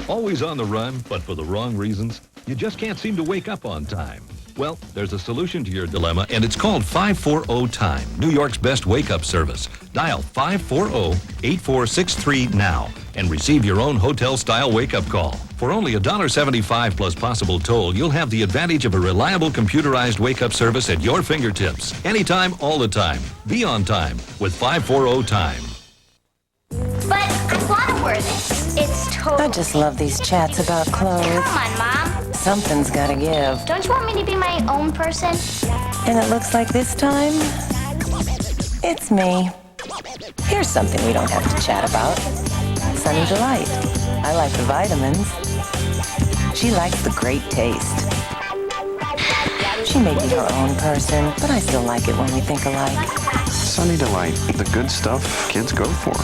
Always on the run, but for the wrong reasons? You just can't seem to wake up on time. Well, there's a solution to your dilemma, and it's called 540-TIME, New York's best wake-up service. Dial 540-8463 now and receive your own hotel-style wake-up call. For only $1.75 plus possible toll, you'll have the advantage of a reliable computerized wake-up service at your fingertips. Anytime, all the time. Be on time with 540-TIME. But I want to wear this. It's totally... I just love these chats about clothes. Come on, Mom. Something's gotta give. Don't you want me to be my own person? And it looks like this time, it's me. Here's something we don't have to chat about. Sunny Delight. I like the vitamins. She likes the great taste. She may be her own person, but I still like it when we think alike. Sunny Delight, the good stuff kids go for.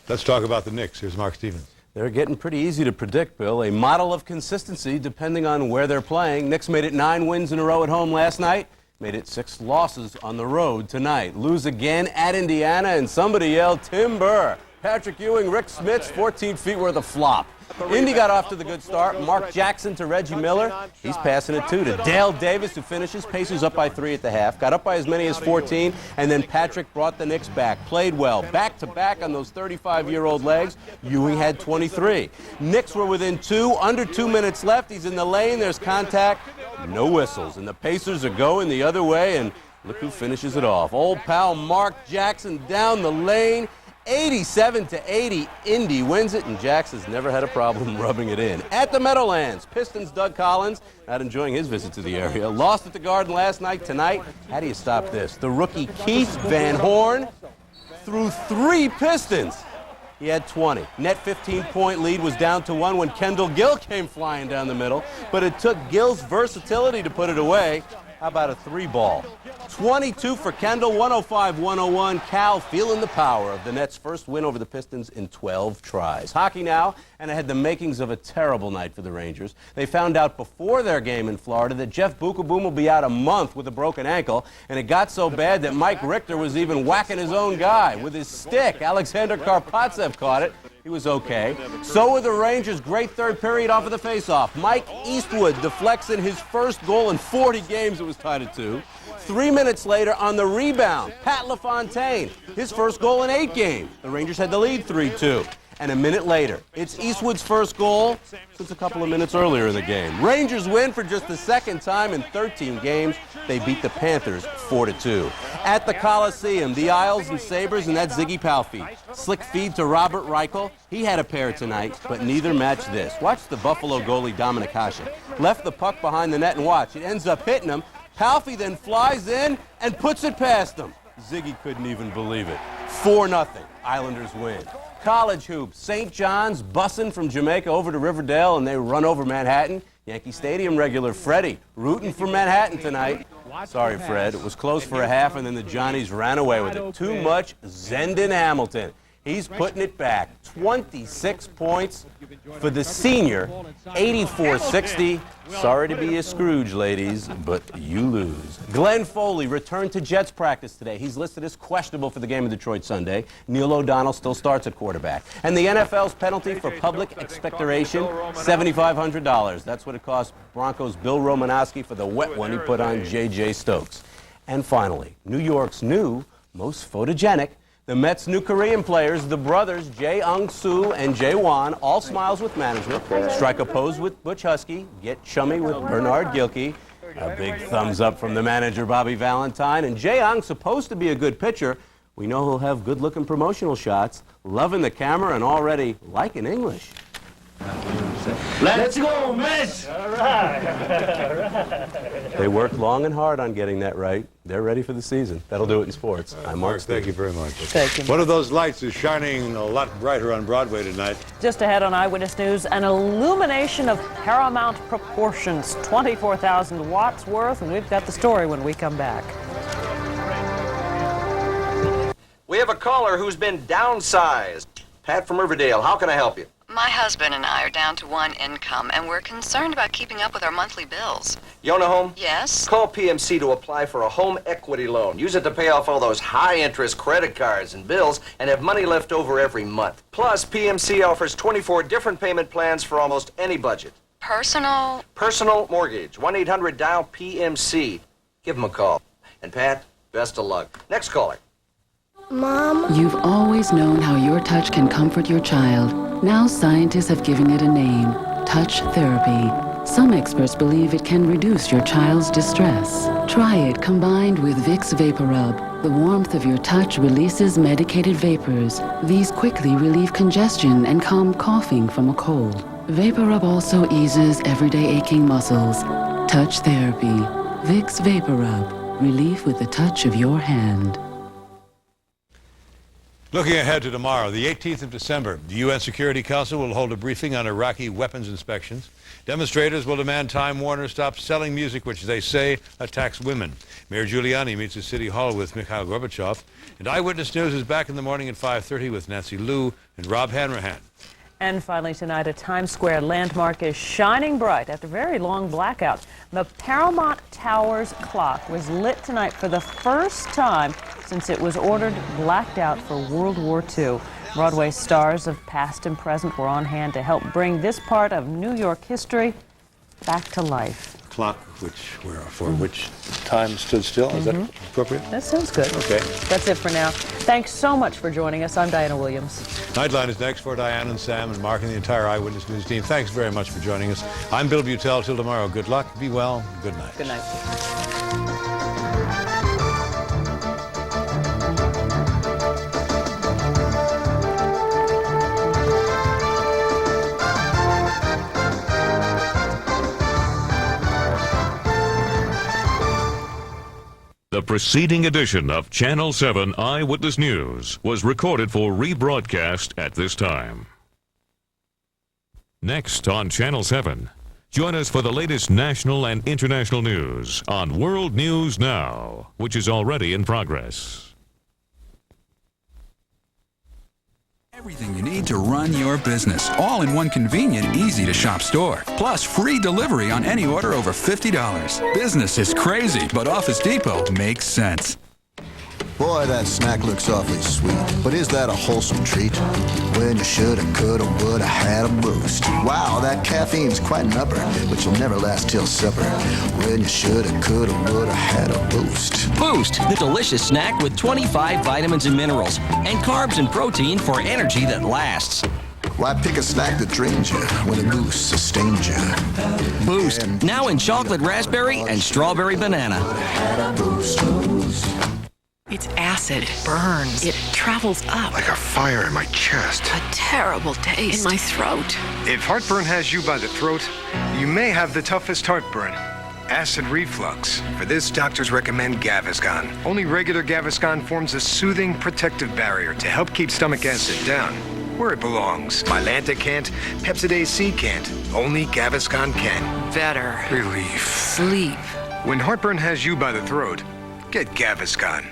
Let's talk about the Knicks. Here's Mark Stevens. They're getting pretty easy to predict, Bill. A model of consistency depending on where they're playing. Knicks made it 9 wins in a row at home last night. Made it 6 losses on the road tonight. Lose again at Indiana, and somebody yelled, timber. Patrick Ewing, Rick Smits, 14 feet worth of flop. Indy got off to the good start. Mark Jackson to Reggie Miller. He's passing it, too, to Dale Davis, who finishes. Pacers up by 3 at the half. Got up by as many as 14, and then Patrick brought the Knicks back. Played well. Back-to-back on those 35-year-old legs. Ewing had 23. Knicks were within 2, under 2 minutes left. He's in the lane. There's contact. No whistles. And the Pacers are going the other way, and look who finishes it off. Old pal Mark Jackson down the lane. 87-80, Indy wins it, and Jax has never had a problem rubbing it in. At the Meadowlands, Pistons' Doug Collins, not enjoying his visit to the area, lost at the Garden last night. Tonight, how do you stop this? The rookie Keith Van Horn threw 3 Pistons. He had 20. Net 15-point lead was down to 1 when Kendall Gill came flying down the middle, but it took Gill's versatility to put it away. How about a 3-ball? 22 for Kendall, 105-101. Cal feeling the power of the Nets' first win over the Pistons in 12 tries. Hockey now, and it had the makings of a terrible night for the Rangers. They found out before their game in Florida that Jeff Bukaboom will be out a month with a broken ankle, and it got so bad that Mike Richter was even whacking his own guy with his stick. Alexander Karpatsev caught it. He was okay. So were the Rangers' great third period off of the faceoff. Mike Eastwood deflects in his first goal in 40 games. It was tied at 2. 3 minutes later, on the rebound, Pat LaFontaine, his first goal in 8 games. The Rangers had the lead 3-2. And a minute later, it's Eastwood's first goal since a couple of minutes earlier in the game. Rangers win for just the second time in 13 games. They beat the Panthers 4-2. At the Coliseum, the Isles and Sabres, and that Ziggy Palfy. Slick feed to Robert Reichel. He had a pair tonight, but neither matched this. Watch the Buffalo goalie Dominic Hasek. Left the puck behind the net and watch. It ends up hitting him. Palfy then flies in and puts it past him. Ziggy couldn't even believe it. 4-0. Islanders win. College hoops. St. John's busing from Jamaica over to Riverdale, and they run over Manhattan. Yankee Stadium regular Freddie rooting for Manhattan tonight. Sorry, Fred. It was close for a half, and then the Johnnies ran away with it. Too much Zendon Hamilton. He's putting it back. 26 points for the senior. 84-60. Sorry to be a Scrooge, ladies, but you lose. Glenn Foley returned to Jets practice today. He's listed as questionable for the game of Detroit Sunday. Neil O'Donnell still starts at quarterback. And the NFL's penalty for public expectoration, $7,500. That's what it cost Broncos' Bill Romanowski for the wet one he put on J.J. Stokes. And finally, New York's new, most photogenic, the Mets' new Korean players, the brothers Jae-Ung-soo and Jae-Won, all smiles with management, strike a pose with Butch Husky, get chummy with Bernard Gilkey, a big thumbs up from the manager Bobby Valentine, and Jae-Ung's supposed to be a good pitcher. We know he'll have good-looking promotional shots, loving the camera and already liking English. Let's go, Mets! All right. They worked long and hard on getting that right. They're ready for the season. That'll do it in sports. I'm Mark. Thank you very much. Thank you. One of those lights is shining a lot brighter on Broadway tonight. Just ahead on Eyewitness News, an illumination of paramount proportions, 24,000 watts worth, and we've got the story when we come back. We have a caller who's been downsized. Pat from Riverdale, how can I help you? My husband and I are down to one income, and we're concerned about keeping up with our monthly bills. You own a home? Yes? Call PMC to apply for a home equity loan. Use it to pay off all those high-interest credit cards and bills and have money left over every month. Plus, PMC offers 24 different payment plans for almost any budget. Personal mortgage. 1-800-DIAL-PMC. Give them a call. And Pat, best of luck. Next caller. Mom? You've always known how your touch can comfort your child. Now scientists have given it a name, touch therapy. Some experts believe it can reduce your child's distress. Try it combined with Vicks VapoRub. The warmth of your touch releases medicated vapors. These quickly relieve congestion and calm coughing from a cold. VapoRub also eases everyday aching muscles. Touch therapy. Vicks VapoRub. Relief with the touch of your hand. Looking ahead to tomorrow, the 18th of December, the UN Security Council will hold a briefing on Iraqi weapons inspections. Demonstrators will demand Time Warner stop selling music which they say attacks women. Mayor Giuliani meets at City Hall with Mikhail Gorbachev. And Eyewitness News is back in the morning at 5:30 with Nancy Liu and Rob Hanrahan. And finally tonight, a Times Square landmark is shining bright after very long blackouts. The Paramount Towers clock was lit tonight for the first time since it was ordered blacked out for World War II. Broadway stars of past and present were on hand to help bring this part of New York history back to life. Clock, which time stood still. Is that appropriate? That sounds good. Okay. That's it for now. Thanks so much for joining us. I'm Diana Williams. Nightline is next for Diane and Sam and Mark and the entire Eyewitness News team. Thanks very much for joining us. I'm Bill Butel. Till tomorrow, good luck, be well, good night. Good night. The preceding edition of Channel 7 Eyewitness News was recorded for rebroadcast at this time. Next on Channel 7, join us for the latest national and international news on World News Now, which is already in progress. Everything you need to run your business, all in one convenient, easy-to-shop store. Plus, free delivery on any order over $50. Business is crazy, but Office Depot makes sense. Boy, that snack looks awfully sweet, but is that a wholesome treat? When you shoulda, coulda, woulda, had a boost. Wow, that caffeine's quite an upper, but you'll never last till supper. When you shoulda, coulda, woulda, had a boost. Boost, the delicious snack with 25 vitamins and minerals, and carbs and protein for energy that lasts. Why pick a snack that drains you when a Boost sustains you? Boost, now in chocolate raspberry and strawberry banana. It's acid. It burns. It travels up. Like a fire in my chest. A terrible taste in my throat. If heartburn has you by the throat, you may have the toughest heartburn. Acid reflux. For this, doctors recommend Gaviscon. Only regular Gaviscon forms a soothing, protective barrier to help keep stomach acid down where it belongs. Mylanta can't. Pepsidase C can't. Only Gaviscon can. Better. Relief. Sleep. When heartburn has you by the throat, get Gaviscon.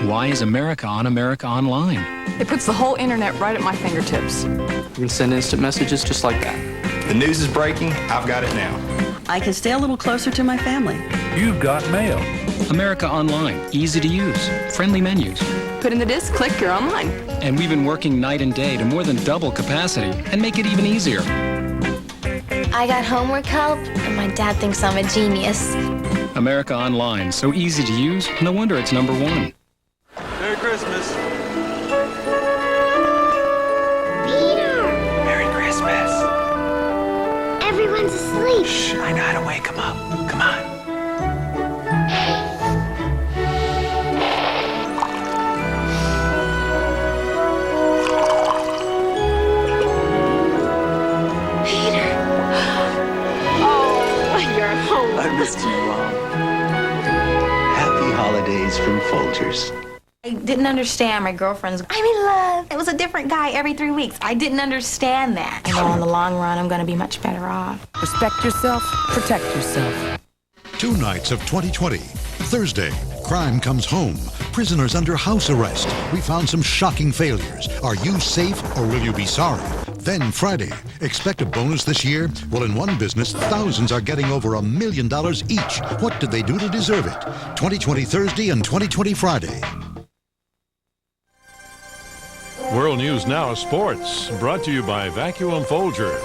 Why is America on America Online? It puts the whole internet right at my fingertips. You can send instant messages just like that. The news is breaking. I've got it now. I can stay a little closer to my family. You've got mail. America Online. Easy to use. Friendly menus. Put in the disk, click, you're online. And we've been working night and day to more than double capacity and make it even easier. I got homework help, and my dad thinks I'm a genius. America Online. So easy to use, no wonder it's #1. Merry Christmas. Peter! Merry Christmas. Everyone's asleep. Shh, I know how to wake them up. Come on. Peter! Oh, you're home. I missed you, Mom. Happy holidays from Folgers. I didn't understand my girlfriend's, I'm in love. It was a different guy every 3 weeks. I didn't understand that. You know, in the long run, I'm going to be much better off. Respect yourself, protect yourself. 2 nights of 2020. Thursday, crime comes home. Prisoners under house arrest. We found some shocking failures. Are you safe or will you be sorry? Then Friday, expect a bonus this year? Well, in one business, thousands are getting over $1 million each. What did they do to deserve it? 2020 Thursday and 2020 Friday. World News Now Sports, brought to you by Vacuum Folgers.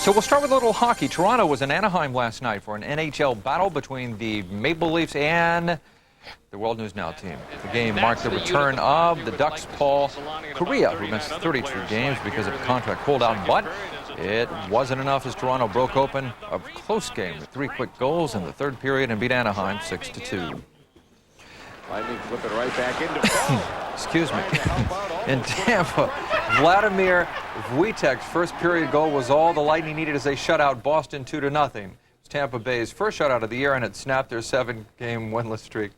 So we'll start with a little hockey. Toronto was in Anaheim last night for an NHL battle between the Maple Leafs and the World News Now team. The game marked the return of the Ducks' Paul Kariya, who missed 32 games because of a contract holdout, but it wasn't enough as Toronto broke open a close game with 3 quick goals in the third period and beat Anaheim 6-2. Lightning flip it right back into Excuse me. In Tampa, Vladimir Wojtek's first period goal was all the Lightning needed as they shut out Boston 2-0. It was Tampa Bay's first shutout of the year, and it snapped their 7-game winless streak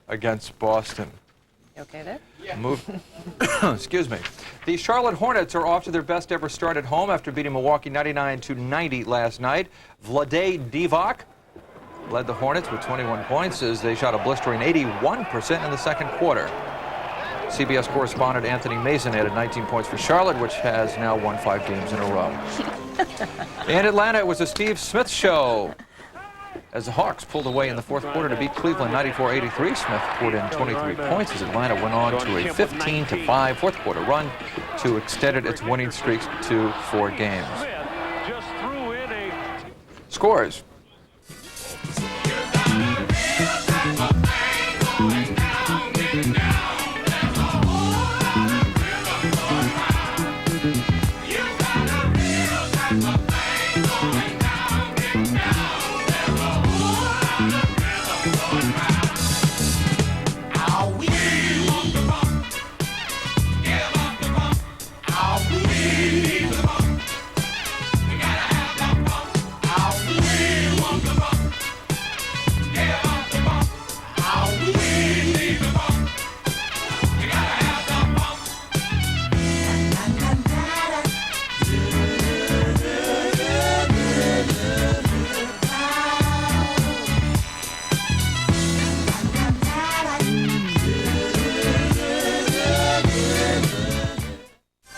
against Boston. You okay there? Yeah. Excuse me. The Charlotte Hornets are off to their best ever start at home after beating Milwaukee 99-90 last night. Vlade Divac led the Hornets with 21 points as they shot a blistering 81% in the second quarter. CBS correspondent Anthony Mason added 19 points for Charlotte, which has now won 5 games in a row. In Atlanta, it was a Steve Smith show as the Hawks pulled away in the fourth quarter to beat Cleveland 94-83. Smith poured in 23 points as Atlanta went on to a 15-5 fourth quarter run to extended its winning streaks to 4 games. Scores.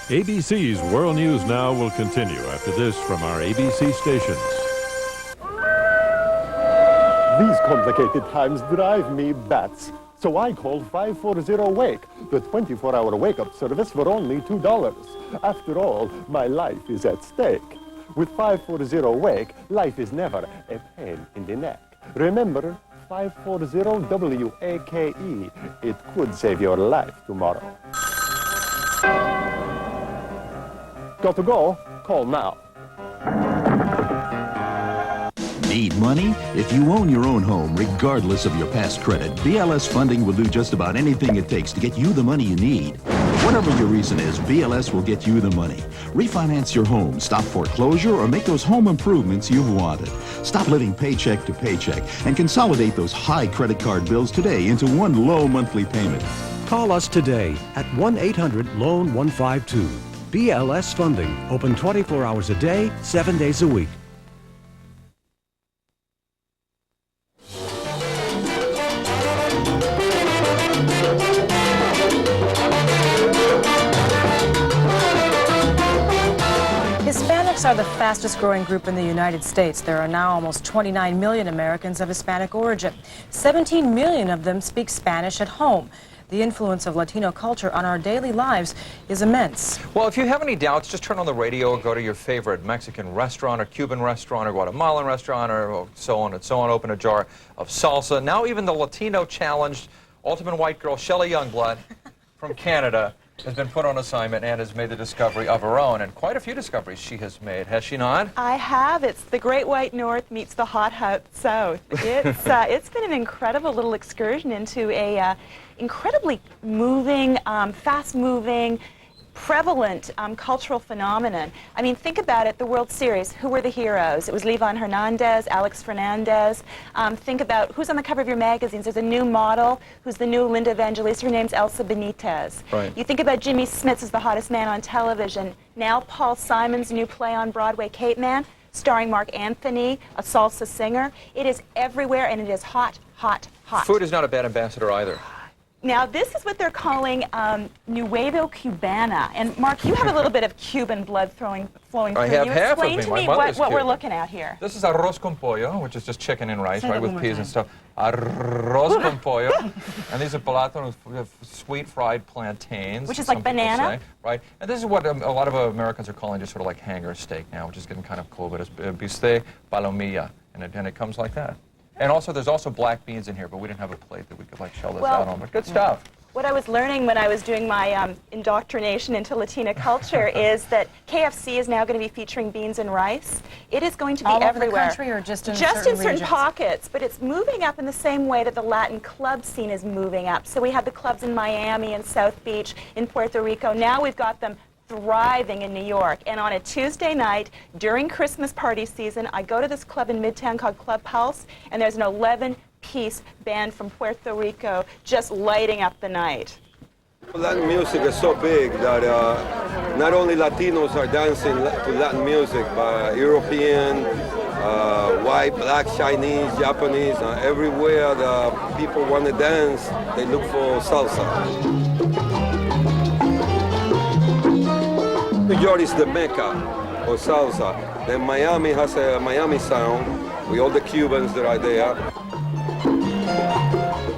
ABC's World News Now will continue after this from our ABC stations. These complicated times drive me bats. So I called 540-WAKE, the 24-hour wake-up service for only $2. After all, my life is at stake. With 540-WAKE, life is never a pain in the neck. Remember, 540-WAKE. It could save your life tomorrow. Got to go? Call now. Need money? If you own your own home, regardless of your past credit, BLS Funding will do just about anything it takes to get you the money you need. Whatever your reason is, BLS will get you the money. Refinance your home, stop foreclosure, or make those home improvements you've wanted. Stop living paycheck to paycheck and consolidate those high credit card bills today into one low monthly payment. Call us today at 1-800-LOAN-152. BLS Funding, open 24 hours a day, 7 days a week. Hispanics are the fastest growing group in the United States. There are now almost 29 million Americans of Hispanic origin. 17 million of them speak Spanish at home. The influence of Latino culture on our daily lives is immense. Well, if you have any doubts, just turn on the radio or go to your favorite Mexican restaurant or Cuban restaurant or Guatemalan restaurant or so on and so on. Open a jar of salsa. Now even the Latino challenged ultimate white girl Shelley Youngblood from Canada has been put on assignment and has made the discovery of her own. And quite a few discoveries she has made, has she not? I have. It's the Great White North meets the Hot South. It's been an incredible little excursion into a incredibly moving, fast-moving, prevalent cultural phenomenon. I mean, think about it, the World Series, who were the heroes? It was Livan Hernandez, Alex Fernandez. Think about who's on the cover of your magazines. There's a new model who's the new Linda Evangelista. Her name's Elsa Benitez. Right. You think about Jimmy Smits as the hottest man on television. Now Paul Simon's new play on Broadway, Cape Man, starring Mark Anthony, a salsa singer. It is everywhere, and it is hot, hot, hot. Food is not a bad ambassador either. Now, this is what they're calling Nuevo Cubana. And Mark, you have a little bit of Cuban blood flowing through I have you. half of Explain me. to My me mother's what we're Cuban. looking at here. This is arroz con pollo, which is just chicken and rice, Say right, that with one more peas and time. stuff. Arroz con pollo. And these are plátanos, sweet fried plantains. Which is like some people banana? say, right? And this is what a lot of Americans are calling just sort of like hanger steak now, which is getting kind of cool, but it's bistec palomilla, and it comes like that. And also, there's also black beans in here, but we didn't have a plate that we could like shell this out on, but good stuff. What I was learning when I was doing my indoctrination into Latina culture is that KFC is now going to be featuring beans and rice. It is going to be all everywhere. over the country or just in certain regions? pockets, but it's moving up in the same way that the Latin club scene is moving up. So we have the clubs in Miami and South Beach, in Puerto Rico. Now we've got them thriving in New York. And on a Tuesday night during Christmas party season, I go to this club in Midtown called Clubhouse, and there's an 11-piece band from Puerto Rico just lighting up the night. Latin music is so big that not only Latinos are dancing to Latin music, but European, white, black, Chinese, Japanese, everywhere the people want to dance, they look for salsa. New York is the mecca of salsa. Then Miami has a Miami sound with all the Cubans that are there.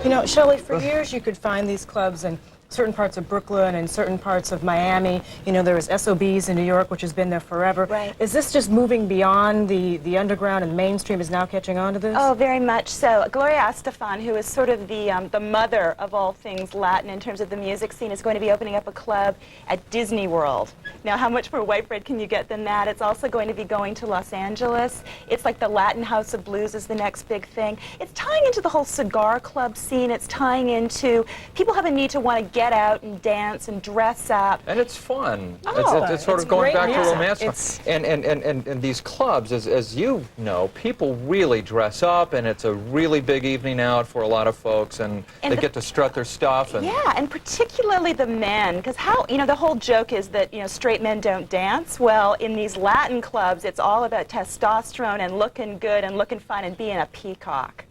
You know, Shelley, for years you could find these clubs in certain parts of Brooklyn and certain parts of Miami. You know, there was SOBs in New York, which has been there forever. Right. Is this just moving beyond the underground and mainstream is now catching on to this? Oh, very much so. Gloria Estefan, who is sort of the mother of all things Latin in terms of the music scene, is going to be opening up a club at Disney World. Now, how much more white bread can you get than that? It's also going to be going to Los Angeles. It's like the Latin House of Blues is the next big thing. It's tying into the whole cigar club scene. It's tying into people have a need to want to get out and dance and dress up. And it's fun. Oh, it's sort it's of going great back to music. romance. And these clubs, as you know, people really dress up, and it's a really big evening out for a lot of folks, and they get to strut their stuff. And yeah, and particularly the men, because the whole joke is that, straight men don't dance. Well, in these Latin clubs, it's all about testosterone and looking good and looking fine and being a peacock.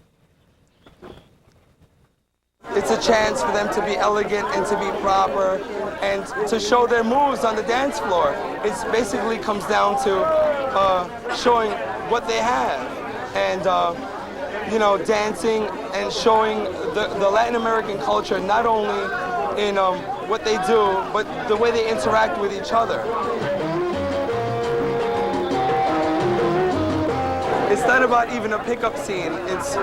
It's a chance for them to be elegant and to be proper and to show their moves on the dance floor. It basically comes down to showing what they have and, dancing and showing the Latin American culture not only in what they do, but the way they interact with each other. It's not about even a pickup scene. It's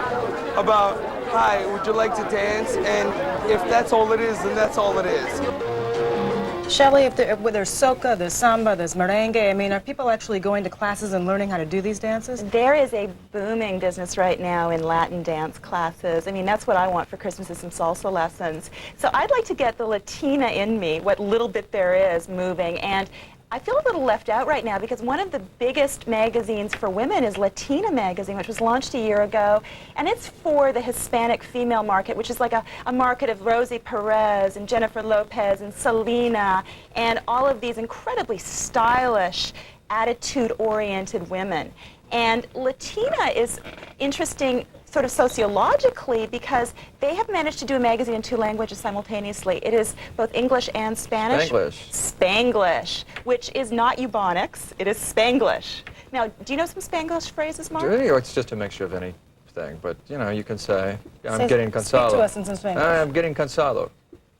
about, hi, would you like to dance? And if that's all it is, then that's all it is. Shelley, if there's soca, there's samba, there's merengue, I mean, are people actually going to classes and learning how to do these dances? There is a booming business right now in Latin dance classes. I mean, that's what I want for Christmas is some salsa lessons. So I'd like to get the Latina in me, what little bit there is, moving. And I feel a little left out right now because one of the biggest magazines for women is Latina Magazine, which was launched a year ago, and it's for the Hispanic female market, which is like a market of Rosie Perez and Jennifer Lopez and Selena and all of these incredibly stylish, attitude-oriented women. And Latina is interesting sort of sociologically because they have managed to do a magazine in 2 languages simultaneously. It is both English and Spanish. Spanglish. Spanglish, which is not Ebonics, it is Spanglish. Now, do you know some Spanglish phrases, Mark? It's just a mixture of anything, but you can say, I'm getting cansado. Speak to us in some Spanish. I'm getting cansado.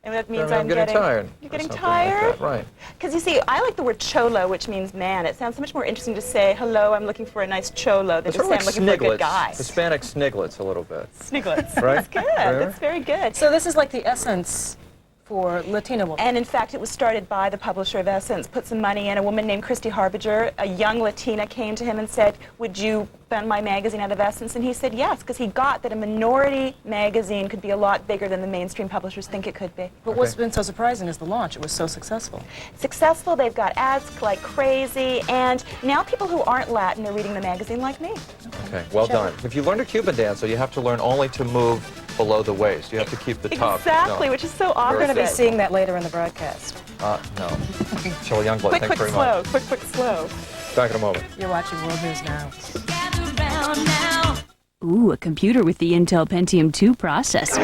And that means I'm getting tired. You're getting Something tired? like that, right. Because you see, I like the word cholo, which means man. It sounds so much more interesting to say, hello, I'm looking for a nice cholo, than It's to sort say of I'm like looking for a good sniglets. guy. Hispanic sniglets a little bit. Sniglets. Right? That's good. Right? That's very good. So this is like the Essence for Latina women. And in fact, it was started by the publisher of Essence, put some money in. A woman named Christy Harbinger, a young Latina, came to him and said, would you fund my magazine out of Essence? And he said yes, because he got that a minority magazine could be a lot bigger than the mainstream publishers think it could be. But what's been so surprising is the launch. It was so successful. Successful, they've got ads like crazy, and now people who aren't Latin are reading the magazine like me. Okay, well done. If you learn a Cuban dance, so you have to learn only to move below the waist. You have to keep the top. Exactly, which is so awkward. We're going to be seeing that later in the broadcast. No. Shelley Youngblood, Quick, thanks quick, very slow. much. Quick, quick, slow. Back in a moment. You're watching World News Now. Ooh, a computer with the Intel Pentium 2 processor.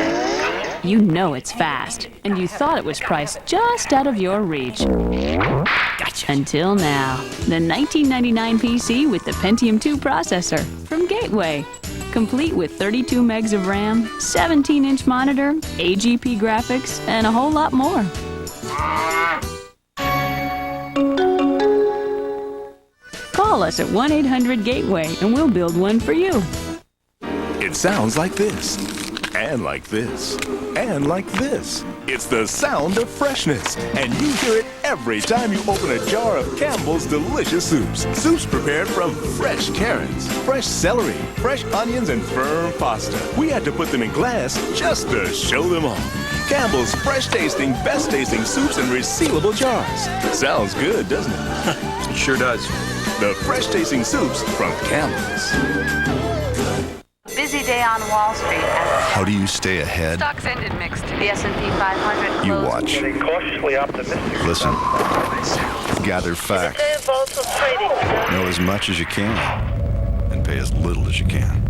you know it's fast, and you thought it was priced just out of your reach. Gotcha. Until now, the 1999 PC with the Pentium 2 processor from Gateway. Complete with 32 megs of RAM, 17-inch monitor, AGP graphics, and a whole lot more. Call us at 1-800-GATEWAY and we'll build one for you. It sounds like this, and like this, and like this. It's the sound of freshness, and you hear it every time you open a jar of Campbell's delicious soups. Soups prepared from fresh carrots, fresh celery, fresh onions, and firm pasta. We had to put them in glass just to show them off. Campbell's fresh-tasting, best-tasting soups in resealable jars. Sounds good, doesn't it? It sure does. The fresh-tasting soups from Campbell's. Busy day on Wall Street. How do you stay ahead? Stocks ended mixed. The S&P 500 You closed. watch. Cautiously optimistic. Listen. Gather facts. Know as much as you can. And pay as little as you can.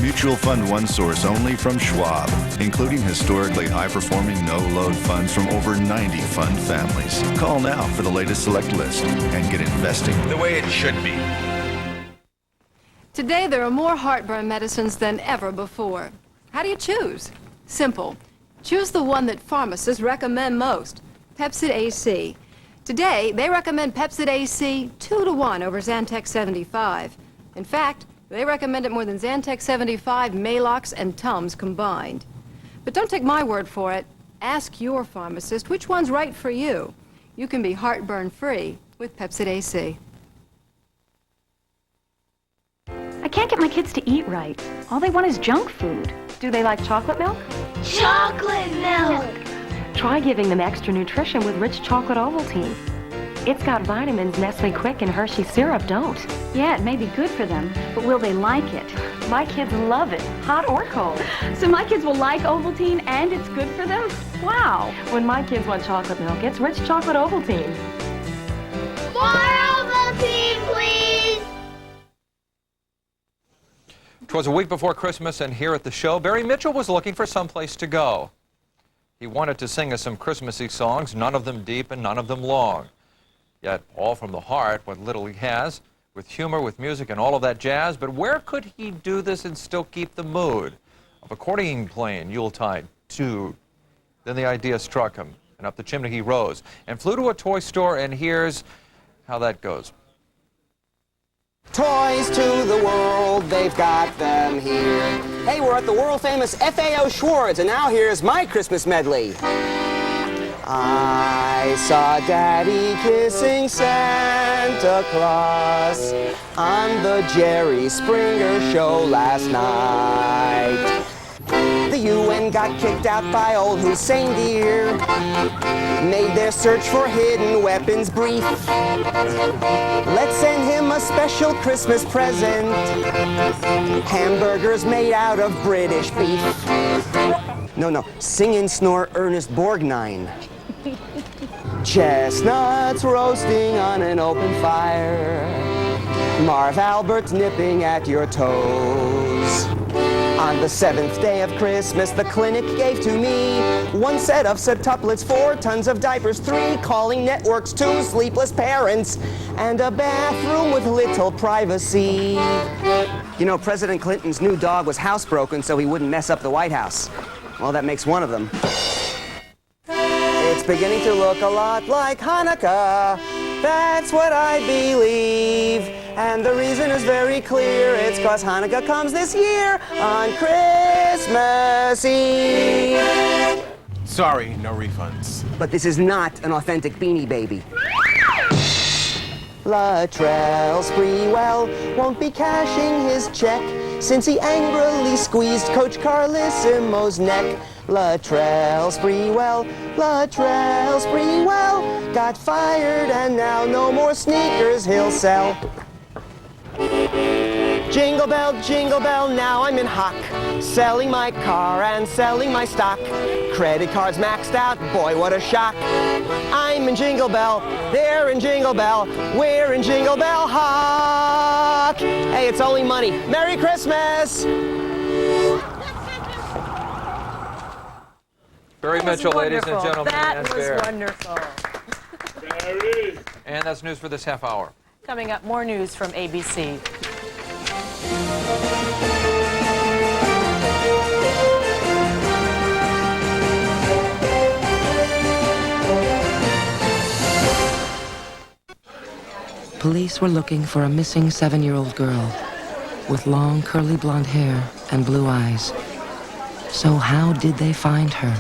Mutual Fund One Source only from Schwab, including historically high-performing no-load funds from over 90 fund families. Call now for the latest select list and get investing the way it should be. Today, there are more heartburn medicines than ever before. How do you choose? Simple. Choose the one that pharmacists recommend most, Pepcid AC. Today, they recommend Pepcid AC 2-to-1 over Zantac 75. In fact, they recommend it more than Zantac 75, Maalox, and Tums combined. But don't take my word for it. Ask your pharmacist which one's right for you. You can be heartburn-free with Pepcid AC. I can't get my kids to eat right. All they want is junk food. Do they like chocolate milk? Chocolate milk! Try giving them extra nutrition with rich chocolate Ovaltine. It's got vitamins Nestle Quick and Hershey syrup don't. Yeah, it may be good for them, but will they like it? My kids love it, hot or cold. So my kids will like Ovaltine and it's good for them? Wow! When my kids want chocolate milk, it's rich chocolate Ovaltine. More Ovaltine, please! It was a week before Christmas, and here at the show, Barry Mitchell was looking for someplace to go. He wanted to sing us some Christmassy songs, none of them deep and none of them long. Yet all from the heart, what little he has, with humor, with music, and all of that jazz. But where could he do this and still keep the mood of accordion playing Yuletide? Dude. Then the idea struck him, and up the chimney he rose, and flew to a toy store, and here's how that goes. Toys to the world, they've got them here. Hey, we're at the world-famous FAO Schwartz, and now here's my Christmas medley. I saw Daddy kissing Santa Claus on the Jerry Springer show last night. The UN got kicked out by old Hussein Deer, made their search for hidden weapons brief. Let's send him a special Christmas present, hamburgers made out of British beef. No, sing and snore Ernest Borgnine. Chestnuts roasting on an open fire, Marv Albert's nipping at your toes. On the 7th day of Christmas, the clinic gave to me 1 set of septuplets, 4 tons of diapers, 3 calling networks, 2 sleepless parents, and a bathroom with little privacy. You know, President Clinton's new dog was housebroken so he wouldn't mess up the White House. Well, that makes one of them. It's beginning to look a lot like Hanukkah. That's what I believe. And the reason is very clear. It's 'cause Hanukkah comes this year on Christmas Eve. Sorry, no refunds. But this is not an authentic Beanie Baby. Latrell Sprewell won't be cashing his check since he angrily squeezed Coach Carlissimo's neck. Latrell Sprewell got fired, and now no more sneakers he'll sell. Jingle bell, now I'm in hock, selling my car and selling my stock. Credit cards maxed out, boy, what a shock. I'm in Jingle Bell, they're in Jingle Bell, we're in Jingle Bell Hock. Hey, it's only money. Merry Christmas! Barry Mitchell, ladies and gentlemen. That and was Bear. wonderful. And that's news for this half hour. Coming up, more news from ABC. Police were looking for a missing 7-year-old girl with long curly blonde hair and blue eyes. So how did they find her?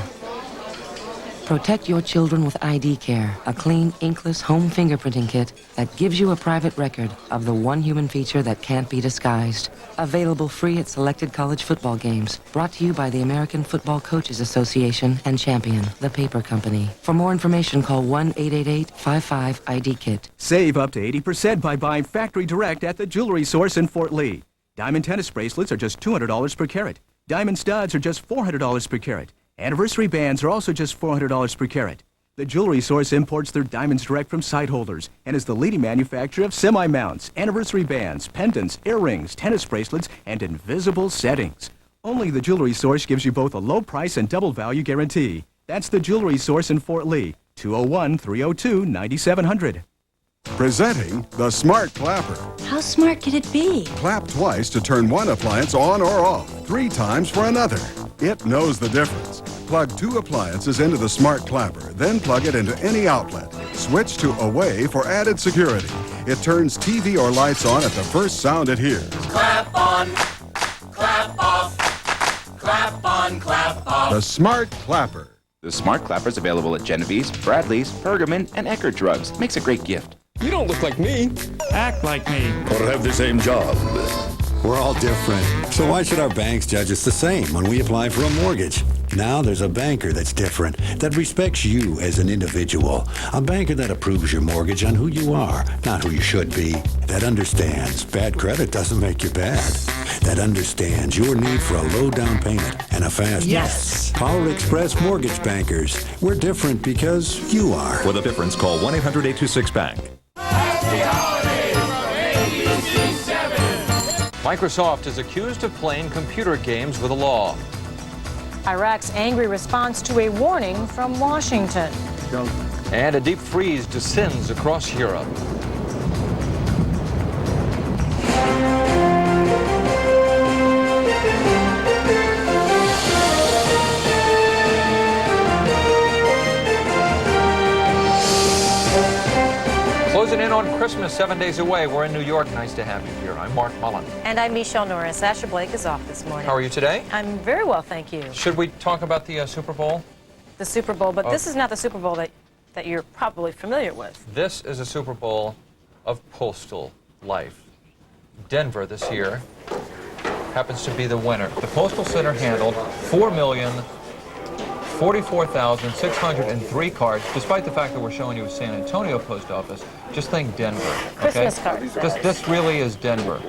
Protect your children with ID Care, a clean, inkless home fingerprinting kit that gives you a private record of the one human feature that can't be disguised. Available free at selected college football games. Brought to you by the American Football Coaches Association and Champion, the paper company. For more information, call 1-888-55-ID-KIT. Save up to 80% by buying factory direct at the Jewelry Source in Fort Lee. Diamond tennis bracelets are just $200 per carat. Diamond studs are just $400 per carat. Anniversary bands are also just $400 per carat. The Jewelry Source imports their diamonds direct from site holders and is the leading manufacturer of semi-mounts, anniversary bands, pendants, earrings, tennis bracelets, and invisible settings. Only the Jewelry Source gives you both a low price and double value guarantee. That's the Jewelry Source in Fort Lee, 201-302-9700. Presenting the Smart Clapper. How smart could it be? Clap twice to turn one appliance on or off, 3 times for another. It knows the difference. Plug 2 appliances into the Smart Clapper, then plug it into any outlet. Switch to away for added security. It turns TV or lights on at the first sound it hears. Clap on, clap off, clap on, clap off. The Smart Clapper. The Smart Clapper is available at Genevieve's, Bradley's, Pergamon, and Eckerd Drugs. Makes a great gift. You don't look like me. Act like me. Or have the same job. We're all different. So why should our banks judge us the same when we apply for a mortgage? Now there's a banker that's different, that respects you as an individual. A banker that approves your mortgage on who you are, not who you should be. That understands bad credit doesn't make you bad. That understands your need for a low down payment and a fast Yes. Power Express Mortgage Bankers. We're different because you are. For the difference, call 1-800-826-BANK. Microsoft is accused of playing computer games with the law. Iraq's angry response to a warning from Washington. And a deep freeze descends across Europe. Closing in on Christmas, 7 days away. We're in New York. Nice to have you here. I'm Mark Mullen. And I'm Michelle Norris. Asher Blake is off this morning. How are you today? I'm very well, thank you. Should we talk about the Super Bowl? The Super Bowl, but this is not the Super Bowl that you're probably familiar with. This is a Super Bowl of postal life. Denver this year happens to be the winner. The Postal Center handled 4,044,603 cards, despite the fact that we're showing you a San Antonio post office. Just think Denver. Christmas cards. This really is Denver.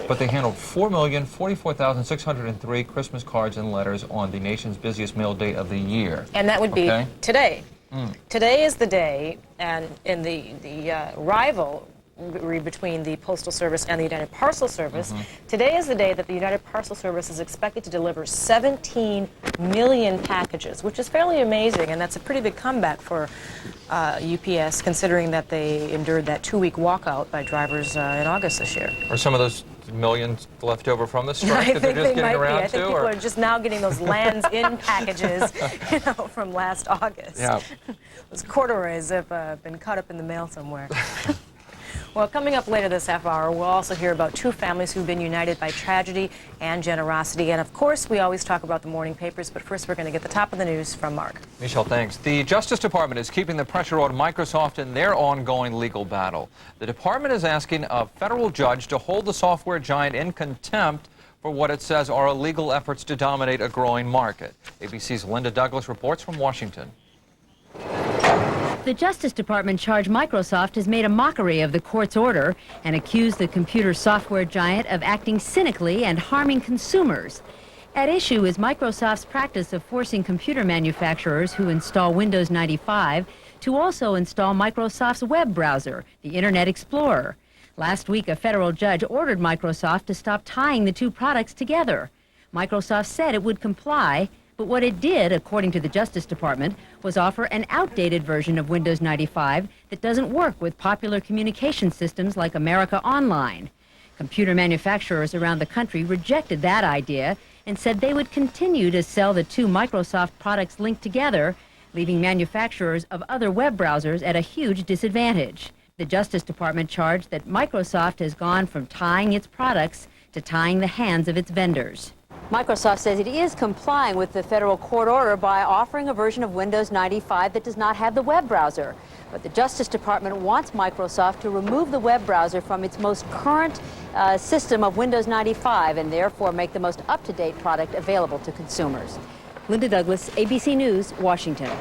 But they handled 4,044,603 Christmas cards and letters on the nation's busiest mail day of the year. And that would be today. Today is the day, and in the rivalry between the Postal Service and the United Parcel Service, today is the day that the United Parcel Service is expected to deliver 17 million packages, which is fairly amazing, and that's a pretty big comeback for UPS, considering that they endured that 2-week walkout by drivers in August this year. Are some of those millions left over from the strike I that think they're just they getting might around be. I think to? people Or? are just now getting those lands in packages, from last August. Yeah. Those corduroys have been cut up in the mail somewhere. Well, coming up later this half hour, we'll also hear about 2 families who've been united by tragedy and generosity. And of course, we always talk about the morning papers, but first we're going to get the top of the news from Mark. Michelle, thanks. The Justice Department is keeping the pressure on Microsoft in their ongoing legal battle. The department is asking a federal judge to hold the software giant in contempt for what it says are illegal efforts to dominate a growing market. ABC's Linda Douglas reports from Washington. The Justice Department charged Microsoft has made a mockery of the court's order and accused the computer software giant of acting cynically and harming consumers. At issue is Microsoft's practice of forcing computer manufacturers who install Windows 95 to also install Microsoft's web browser, the Internet Explorer. Last week, a federal judge ordered Microsoft to stop tying the 2 products together. Microsoft said it would comply, But what it did, according to the Justice Department, was offer an outdated version of Windows 95 that doesn't work with popular communication systems like America Online. Computer manufacturers around the country rejected that idea and said they would continue to sell the two Microsoft products linked together, leaving manufacturers of other web browsers at a huge disadvantage. The Justice Department charged that Microsoft has gone from tying its products to tying the hands of its vendors. Microsoft says it is complying with the federal court order by offering a version of Windows 95 that does not have the web browser. But the Justice Department wants Microsoft to remove the web browser from its most current system of Windows 95 and therefore make the most up-to-date product available to consumers. Linda Douglas, ABC News, Washington.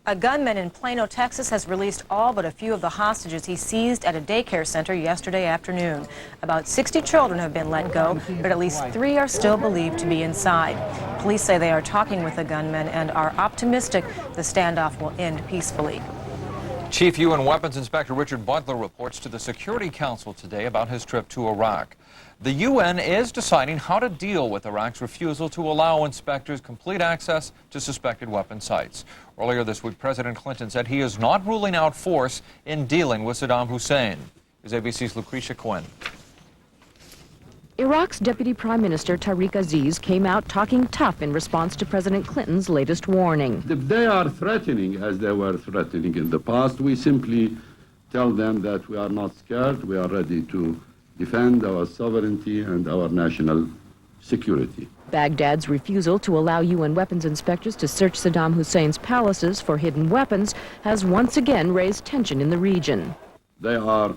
A gunman in Plano, Texas has released all but a few of the hostages he seized at a daycare center yesterday afternoon. About 60 children have been let go, but at least 3 are still believed to be inside. Police say they are talking with the gunman and are optimistic the standoff will end peacefully. Chief UN Weapons Inspector Richard Butler reports to the Security Council today about his trip to Iraq. The UN is deciding how to deal with Iraq's refusal to allow inspectors complete access to suspected weapon sites. Earlier this week, President Clinton said he is not ruling out force in dealing with Saddam Hussein. Here's ABC's Lucretia Quinn. Iraq's Deputy Prime Minister Tariq Aziz came out talking tough in response to President Clinton's latest warning. If they are threatening as they were threatening in the past, we simply tell them that we are not scared, we are ready to defend our sovereignty and our national security. Baghdad's refusal to allow UN weapons inspectors to search Saddam Hussein's palaces for hidden weapons has once again raised tension in the region. They are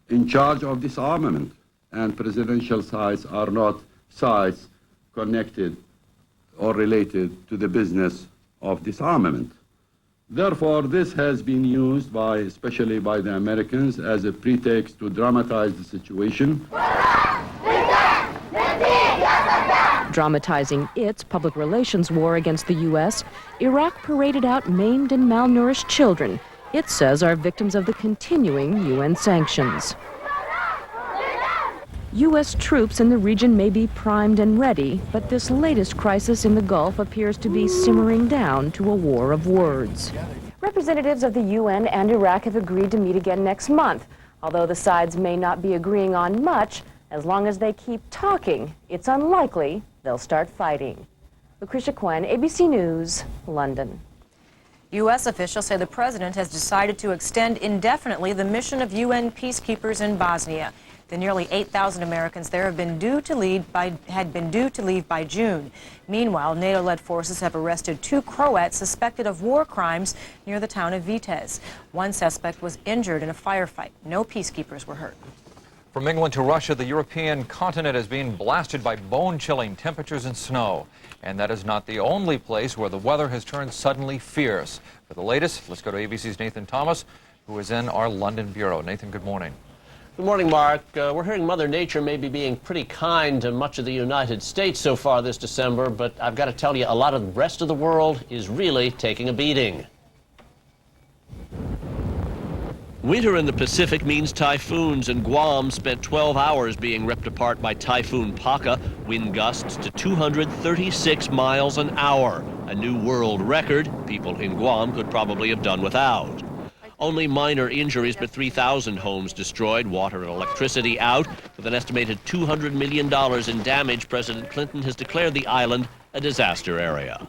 in charge of disarmament, and presidential sites are not sites connected or related to the business of disarmament. Therefore, this has been used especially by the Americans, as a pretext to dramatize the situation. Dramatizing its public relations war against the U.S., Iraq paraded out maimed and malnourished children it says are victims of the continuing UN sanctions. U.S. troops in the region may be primed and ready, but this latest crisis in the Gulf appears to be simmering down to a war of words. Representatives of the UN and Iraq have agreed to meet again next month. Although the sides may not be agreeing on much, as long as they keep talking, it's unlikely they'll start fighting. Lucretia Quinn, ABC News, London. U.S. officials say the president has decided to extend indefinitely the mission of UN peacekeepers in Bosnia. The nearly 8,000 Americans there had been due to leave by June. Meanwhile, NATO-led forces have arrested 2 Croats suspected of war crimes near the town of Vitez. One suspect was injured in a firefight. No peacekeepers were hurt. From England to Russia, the European continent is being blasted by bone-chilling temperatures and snow. And that is not the only place where the weather has turned suddenly fierce. For the latest, let's go to ABC's Nathan Thomas, who is in our London bureau. Nathan, good morning. Good morning, Mark. We're hearing Mother Nature may be being pretty kind to much of the United States so far this December, but I've got to tell you, a lot of the rest of the world is really taking a beating. Winter in the Pacific means typhoons, and Guam spent 12 hours being ripped apart by Typhoon Paka, wind gusts to 236 miles an hour. A new world record people in Guam could probably have done without. Only minor injuries, but 3,000 homes destroyed, water and electricity out. With an estimated $200 million in damage, President Clinton has declared the island a disaster area.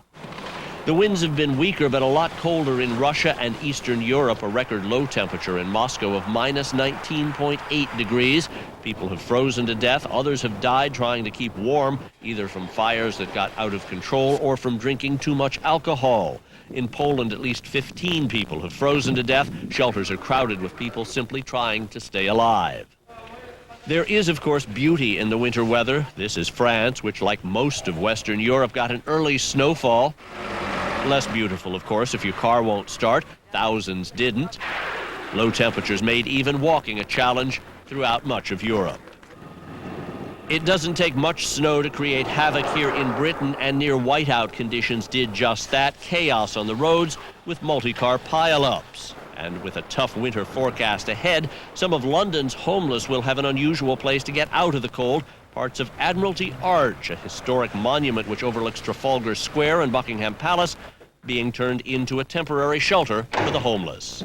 The winds have been weaker, but a lot colder in Russia and Eastern Europe. A record low temperature in Moscow of minus 19.8 degrees. People have frozen to death. Others have died trying to keep warm, either from fires that got out of control or from drinking too much alcohol. In Poland, at least 15 people have frozen to death. Shelters are crowded with people simply trying to stay alive. There is, of course, beauty in the winter weather. This is France, which, like most of Western Europe, got an early snowfall. Less beautiful, of course, if your car won't start. Thousands didn't. Low temperatures made even walking a challenge throughout much of Europe. It doesn't take much snow to create havoc here in Britain, and near whiteout conditions did just that. Chaos on the roads with multi-car pile-ups. And with a tough winter forecast ahead, some of London's homeless will have an unusual place to get out of the cold. parts of Admiralty Arch, a historic monument which overlooks Trafalgar Square and Buckingham Palace, being turned into a temporary shelter for the homeless.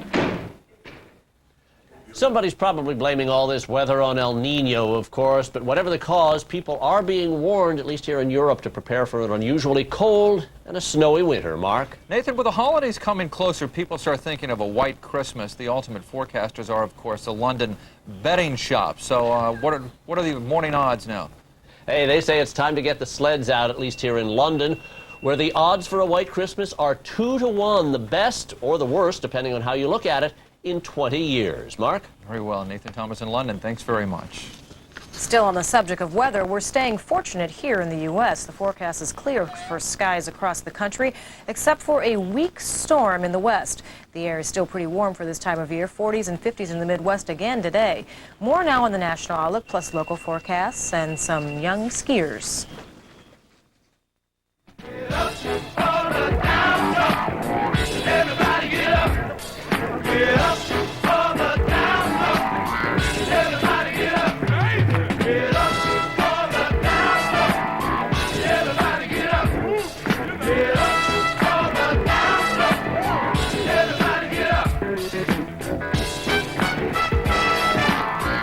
Somebody's probably blaming all this weather on El Nino, of course, but whatever the cause, people are being warned, at least here in Europe, to prepare for an unusually cold and a snowy winter. Mark? Nathan, with the holidays coming closer, people start thinking of a white Christmas. The ultimate forecasters are, of course, the London betting shop. So what are the morning odds now? Hey, they say it's time to get the sleds out, at least here in London, where the odds for a white Christmas are 2-1, the best or the worst, depending on how you look at it, in 20 years. Mark? Very well. Nathan Thomas in London, thanks very much. Still on the subject of weather, we're staying fortunate here in the U.S. The forecast is clear for skies across the country, except for a weak storm in the west. The air is still pretty warm for this time of year, 40s and 50s in the Midwest again today. More now on the National Outlook, plus local forecasts and some young skiers. Everybody get up. Get up for the down. Everybody get up. Get up for the down. Everybody get up. Get up for the down. Everybody get up.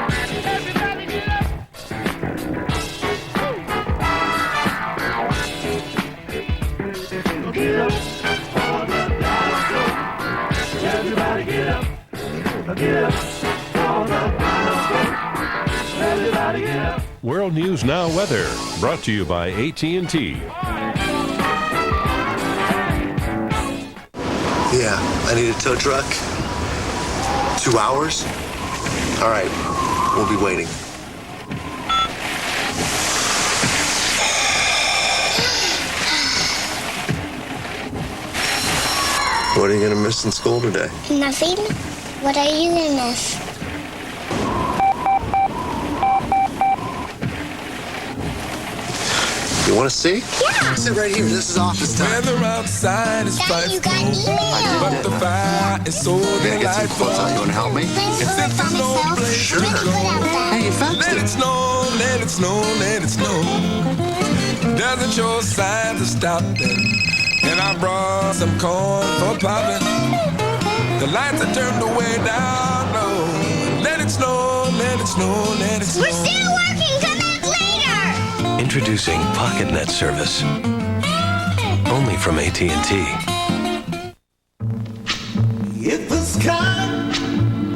Everybody get up. Get up for the down. Everybody get up. Get up for the down. Everybody get up. World News Now weather, brought to you by AT&T. Yeah, I need a tow truck. 2 hours? All right, we'll be waiting. What are you gonna miss in school today? Nothing. What are you gonna miss? You wanna see? Yeah. Sit right here. This is office time. Weather outside is frightful, but the fire is so delightful. Get some clothes on. You wanna help me? And since there's no place Sure. to go, Hey, you found let it snow, let it snow, let it snow. Doesn't show signs of stopping. And I brought some corn for popping. The lights are turned way down low. Let it snow, let it snow, let it snow. We're still working. Come back later. Introducing Pocket Net service. Only from AT&T. If the sky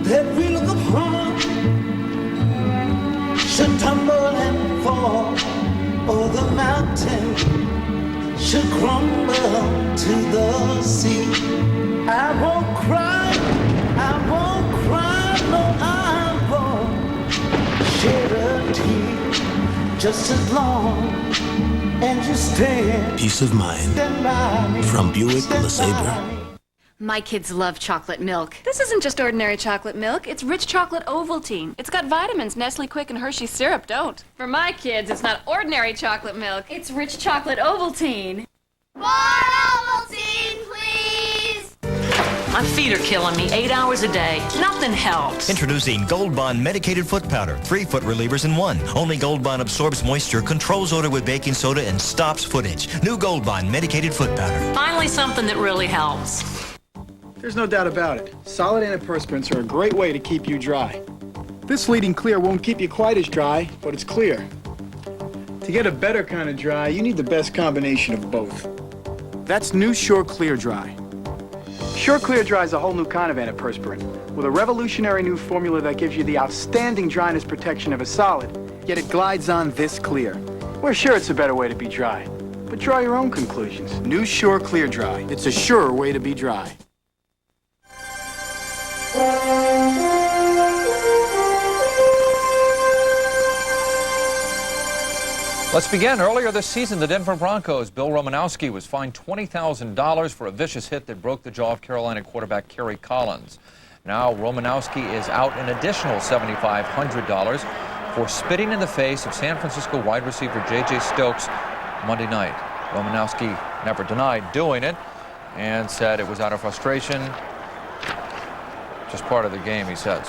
that we look upon should tumble and fall, or the mountain should crumble to the sea, I won't cry, no, I won't shed a tear, just as long as you stand. Peace of mind from Buick LeSabre. My kids love chocolate milk. This isn't just ordinary chocolate milk. It's rich chocolate Ovaltine. It's got vitamins Nestle Quick and Hershey syrup don't. For my kids, it's not ordinary chocolate milk. It's rich chocolate Ovaltine. More Ovaltine, please. My feet are killing me 8 hours a day. Nothing helps. Introducing Gold Bond Medicated Foot Powder. 3 foot relievers in one. Only Gold Bond absorbs moisture, controls odor with baking soda, and stops foot itch. New Gold Bond Medicated Foot Powder. Finally something that really helps. There's no doubt about it. Solid antiperspirants are a great way to keep you dry. This leading clear won't keep you quite as dry, but it's clear. To get a better kind of dry, you need the best combination of both. That's new Sure Clear Dry. Sure Clear Dry is a whole new kind of antiperspirant with a revolutionary new formula that gives you the outstanding dryness protection of a solid, yet it glides on this clear. We're sure it's a better way to be dry, but draw your own conclusions. New Sure Clear Dry. It's a surer way to be dry. Let's begin. Earlier this season, the Denver Broncos' Bill Romanowski was fined $20,000 for a vicious hit that broke the jaw of Carolina quarterback Kerry Collins. Now Romanowski is out an additional $7,500 for spitting in the face of San Francisco wide receiver J.J. Stokes Monday night. Romanowski never denied doing it and said it was out of frustration. Just part of the game, he says.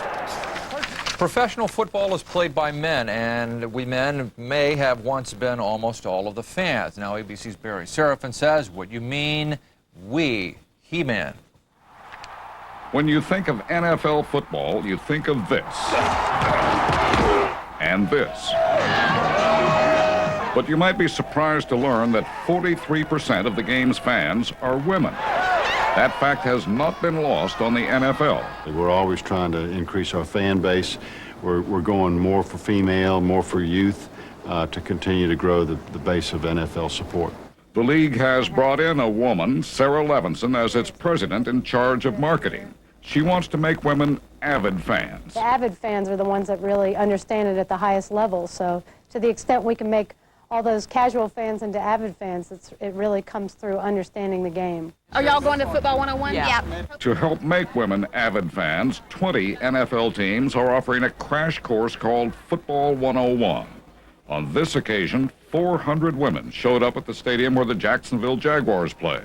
Professional football is played by men, and we men may have once been almost all of the fans. Now, ABC's Barry Seraphin says, what you mean, we, He-Man. When you think of NFL football, you think of this. And this. But you might be surprised to learn that 43% of the game's fans are women. That fact has not been lost on the NFL. We're always trying to increase our fan base. We're going more for female, more for youth, to continue to grow the base of NFL support. The league has brought in a woman, Sarah Levinson, as its president in charge of marketing. She wants to make women avid fans. The avid fans are the ones that really understand it at the highest level. So to the extent we can make all those casual fans into avid fans, it really comes through understanding the game. Are y'all going to Football 101? Yeah. To help make women avid fans, 20 NFL teams are offering a crash course called Football 101. On this occasion, 400 women showed up at the stadium where the Jacksonville Jaguars play.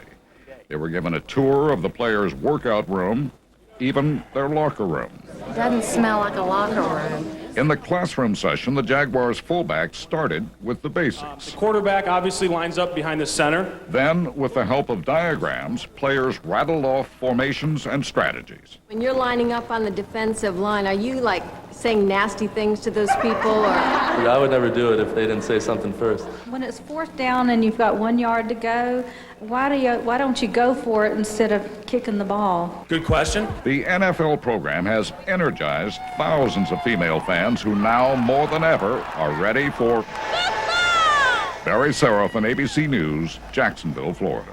They were given a tour of the players' workout room, even their locker room. Doesn't smell like a locker room. In the classroom session, the Jaguars fullback started with the basics. The quarterback obviously lines up behind the center. Then, with the help of diagrams, players rattled off formations and strategies. When you're lining up on the defensive line, are you like saying nasty things to those people? Or? I would never do it if they didn't say something first. When it's 4th down and you've got 1 yard to go, why don't you go for it instead of kicking the ball? Good question. The NFL program has energized thousands of female fans who now more than ever are ready for Barry Seraphin, ABC News, Jacksonville, Florida.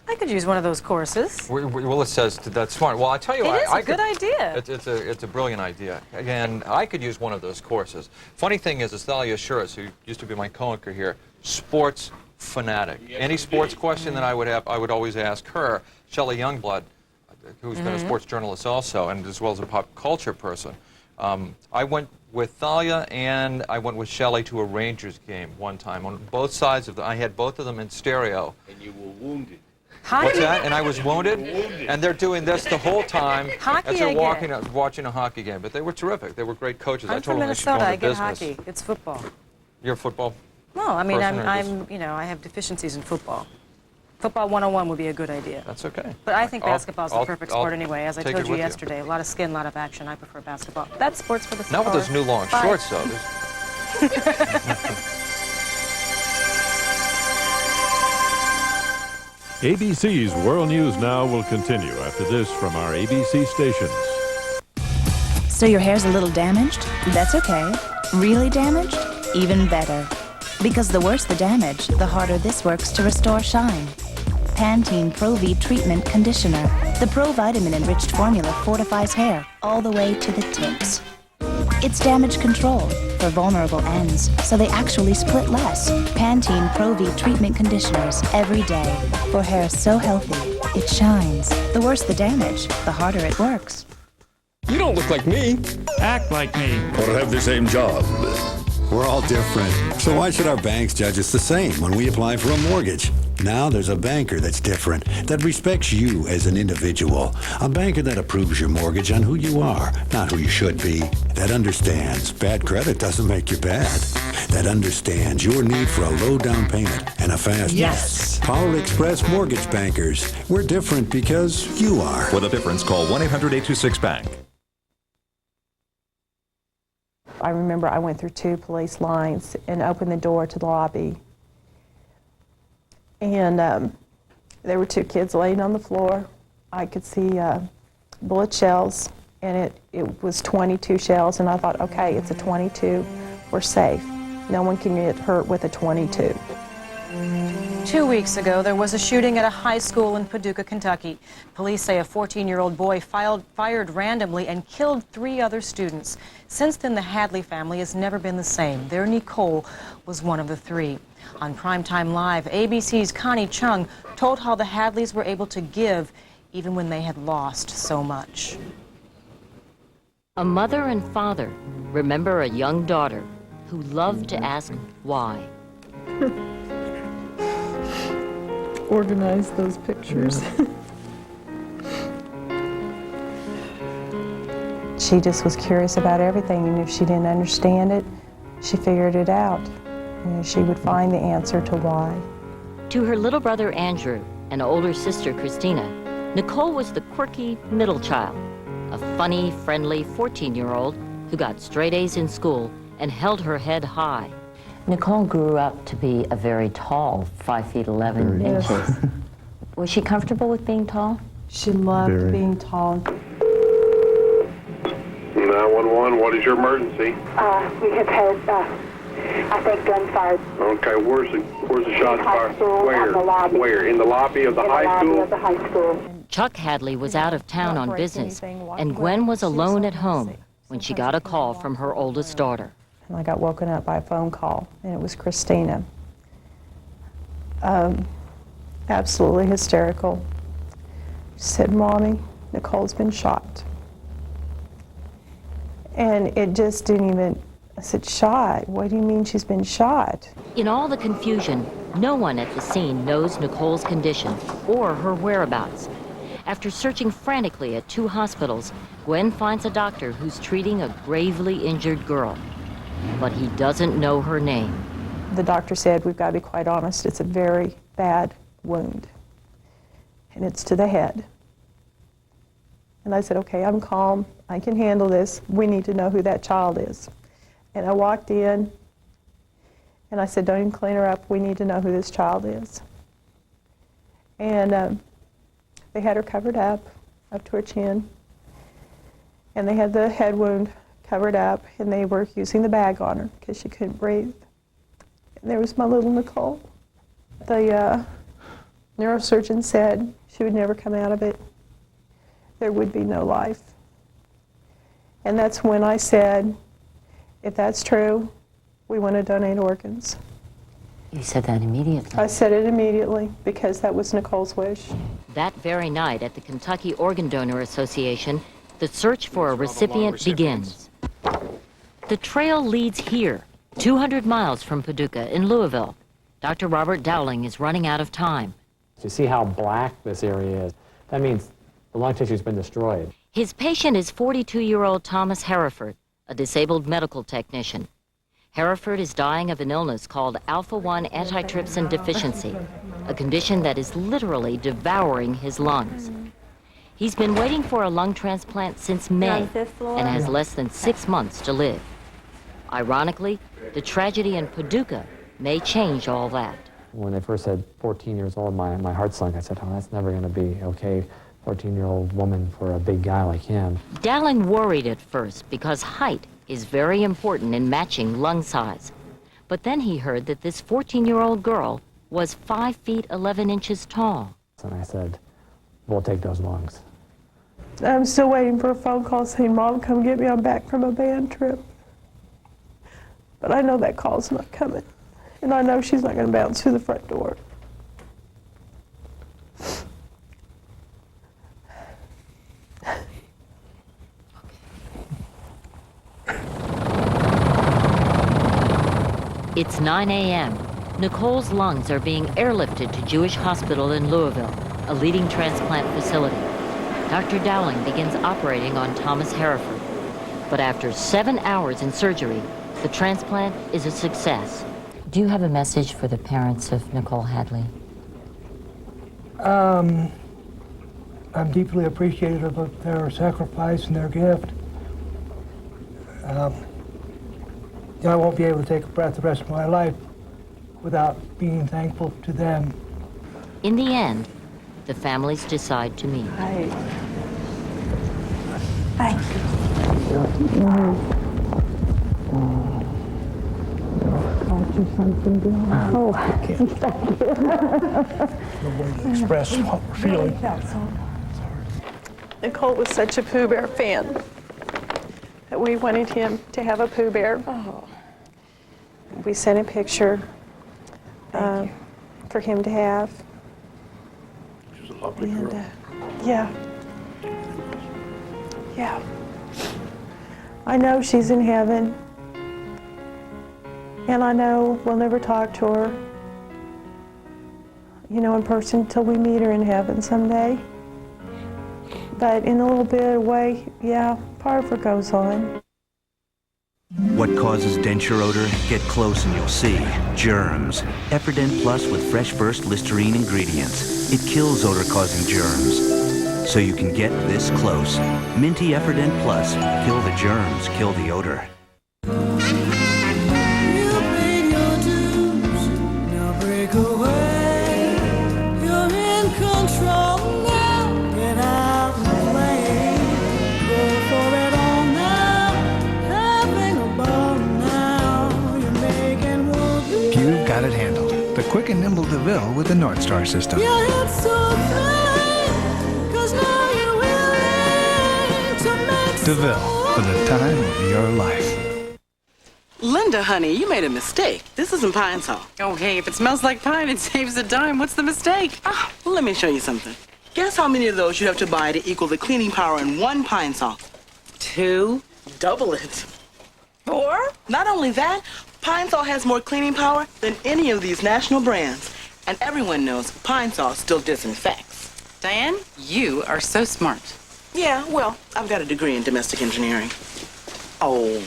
I could use one of those courses. Well, it says that's smart. Well, I tell you, It is a good idea. It's a brilliant idea, and I could use one of those courses. Funny thing is, Thalia Shuras, who used to be my co-anchor here, sports fanatic. Any sports question that I would have, I would always ask her. Shelley Youngblood, who's been a sports journalist also, and as well as a pop culture person. I went with Thalia and I went with Shelley to a Rangers game one time on both sides of I had both of them in stereo. And you were wounded. What's that? And I was wounded, and they're doing this the whole time as they're watching a hockey game. But they were terrific. They were great coaches. I'm from Minnesota. I get hockey. It's football. You're football? No, I mean, I have deficiencies in football. Football 101 would be a good idea. That's okay. But I think basketball's the perfect sport anyway. As I told you yesterday, a lot of skin, a lot of action. I prefer basketball. That's sports for the sport. Not with those new long shorts, though. ABC's World News Now will continue after this from our ABC stations. So your hair's a little damaged? That's okay. Really damaged? Even better. Because the worse the damage, the harder this works to restore shine. Pantene Pro-V Treatment Conditioner. The pro-vitamin-enriched formula fortifies hair all the way to the tips. It's damage control for vulnerable ends, so they actually split less. Pantene Pro-V Treatment Conditioners every day for hair so healthy, it shines. The worse the damage, the harder it works. You don't look like me. Act like me. Or have the same job. We're all different. So why should our banks judge us the same when we apply for a mortgage? Now there's a banker that's different, that respects you as an individual. A banker that approves your mortgage on who you are, not who you should be. That understands bad credit doesn't make you bad. That understands your need for a low down payment and a fast Yes. Power Express Mortgage Bankers. We're different because you are. For the difference, call 1-800-826-BANK. I remember I went through 2 police lines and opened the door to the lobby. And there were 2 kids laying on the floor. I could see bullet shells, and it was 22 shells, and I thought, okay, it's a 22, we're safe. No one can get hurt with a 22. 2 weeks ago, there was a shooting at a high school in Paducah, Kentucky. Police say a 14-year-old boy fired randomly and killed 3 other students. Since then, the Hadley family has never been the same. Their Nicole was one of the 3. On Primetime Live, ABC's Connie Chung told how the Hadleys were able to give even when they had lost so much. A mother and father remember a young daughter who loved to ask why. Organize those pictures. she just was curious about everything, and if she didn't understand it, she figured it out. You know, she would find the answer to why. To her little brother Andrew and older sister Christina, Nicole was the quirky middle child, a funny, friendly 14-year-old who got straight A's in school and held her head high. Nicole grew up to be a very tall, 5 feet 11 inches. Was she comfortable with being tall? She loved being tall. 911, what is your emergency? We have had, I think, gunfire. Okay, where's the shots fired? Where? In the lobby. Where? In the lobby of the high school? In the lobby of the high school. Chuck Hadley was out of town on business, and Gwen was alone at home when she got a call from her oldest daughter. And I got woken up by a phone call, and it was Christina. Absolutely hysterical. She said, "Mommy, Nicole's been shot." And it just didn't even, I said, "Shot? What do you mean she's been shot?" In all the confusion, no one at the scene knows Nicole's condition or her whereabouts. After searching frantically at 2 hospitals, Gwen finds a doctor who's treating a gravely injured girl. But he doesn't know her name. The doctor said, "We've got to be quite honest, it's a very bad wound, and it's to the head." And I said, "Okay, I'm calm. I can handle this. We need to know who that child is." And I walked in, and I said, "Don't even clean her up. We need to know who this child is." And they had her covered up to her chin, and they had the head wound covered up, and they were using the bag on her because she couldn't breathe. And there was my little Nicole. The neurosurgeon said she would never come out of it. There would be no life. And that's when I said, if that's true, we want to donate organs. You said that immediately. I said it immediately because that was Nicole's wish. That very night at the Kentucky Organ Donor Association, the search for a recipient begins. The trail leads here, 200 miles from Paducah in Louisville. Dr. Robert Dowling is running out of time. You see how black this area is? That means the lung tissue's been destroyed. His patient is 42-year-old Thomas Hereford, a disabled medical technician. Hereford is dying of an illness called alpha-1 antitrypsin deficiency, a condition that is literally devouring his lungs. He's been waiting for a lung transplant since May and has less than 6 months to live. Ironically, the tragedy in Paducah may change all that. When they first said 14 years old, my heart sunk. I said, "Oh, that's never going to be okay. 14-year-old woman for a big guy like him." Dowling worried at first because height is very important in matching lung size. But then he heard that this 14-year-old girl was 5 feet 11 inches tall. And I said, "We'll take those lungs." I'm still waiting for a phone call saying, "Mom, come get me. I'm back from a band trip." But I know that call's not coming. And I know she's not going to bounce through the front door. It's 9 a.m. Nicole's lungs are being airlifted to Jewish Hospital in Louisville, a leading transplant facility. Dr. Dowling begins operating on Thomas Hereford. But after 7 hours in surgery, the transplant is a success. Do you have a message for the parents of Nicole Hadley? I'm deeply appreciative of their sacrifice and their gift. I won't be able to take a breath the rest of my life without being thankful to them. In the end, the families decide to meet. Thank Oh, thank you. No way to express what we're feeling. Nicole was such a Pooh Bear fan that we wanted him to have a Pooh Bear. We sent a picture for him to have. She's a lovely girl. Yeah. Yeah. I know she's in heaven. And I know we'll never talk to her, in person till we meet her in heaven someday. but in a little bit of way, yeah, part of it goes on. What causes denture odor? Get close and you'll see. Germs. Efferdent Plus with Fresh Burst Listerine ingredients. It kills odor-causing germs. So you can get this close. Minty Efferdent Plus. Kill the germs, kill the odor. You've got it handled. The quick and nimble DeVille with the North Star system. DeVille, for the time of your life. Linda, honey, you made a mistake. This isn't pine saw. Okay, if it smells like pine, it saves a dime. What's the mistake? Well, let me show you something. Guess how many of those you have to buy to equal the cleaning power in one pine saw? 2. Double it. 4. Not only that, pine saw has more cleaning power than any of these national brands. And everyone knows pine saw still disinfects. Diane, you are so smart. Yeah, well, I've got a degree in domestic engineering. Oh.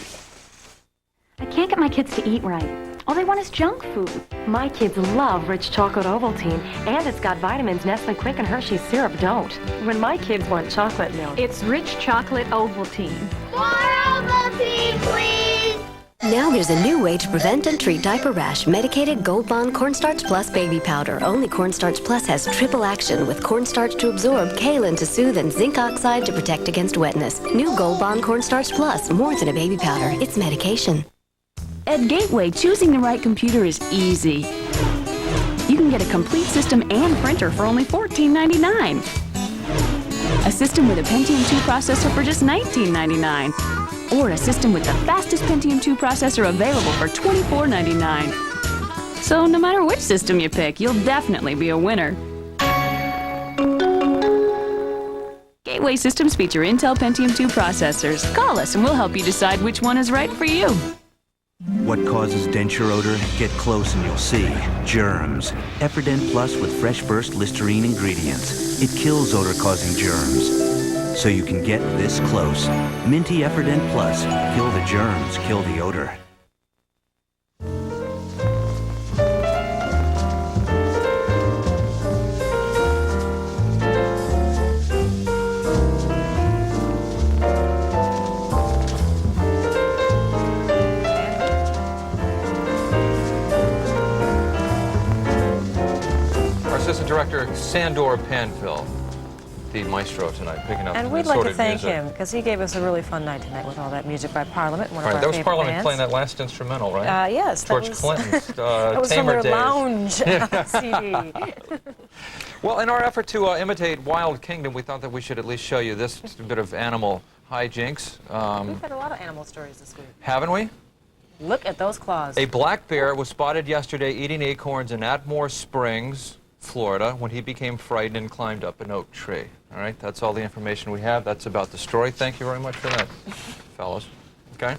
I can't get my kids to eat right. All they want is junk food. My kids love rich chocolate Ovaltine, and it's got vitamins Nestle Quick and Hershey's syrup don't. When my kids want chocolate milk, it's rich chocolate Ovaltine. More Ovaltine, please! Now there's a new way to prevent and treat diaper rash. Medicated Gold Bond Cornstarch Plus Baby Powder. Only Cornstarch Plus has triple action with cornstarch to absorb, kaolin to soothe, and zinc oxide to protect against wetness. New Gold Bond Cornstarch Plus. More than a baby powder. It's medication. At Gateway, choosing the right computer is easy. You can get a complete system and printer for only $14.99. A system with a Pentium 2 processor for just $19.99. Or a system with the fastest Pentium 2 processor available for $24.99. So no matter which system you pick, you'll definitely be a winner. Gateway systems feature Intel Pentium 2 processors. Call us and we'll help you decide which one is right for you. What causes denture odor? Get close and you'll see. Germs. Efferdent Plus with Fresh Burst Listerine ingredients. It kills odor-causing germs. So you can get this close. Minty Efferdent Plus. Kill the germs, kill the odor. Assistant Director Sandor Panfil, the maestro tonight, picking up and we'd like to thank him because he gave us a really fun night tonight with all that music by Parliament, one of our that was favorite Parliament bands. playing that last instrumental, right? Yes. George Clinton's that was Tamer from their days. lounge CD. Well, in our effort to imitate Wild Kingdom, we thought that we should at least show you this bit of animal hijinks. We've had a lot of animal stories this week. Haven't we? Look at those claws. A black bear was spotted yesterday eating acorns in Atmore Springs, Florida, when he became frightened and climbed up an oak tree. All right, that's all the information we have. That's about the story. Thank you very much for that, fellas. Okay?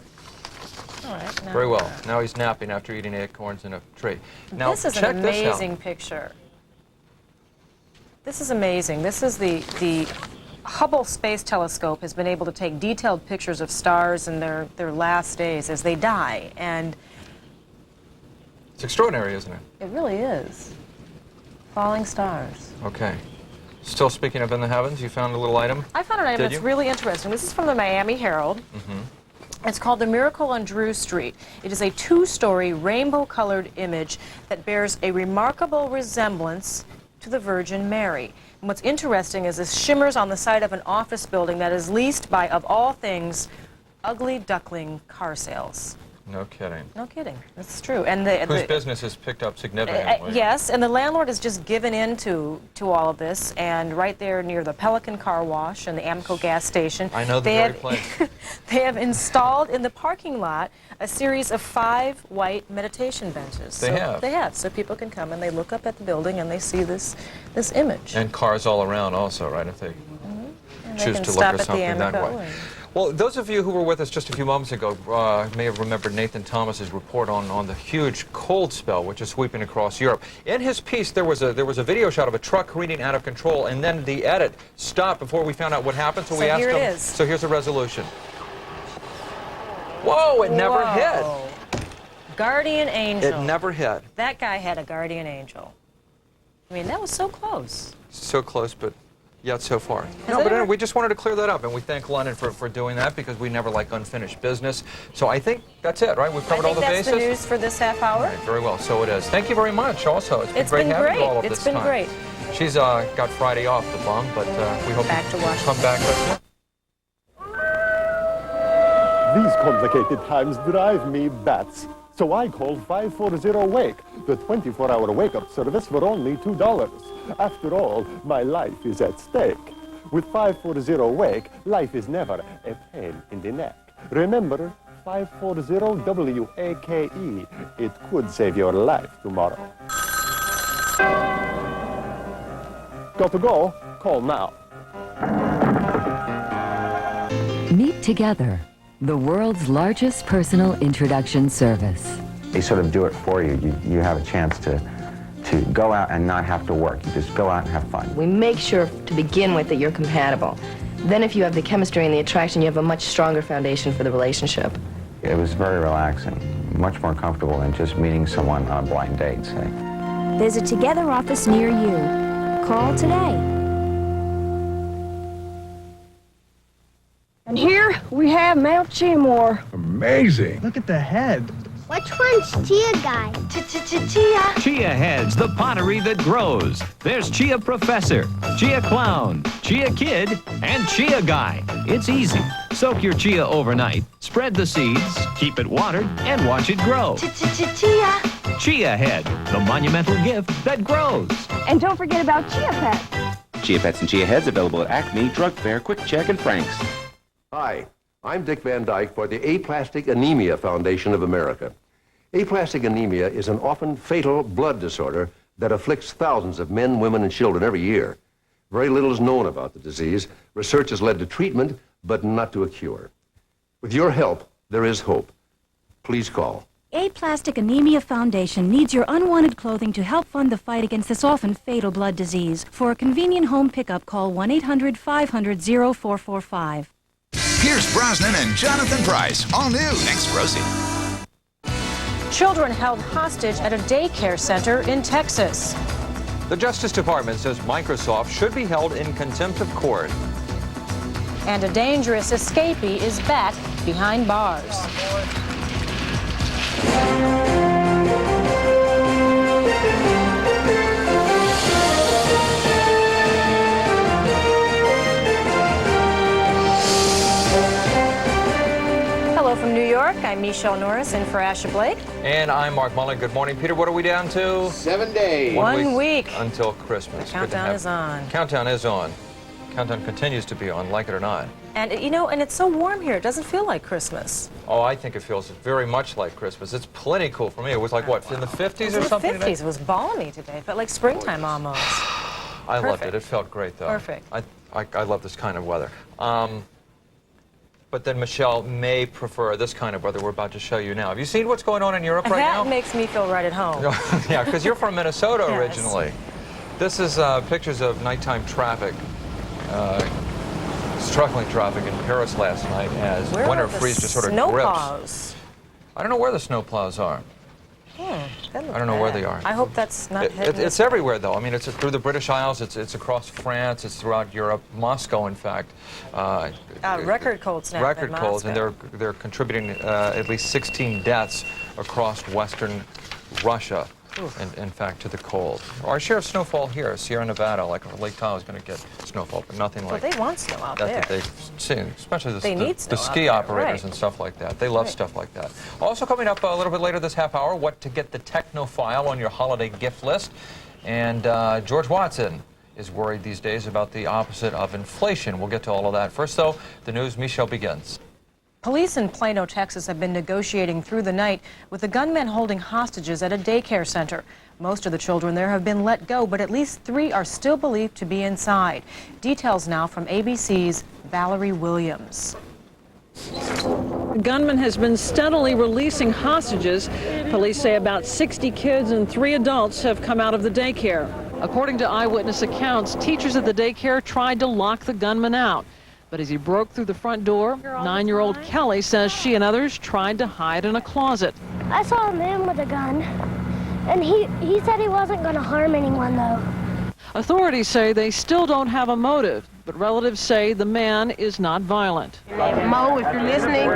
All right. Very well. Now he's napping after eating acorns in a tree. Now, this is check an this out. amazing picture. This is amazing. This is the Hubble Space Telescope has been able to take detailed pictures of stars in their last days as they die, and it's extraordinary, isn't it? it really is. Falling stars. Okay. Still speaking of in the heavens, you found a little item? I found an item that's really interesting. This is from the Miami Herald. It's called The Miracle on Drew Street. It is a 2-story rainbow-colored image that bears a remarkable resemblance to the Virgin Mary. And what's interesting is this shimmers on the side of an office building that is leased by, of all things, Ugly Duckling Car Sales. No kidding. No kidding. That's true. And whose business has picked up significantly. Yes, and the landlord has just given in to all of this, and right there near the Pelican Car Wash and the Amoco gas station, I know the very place. They have installed in the parking lot a series of 5 white meditation benches. They have. They have, so people can come and they look up at the building and they see this image. And cars all around also, right, if they And choose they can to stop look at at the something that Amoco way. Well, those of you who were with us just a few moments ago may have remembered Nathan Thomas's report on the huge cold spell which is sweeping across Europe. In his piece, there was a video shot of a truck careening out of control, and then the edit stopped before we found out what happened. So we asked him. Here it is. So here's the resolution. Whoa! It never hit. Guardian angel. It never hit. That guy had a guardian angel. I mean, that was so close. So close, but yet so far. No, but anyway, we just wanted to clear that up, and we thank London for doing that, because we never like unfinished business. So I think that's it, right? We've covered all the bases. I think that's the news for this half hour. Right, very well. So it is. Thank you very much. Also, it's been great having you all of this time. It's been great. She's got Friday off, the bum, but we hope you come back with us. These complicated times drive me bats. So I called 540-WAKE, the 24-hour wake-up service for only $2. After all, my life is at stake. With 540-WAKE, life is never a pain in the neck. Remember, 540-WAKE. It could save your life tomorrow. Got to go? Call now. Meet Together, the world's largest personal introduction service. They sort of do it for you. You have a chance to go out and not have to work. You just go out and have fun. We make sure to begin with that you're compatible. Then if you have the chemistry and the attraction, you have a much stronger foundation for the relationship. It was very relaxing, much more comfortable than just meeting someone on a blind date, say. There's a Together office near you. Call today. And here we have Mount Seymour. Amazing. Look at the head. Which one's Chia Guy? Chia. Chia Head's the pottery that grows. There's Chia Professor, Chia Clown, Chia Kid, and Chia Guy. It's easy. Soak your chia overnight, spread the seeds, keep it watered, and watch it grow. Chia. Chia Head, the monumental gift that grows. And don't forget about Chia Pet. Chia Pets and Chia Heads available at Acme, Drug Fair, Quick Check, and Frank's. Hi, I'm Dick Van Dyke for the Aplastic Anemia Foundation of America. Aplastic anemia is an often fatal blood disorder that afflicts thousands of men, women, and children every year. Very little is known about the disease. Research has led to treatment, but not to a cure. With your help, there is hope. Please call. Aplastic Anemia Foundation needs your unwanted clothing to help fund the fight against this often fatal blood disease. For a convenient home pickup, call 1-800-500-0445. Pierce Brosnan and Jonathan Pryce, all new next Rosie. Children held hostage at a daycare center in Texas. The Justice Department says Microsoft should be held in contempt of court. And a dangerous escapee is back behind bars. Hello from New York. I'm Michelle Norris in for Asha Blake. And I'm Mark Mullen. Good morning, Peter. What are we down to? 7 days. 1 week. Until Christmas. Countdown is on. Countdown is on. Countdown continues to be on, like it or not. And, you know, and it's so warm here. It doesn't feel like Christmas. Oh, I think it feels very much like Christmas. It's plenty cool for me. It was like, what, in the 50s or something? In the 50s. It was balmy today. It felt like springtime almost. I loved it. It felt great, though. Perfect. I love this kind of weather. But then Michelle may prefer this kind of weather we're about to show you now. Have you seen what's going on in Europe right now? That makes me feel right at home. Yeah, because you're from Minnesota originally. This is pictures of nighttime traffic, struggling traffic in Paris last night as winter freeze just sort of grips. I don't know where the snowplows are. I don't know where they are. I hope that's not hitting It's everywhere, though. I mean, it's through the British Isles, it's across France, it's throughout Europe, Moscow, in fact. Record cold snap. Record colds, and they're contributing at least 16 deaths across western Russia. And in fact, to the cold. Our share of snowfall here, Sierra Nevada, like Lake Tahoe, is going to get snowfall, but nothing like that. Well, they want snow out there. That they've seen, especially the ski out operators and stuff like that. They love stuff like that. Also coming up a little bit later this half hour, what to get the technophile on your holiday gift list. And George Watson is worried these days about the opposite of inflation. We'll get to all of that. First, though, the news. Michelle begins. Police in Plano, Texas have been negotiating through the night with the gunmen holding hostages at a daycare center. Most of the children there have been let go, but at least 3 are still believed to be inside. Details now from ABC's Valerie Williams. The gunman has been steadily releasing hostages. Police say about 60 kids and 3 adults have come out of the daycare. According to eyewitness accounts, teachers at the daycare tried to lock the gunman out. But as he broke through the front door, 9-year-old Kelly says she and others tried to hide in a closet. I saw a man with a gun, and he said he wasn't going to harm anyone, though. Authorities say they still don't have a motive, but relatives say the man is not violent. Mo, if you're listening,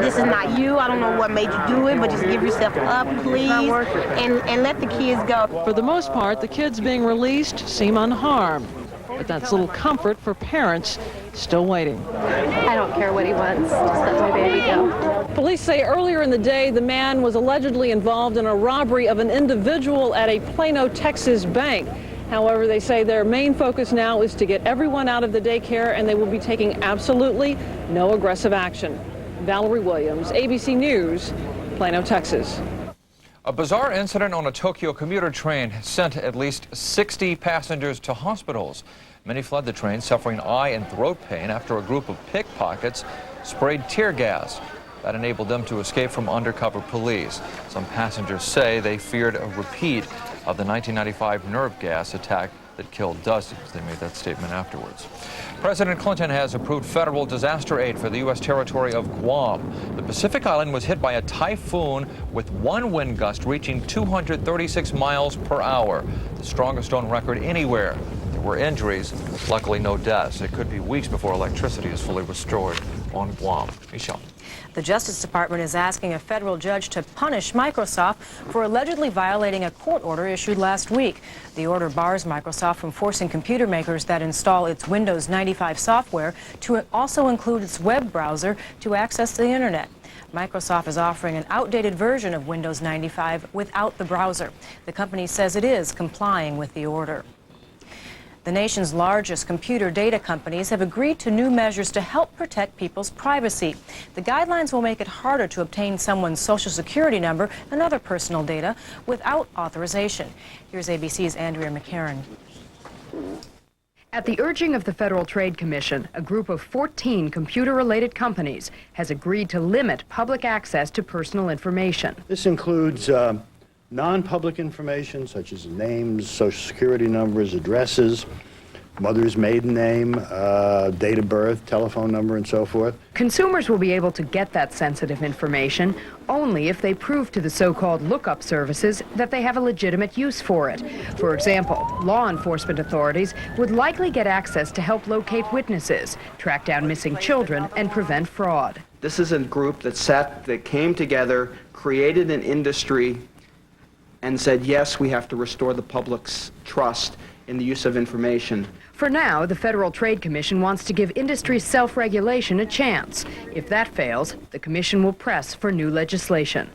this is not you. I don't know what made you do it, but just give yourself up, please, and let the kids go. For the most part, the kids being released seem unharmed, but that's little comfort for parents still waiting. I don't care what he wants. Just let my baby go. Police say earlier in the day, the man was allegedly involved in a robbery of an individual at a Plano, Texas bank. However, they say their main focus now is to get everyone out of the daycare, and they will be taking absolutely no aggressive action. Valerie Williams, ABC News, Plano, Texas. A bizarre incident on a Tokyo commuter train sent at least 60 passengers to hospitals. Many fled the train, suffering eye and throat pain after a group of pickpockets sprayed tear gas. That enabled them to escape from undercover police. Some passengers say they feared a repeat of the 1995 nerve gas attack that killed dozens. They made that statement afterwards. President Clinton has approved federal disaster aid for the U.S. territory of Guam. The Pacific island was hit by a typhoon with one wind gust reaching 236 miles per hour, the strongest on record anywhere. There were injuries, luckily no deaths. It could be weeks before electricity is fully restored on Guam. Michelle. The Justice Department is asking a federal judge to punish Microsoft for allegedly violating a court order issued last week. The order bars Microsoft from forcing computer makers that install its Windows 95 software to also include its web browser to access the internet. Microsoft is offering an outdated version of Windows 95 without the browser. The company says it is complying with the order. The nation's largest computer data companies have agreed to new measures to help protect people's privacy. The guidelines will make it harder to obtain someone's social security number and other personal data without authorization. Here's ABC's Andrea McCarran. At the urging of the Federal Trade Commission, a group of 14 computer-related companies has agreed to limit public access to personal information. This includes non-public information such as names, social security numbers, addresses, mother's maiden name, date of birth, telephone number, and so forth. Consumers will be able to get that sensitive information only if they prove to the so-called lookup services that they have a legitimate use for it. For example, law enforcement authorities would likely get access to help locate witnesses, track down missing children, and prevent fraud. This is a group that came together, created an industry, and said, yes, we have to restore the public's trust in the use of information. For now, the Federal Trade Commission wants to give industry self-regulation a chance. If that fails, the Commission will press for new legislation.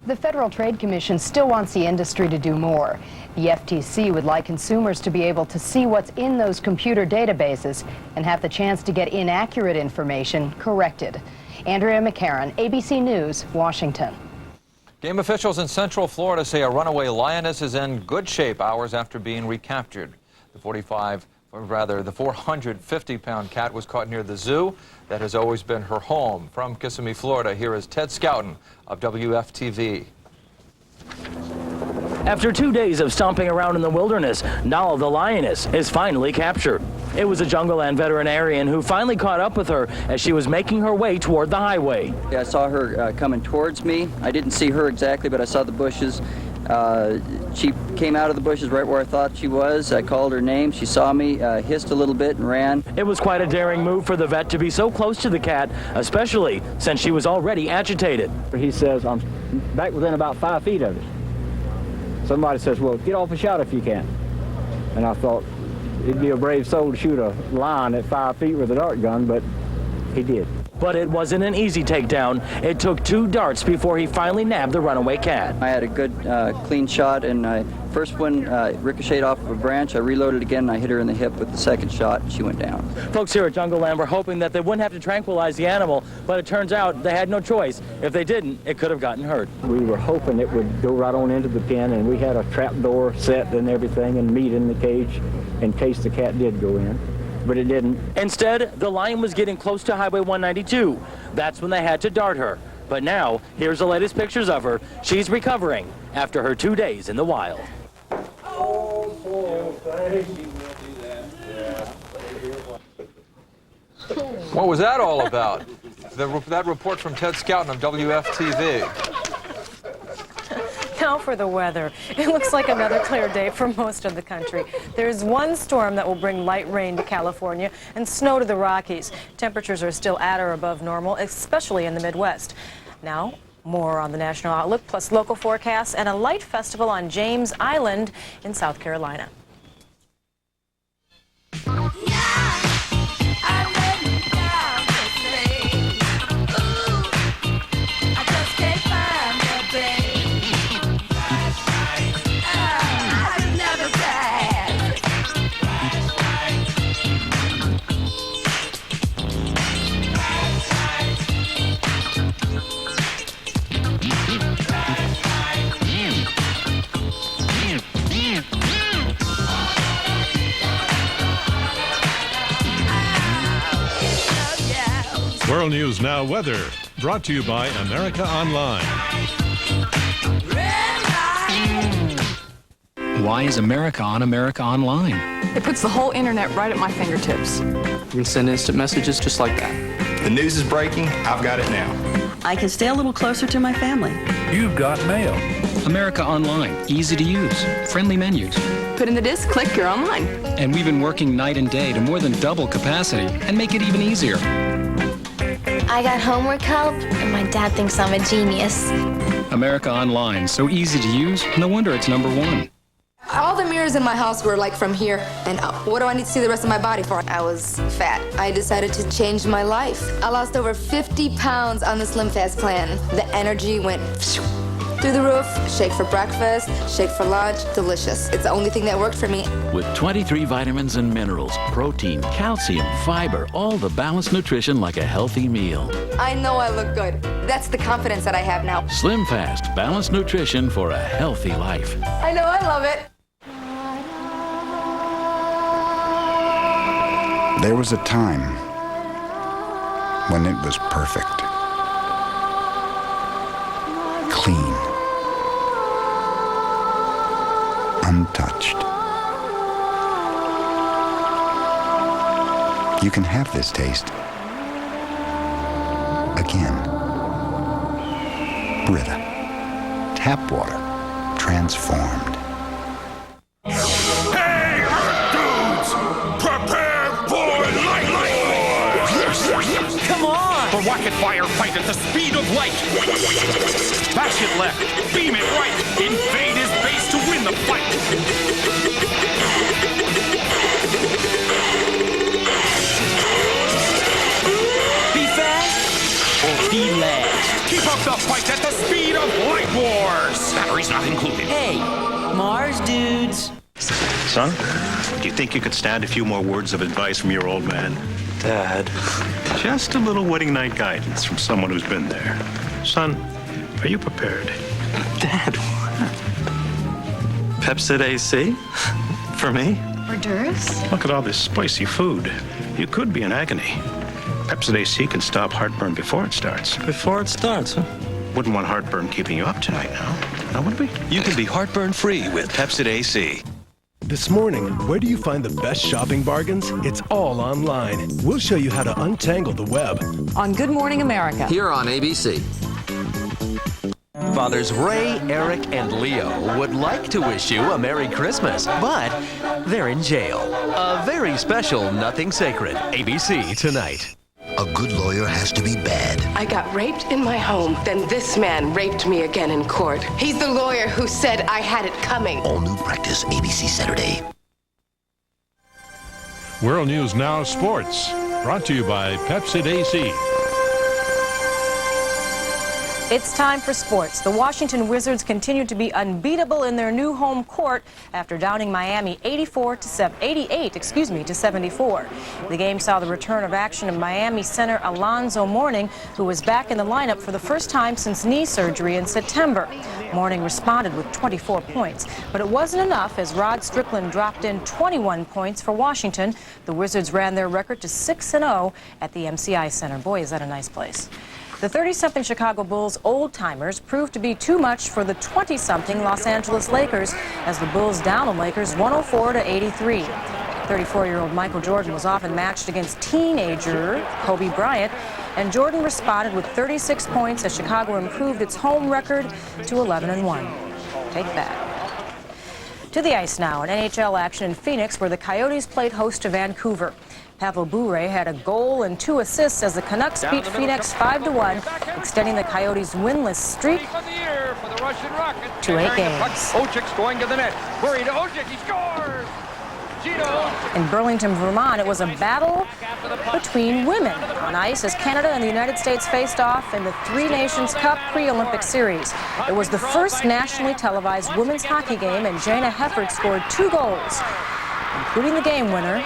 The Federal Trade Commission still wants the industry to do more. The FTC would like consumers to be able to see what's in those computer databases and have the chance to get inaccurate information corrected. Andrea McCarran, ABC News, Washington. Game officials in Central Florida say a runaway lioness is in good shape hours after being recaptured. The 450-pound cat was caught near the zoo that has always been her home. From Kissimmee, Florida, here is Ted Scouten of WFTV. After 2 days of stomping around in the wilderness, Nala the lioness is finally captured. It was a jungle land veterinarian who finally caught up with her as she was making her way toward the highway. I saw her coming towards me. I didn't see her exactly, but I saw the bushes. She came out of the bushes right where I thought she was. I called her name. She saw me, hissed a little bit, and ran. It was quite a daring move for the vet to be so close to the cat, especially since she was already agitated. He says, I'm back within about 5 feet of it. Somebody says, well, get off a shot if you can. And I thought, he'd be a brave soul to shoot a lion at 5 feet with a dart gun, but he did. But it wasn't an easy takedown. It took 2 darts before he finally nabbed the runaway cat. I had a good, clean shot, and first one ricocheted off of a branch. I reloaded again, and I hit her in the hip with the second shot, and she went down. Folks here at Jungle Land were hoping that they wouldn't have to tranquilize the animal, but it turns out they had no choice. If they didn't, it could have gotten hurt. We were hoping it would go right on into the pen, and we had a trap door set and everything and meat in the cage in case the cat did go in. But it didn't. Instead, the lion was getting close to Highway 192 That's when they had to dart her. But now, here's the latest pictures of her. She's recovering after her 2 days in the wild. What was that all about? That report from Ted Scouten on WFTV. Now for the weather. It looks like another clear day for most of the country. There's one storm that will bring light rain to California and snow to the Rockies. Temperatures are still at or above normal, especially in the Midwest. Now, more on the National Outlook, plus local forecasts and a light festival on James Island in South Carolina. World News Now weather, brought to you by America Online. Why is America on America Online? It puts the whole internet right at my fingertips. You can send instant messages just like that. The news is breaking, I've got it now. I can stay a little closer to my family. You've got mail. America Online, easy to use, friendly menus. Put in the disk, click, you're online. And we've been working night and day to more than double capacity and make it even easier. I got homework help, and my dad thinks I'm a genius. America Online, so easy to use, no wonder it's #1. All the mirrors in my house were like from here and up. What do I need to see the rest of my body for? I was fat. I decided to change my life. I lost over 50 pounds on the Slim Fast plan. The energy went through the roof. Shake for breakfast, shake for lunch, delicious. It's the only thing that worked for me. With 23 vitamins and minerals, protein, calcium, fiber, all the balanced nutrition like a healthy meal. I know I look good. That's the confidence that I have now. Slim Fast, balanced nutrition for a healthy life. I know I love it. There was a time when it was perfect. Clean. Untouched. You can have this taste again. Brita. Tap water. Transformed. Hey, dudes! Prepare for light! Come on! For rocket fire fight at the speed of light! Bash it left, beam it right, invade his base to win the fight! Be fast or be last. Keep up the fight at the speed of light wars! Batteries not included. Hey, Mars dudes. Son, do you think you could stand a few more words of advice from your old man? Dad. Just a little wedding night guidance from someone who's been there. Son, are you prepared? Dad, what? Pepsid AC? For me? Hors d'oeuvres? Look at all this spicy food. You could be in agony. Pepsid AC can stop heartburn before it starts. Before it starts, huh? Wouldn't want heartburn keeping you up tonight now. Now, would we? You can be heartburn-free with Pepsid AC. This morning, where do you find the best shopping bargains? It's all online. We'll show you how to untangle the web. On Good Morning America. Here on ABC. Fathers Ray, Eric, and Leo would like to wish you a Merry Christmas, but they're in jail. A very special Nothing Sacred. ABC tonight. A good lawyer has to be bad. I got raped in my home, then this man raped me again in court. He's the lawyer who said I had it coming. All new practice, ABC Saturday. World News Now Sports, brought to you by Pepsid AC. It's time for sports. The Washington Wizards continue to be unbeatable in their new home court after downing Miami 88 to 74. The game saw the return of action of Miami center Alonzo Mourning, who was back in the lineup for the first time since knee surgery in September. Mourning responded with 24 points, but it wasn't enough as Rod Strickland dropped in 21 points for Washington. The Wizards ran their record to 6-0 at the MCI Center. Boy, is that a nice place. The 30-something Chicago Bulls old-timers proved to be too much for the 20-something Los Angeles Lakers as the Bulls downed the Lakers 104-83. 34-year-old Michael Jordan was often matched against teenager Kobe Bryant, and Jordan responded with 36 points as Chicago improved its home record to 11-1. Take that. To the ice now, an NHL action in Phoenix where the Coyotes played host to Vancouver. Pavel Bure had a goal and 2 assists as the Canucks beat Phoenix 5-1, extending the Coyotes' winless streak to 8 games. Ojic's going to the net. Hurry to Ojic, he scores! In Burlington, Vermont, it was a battle between women on ice as Canada and the United States faced off in the Three Nations Cup pre-Olympic series. It was the first nationally televised women's hockey game, and Jana Hefford scored 2 goals, including the game winner,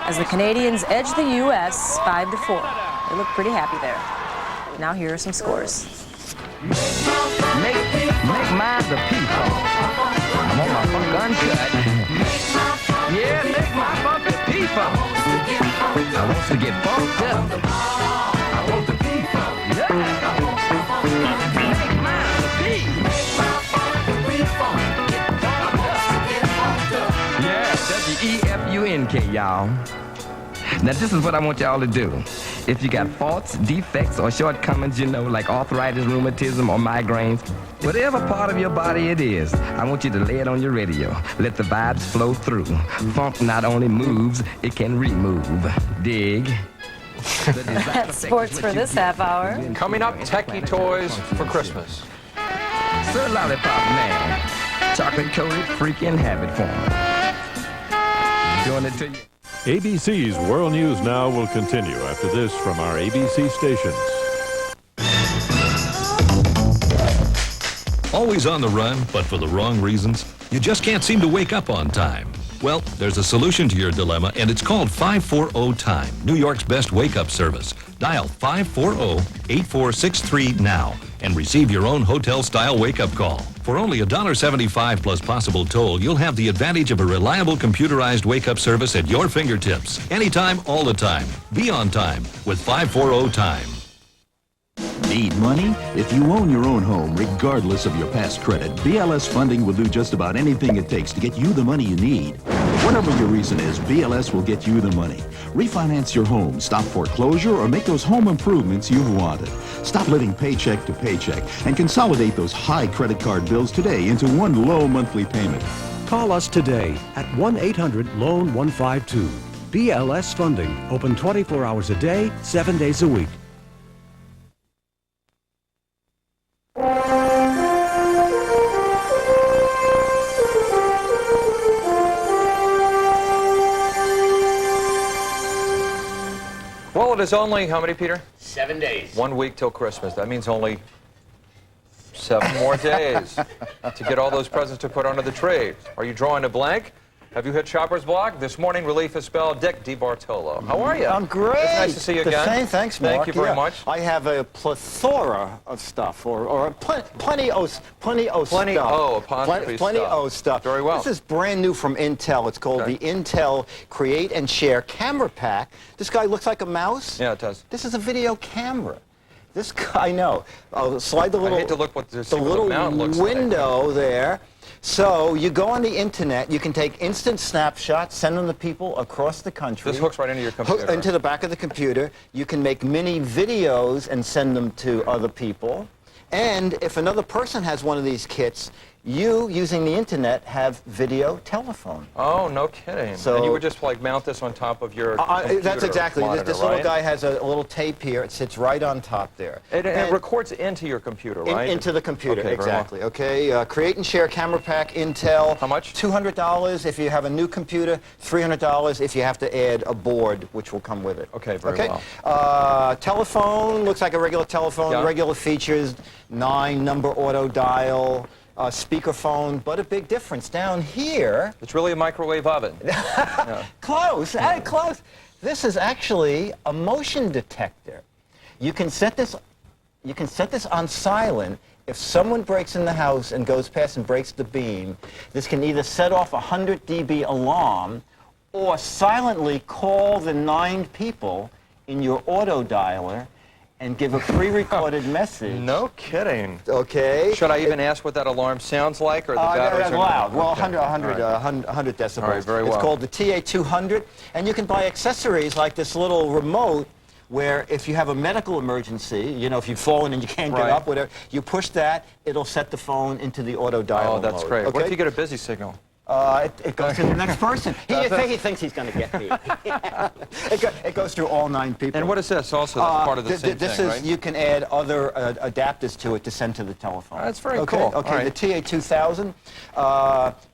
as the Canadians edged the U.S. 5-4. They look pretty happy there. Now here are some scores. Make mine the people. I'm on my gun cut. Yeah, make my bumpy people. I want to get bumped up. I want the people. Yeah. Make mine the people. Yeah, WEFUNK, y'all. Now this is what I want y'all to do. If you got faults, defects, or shortcomings, you know, like arthritis, rheumatism, or migraines, whatever part of your body it is, I want you to lay it on your radio. Let the vibes flow through. Funk not only moves, it can remove. Dig. That's sports for this half hour. Coming up, techie toys for Christmas. Sir Lollipop Man. Chocolate-coated freaking habit former. Doing it to you. ABC's World News Now will continue after this from our ABC stations. Always on the run, but for the wrong reasons? You just can't seem to wake up on time. Well, there's a solution to your dilemma, and it's called 540-TIME, New York's best wake-up service. Dial 540-8463 now and receive your own hotel-style wake-up call. For only $1.75 plus possible toll, you'll have the advantage of a reliable computerized wake-up service at your fingertips. Anytime, all the time. Be on time with 540-TIME. Need money? If you own your own home, regardless of your past credit, BLS Funding will do just about anything it takes to get you the money you need. Whatever your reason is, BLS will get you the money. Refinance your home, stop foreclosure, or make those home improvements you've wanted. Stop living paycheck to paycheck and consolidate those high credit card bills today into one low monthly payment. Call us today at 1-800-LOAN-152. BLS Funding, open 24 hours a day, 7 days a week. Well, it is only, how many, Peter? 7 days. 1 week till Christmas. That means only 7 more days to get all those presents to put under the tree. Are you drawing a blank? Have you hit shopper's block? This morning, relief is spelled Dick DeBartolo. How are you? I'm great. It's nice to see you again. Same, thanks, Mark. Thank you very much. I have a plethora of stuff, or plenty of stuff. Plenty of stuff. Very well. This is brand new from Intel. It's called the Intel Create and Share Camera Pack. This guy looks like a mouse. Yeah, it does. This is a video camera. This guy, I know. I'll slide the little, I hate to look what the little looks window like. there. So you go on the internet, you can take instant snapshots, send them to people across the country. This hooks right into your computer. Hook into the back of the computer. You can make mini videos and send them to other people. And if another person has one of these kits, you, using the internet, have video telephone. Oh, no kidding. So, and you would just like mount this on top of your computer that's exactly. monitor, this right? little guy has a little tape here. It sits right on top there. It records into your computer, right? Into the computer, okay, exactly. Okay, create and share camera pack, Intel. How much? $200 if you have a new computer, $300 if you have to add a board, which will come with it. Okay, very well. Telephone, looks like a regular telephone, Yeah. regular features, 9-number auto dial. Speakerphone, but a big difference down here. It's really a microwave oven. Yeah. Close, close. This is actually a motion detector. You can set this on silent. If someone breaks in the house and goes past and breaks the beam, this can either set off a 100 dB alarm or silently call the 9 people in your auto dialer and give a pre-recorded message. No kidding. Okay. Should I even ask what that alarm sounds like, or the batteries that's are loud. Well, okay. 100 decibels. All right, very well. It's called the TA200, and you can buy accessories like this little remote where if you have a medical emergency, you know, if you've fallen and you can't get up, whatever, you push that, it'll set the phone into the auto dial mode. Oh, that's great. Okay? What if you get a busy signal? It goes to the next person. He thinks he's going to get me. It goes through all 9 people. And what is this also? That's part of the same this thing, is, right? you can add other adapters to it to send to the telephone. That's very cool. Okay, All right. the TA2000.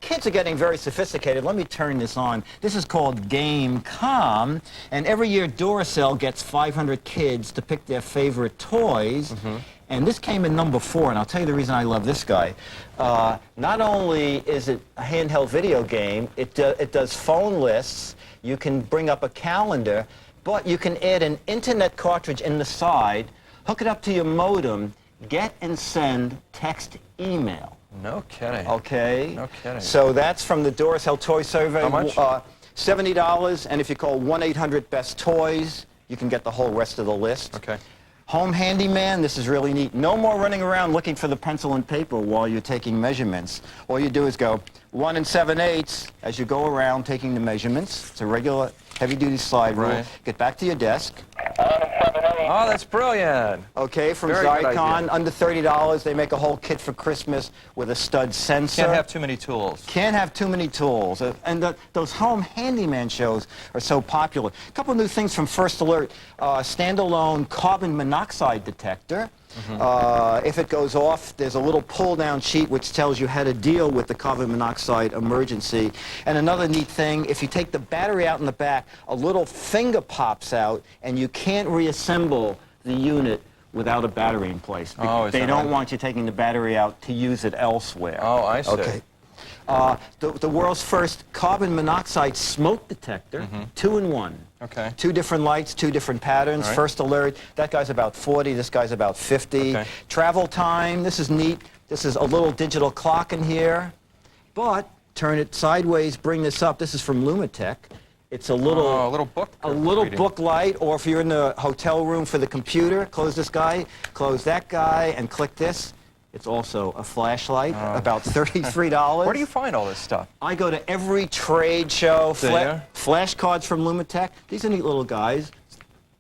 Kids are getting very sophisticated. Let me turn this on. This is called Game Com, and every year Duracell gets 500 kids to pick their favorite toys. Mm-hmm. And this came in number 4, and I'll tell you the reason I love this guy. Not only is it a handheld video game, it does phone lists, you can bring up a calendar, but you can add an internet cartridge in the side, hook it up to your modem, get and send text email. No kidding. Okay? No kidding. So that's from the Duracell Toy Survey. How much? $70, and if you call 1-800-BEST-TOYS, you can get the whole rest of the list. Okay. Home handyman, this is really neat. No more running around looking for the pencil and paper while you're taking measurements. All you do is go 1 7/8 as you go around taking the measurements. It's a regular heavy-duty slide rule. Right. Get back to your desk. Oh, that's brilliant. Okay, from Very good Zycon, idea. under $30. They make a whole kit for Christmas with a stud sensor. Can't have too many tools. Can't have too many tools. And those home handyman shows are so popular. A couple new things from First Alert. Standalone carbon monoxide detector. Mm-hmm. If it goes off, there's a little pull-down sheet which tells you how to deal with the carbon monoxide emergency. And another neat thing, if you take the battery out in the back, a little finger pops out, and you can't reassemble the unit without a battery in place. Oh, they don't want you taking the battery out to use it elsewhere. Oh, I see. Okay. The world's first carbon monoxide smoke detector, 2-in-1. Okay. 2 different lights, 2 different patterns. All right. First Alert, that guy's about 40, this guy's about 50. Okay. Travel time, this is neat. This is a little digital clock in here. But turn it sideways, bring this up. This is from Lumatech. It's a little, book. a little reading. book light, or if you're in the hotel room for the computer, close this guy, close that guy, and click this. It's also a flashlight, about $33. Where do you find all this stuff? I go to every trade show. Do you? Flashcards from Lumatech. These are neat little guys.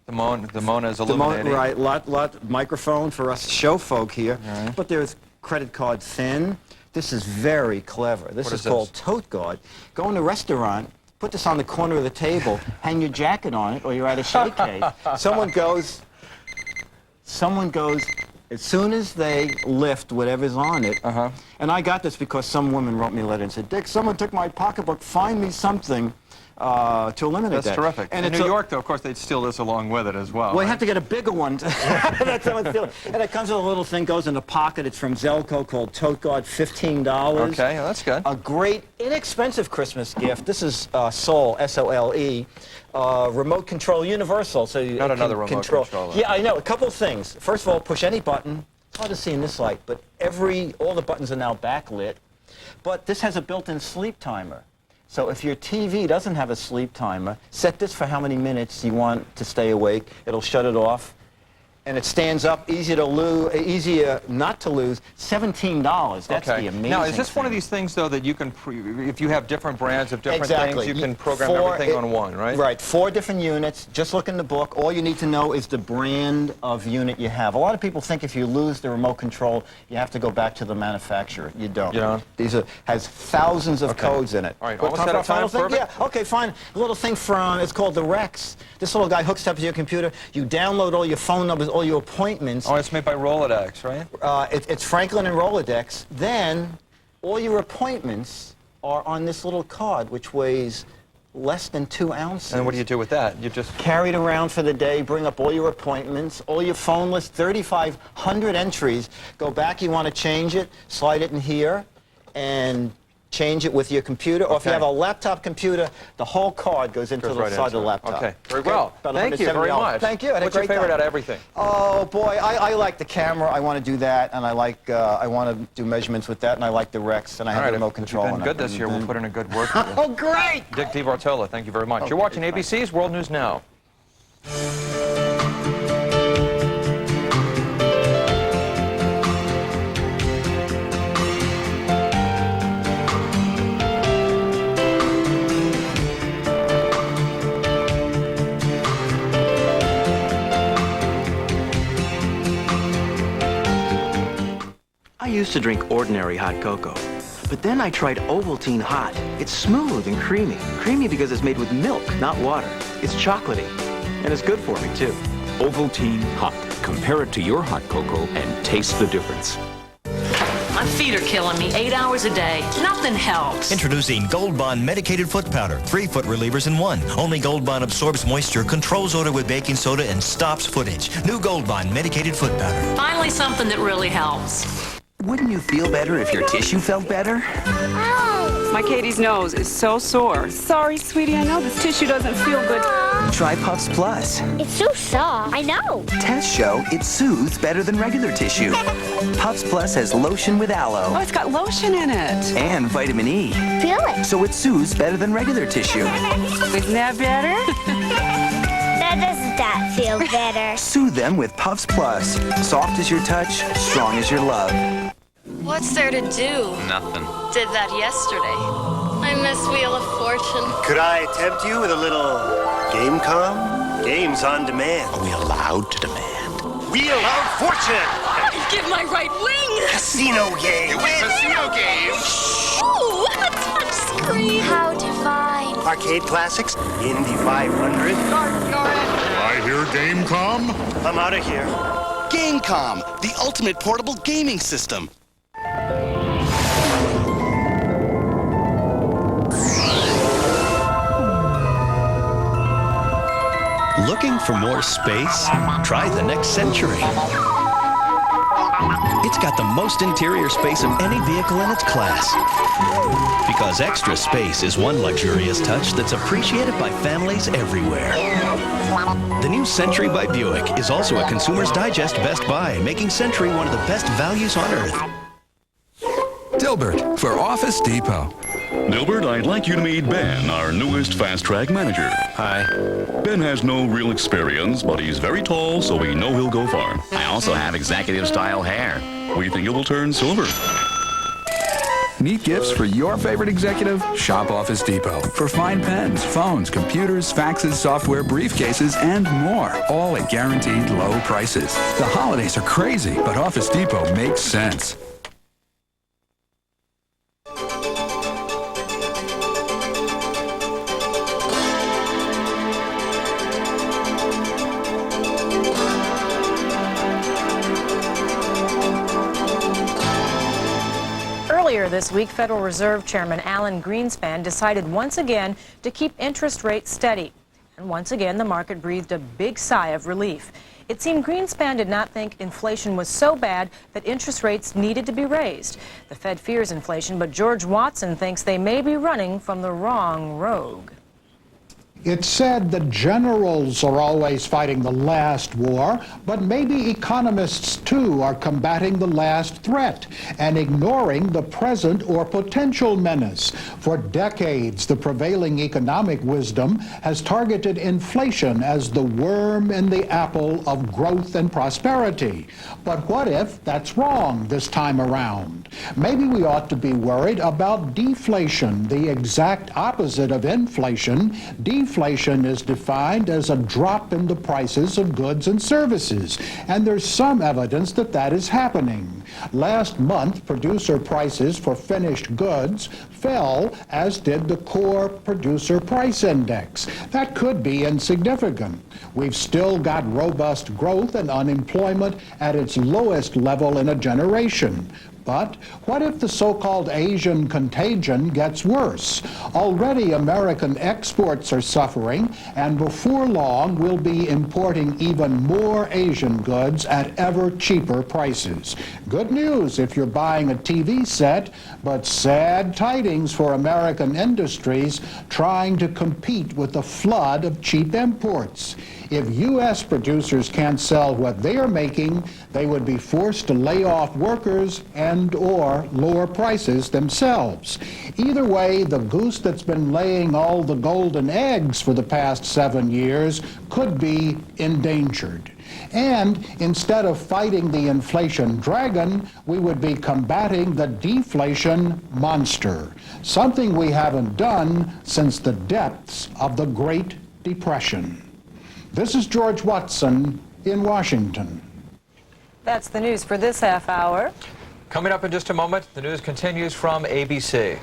The Mona is illuminating. Right, lot microphone for us show folk here. Right. But there's credit card thin. This is very clever. This What is is called this? Tote Guard. Go in a restaurant, put this on the corner of the table, hang your jacket on it, or you're at a showcase. Someone goes, as soon as they lift whatever's on it, and I got this because some woman wrote me a letter and said, Dick, someone took my pocketbook, find me something to eliminate That's that. terrific. And In it's New York, though, of course, they'd steal this along with it as well. Well, you right? have to get a bigger one. That's how it's feeling. And it comes with a little thing, goes in a pocket. It's from Zelco, called Tote Guard, $15. Okay, well, that's good. A great, inexpensive Christmas gift. This is Sol, S-O-L-E, remote control universal. So you Not can another remote controller. Yeah, I know. A couple of things. First of all, push any button. It's hard to see in this light, but all the buttons are now backlit. But this has a built-in sleep timer. So if your TV doesn't have a sleep timer, set this for how many minutes you want to stay awake. It'll shut it off. and it stands up, easier not to lose, $17. That's the amazing Now, is this thing. one of these things, though, that you can, if you have different brands of different Exactly. things, you can program everything on one, right? Right, 4 different units. Just look in the book. All you need to know is the brand of unit you have. A lot of people think if you lose the remote control, you have to go back to the manufacturer. You don't. You don't? These has thousands of codes in it. All right, We'll almost talk out of about time, final thing? perfect. Yeah, okay, fine. A little thing from, it's called the Rex. This little guy hooks up to your computer. You download all your phone numbers, all your appointments. Oh, it's made by Rolodex, right? It's Franklin and Rolodex. Then all your appointments are on this little card, which weighs less than 2 ounces. And what do you do with that? You just carry it around for the day, bring up all your appointments, all your phone list, 3,500 entries. Go back, you want to change it, slide it in here, and change it with your computer. Or if you have a laptop computer, the whole card goes into the side of the laptop. Okay, very well. About Thank you very $170. much. Thank you. I had a What's your great favorite time. out of everything? Oh boy, I like the camera. I want to do that, and I like I want to do measurements with that, and I like the Rex, and I have the remote control. If you've been good this year, we'll put in a good word for you. Oh, great! Dick DeBartolo, thank you very much. You're watching ABC's World News Now. I used to drink ordinary hot cocoa, but then I tried Ovaltine Hot. It's smooth and creamy. Creamy because it's made with milk, not water. It's chocolatey, and it's good for me, too. Ovaltine Hot. Compare it to your hot cocoa and taste the difference. My feet are killing me 8 hours a day. Nothing helps. Introducing Gold Bond Medicated Foot Powder. 3 foot relievers in 1. Only Gold Bond absorbs moisture, controls odor with baking soda, and stops footage. New Gold Bond Medicated Foot Powder. Finally something that really helps. Wouldn't you feel better if your tissue felt better? My Katie's nose is so sore. Sorry, sweetie, I know this tissue doesn't feel good. Try Puffs Plus. It's so soft. I know. Tests show it soothes better than regular tissue. Puffs Plus has lotion with aloe. Oh, it's got lotion in it. And vitamin E. Feel it. So it soothes better than regular tissue. Isn't that better? That doesn't that feel better. Soothe them with Puffs Plus. Soft as your touch, strong as your love. What's there to do? Nothing. Did that yesterday. I miss Wheel of Fortune. Could I tempt you with a little Gamecom? Games on demand. Are we allowed to demand? Wheel of Fortune! Give my right wing! Casino game! Casino game! Ooh, a touch screen! How divine. Arcade classics, Indy 500. I hear Gamecom. I'm out of here. Gamecom, the ultimate portable gaming system. Looking for more space? Try the next Century. It's got the most interior space of any vehicle in its class. Because extra space is one luxurious touch that's appreciated by families everywhere. The new Century by Buick is also a Consumer's Digest Best Buy, making Century one of the best values on earth. Dilbert for Office Depot. Dilbert, I'd like you to meet Ben, our newest fast-track manager. Hi. Ben has no real experience, but he's very tall, so we know he'll go far. I also have executive-style hair. We think it will turn silver. Need gifts for your favorite executive? Shop Office Depot for fine pens, phones, computers, faxes, software, briefcases, and more, all at guaranteed low prices. The holidays are crazy, but Office Depot makes sense. Earlier this week, Federal Reserve Chairman Alan Greenspan decided once again to keep interest rates steady. And once again, the market breathed a big sigh of relief. It seemed Greenspan did not think inflation was so bad that interest rates needed to be raised. The Fed fears inflation, but George Watson thinks they may be running from the wrong rogue. It's said that generals are always fighting the last war, but maybe economists too are combating the last threat and ignoring the present or potential menace. For decades, the prevailing economic wisdom has targeted inflation as the worm in the apple of growth and prosperity. But what if that's wrong this time around? Maybe we ought to be worried about deflation, the exact opposite of inflation. Deflation is defined as a drop in the prices of goods and services, and there's some evidence that that is happening. Last month, producer prices for finished goods fell, as did the core producer price index. That could be insignificant. We've still got robust growth and unemployment at its lowest level in a generation. But what if the so-called Asian contagion gets worse? Already American exports are suffering, and before long we'll be importing even more Asian goods at ever cheaper prices. Good news if you're buying a TV set, but sad tidings for American industries trying to compete with the flood of cheap imports. If U.S. producers can't sell what they're making, they would be forced to lay off workers and/or lower prices themselves. Either way, the goose that's been laying all the golden eggs for the past 7 years could be endangered. And instead of fighting the inflation dragon, we would be combating the deflation monster, something we haven't done since the depths of the Great Depression. This is George Watson in Washington. That's the news for this half hour. Coming up in just a moment, the news continues from ABC.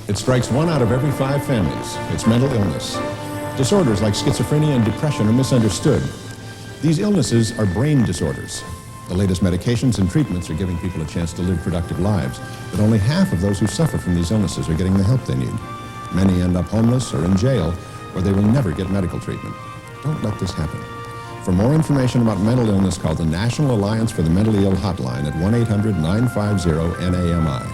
It strikes 1 out of every 5 families. It's mental illness. Disorders like schizophrenia and depression are misunderstood. These illnesses are brain disorders. The latest medications and treatments are giving people a chance to live productive lives, but only half of those who suffer from these illnesses are getting the help they need. Many end up homeless or in jail, or they will never get medical treatment. Don't let this happen. For more information about mental illness, call the National Alliance for the Mentally Ill hotline at 1-800-950-NAMI.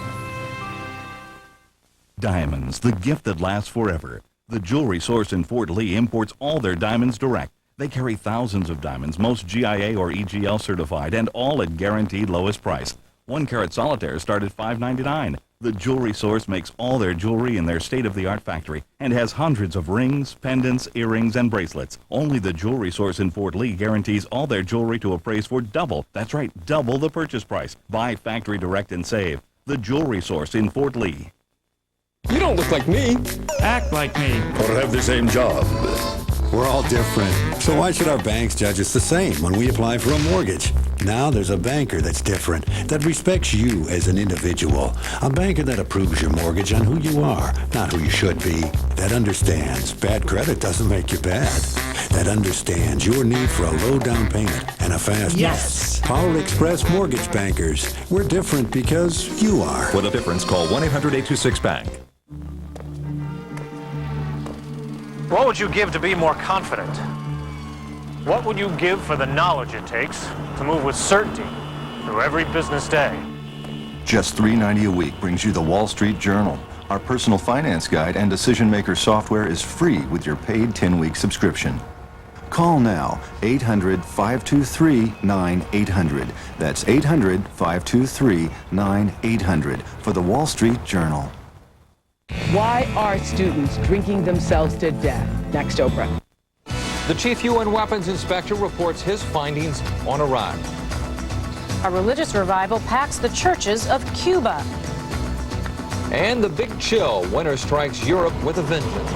Diamonds, the gift that lasts forever. The jewelry source in Fort Lee imports all their diamonds direct. They carry thousands of diamonds, most GIA or EGL certified, and all at guaranteed lowest price. 1-carat solitaire start at $5.99. The jewelry source makes all their jewelry in their state-of-the-art factory and has hundreds of rings, pendants, earrings, and bracelets. Only the jewelry source in Fort Lee guarantees all their jewelry to appraise for double, that's right, double the purchase price. Buy factory direct and save. The jewelry source in Fort Lee. You don't look like me. Act like me. Or have the same job. We're all different. So why should our banks judge us the same when we apply for a mortgage? Now there's a banker that's different, that respects you as an individual. A banker that approves your mortgage on who you are, not who you should be. That understands bad credit doesn't make you bad. That understands your need for a low down payment and a fast Yes. Power Express Mortgage Bankers. We're different because you are. For the difference, call 1-800-826-BANK. What would you give to be more confident? What would you give for the knowledge it takes to move with certainty through every business day? Just $3.90 a week brings you the Wall Street Journal. Our personal finance guide and decision maker software is free with your paid 10-week subscription. Call now, 800-523-9800. That's 800-523-9800 for the Wall Street Journal. Why are students drinking themselves to death? Next, Oprah. The chief UN weapons inspector reports his findings on Iraq. A religious revival packs the churches of Cuba. And the big chill, winter strikes Europe with a vengeance.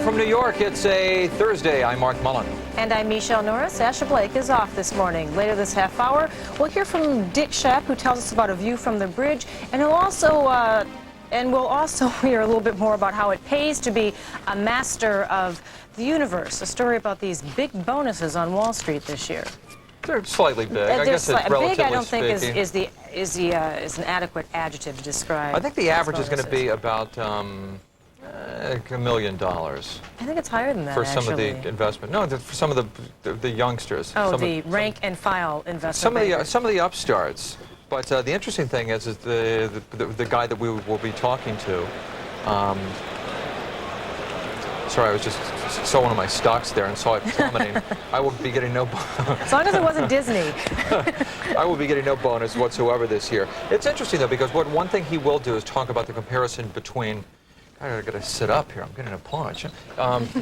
From New York, It's a Thursday. I'm Mark Mullen. And I'm Michelle Norris. Asher Blake is off this morning. Later this half hour, we'll hear from Dick Shepp, who tells us about a view from the bridge, and we'll also hear a little bit more about how it pays to be a master of the universe. A story about these big bonuses on Wall Street this year. They're slightly big. I guess it's relatively big, I don't think speaking. is an adequate adjective to describe. I think the average is going to bonuses. be about $1 million. I think it's higher than that, for some actually. of the investment. No, for some of the youngsters. Oh, the rank and file investment. Some of the upstarts. But the interesting thing is the guy that we will be talking to. Sorry, I was just saw one of my stocks there and saw it plummeting. I will be getting no bonus. As long as it wasn't Disney. I will be getting no bonus whatsoever this year. It's interesting, though, because one thing he will do is talk about the comparison between, I gotta sit up here, I'm getting a punch,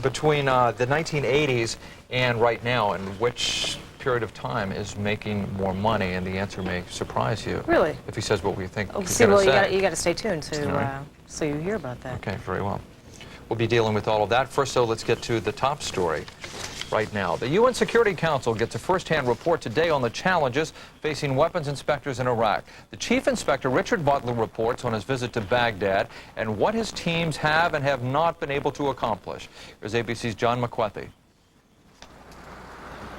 between the 1980s and right now, and which period of time is making more money, and the answer may surprise you. Really? If he says what we think he's See, going to well, say. you got to stay tuned All right. so you hear about that. Okay, very well. We'll be dealing with all of that. First, though, let's get to the top story right now. The UN Security Council gets a first-hand report today on the challenges facing weapons inspectors in Iraq. The Chief Inspector, Richard Butler, reports on his visit to Baghdad and what his teams have and have not been able to accomplish. Here's ABC's John McWethy.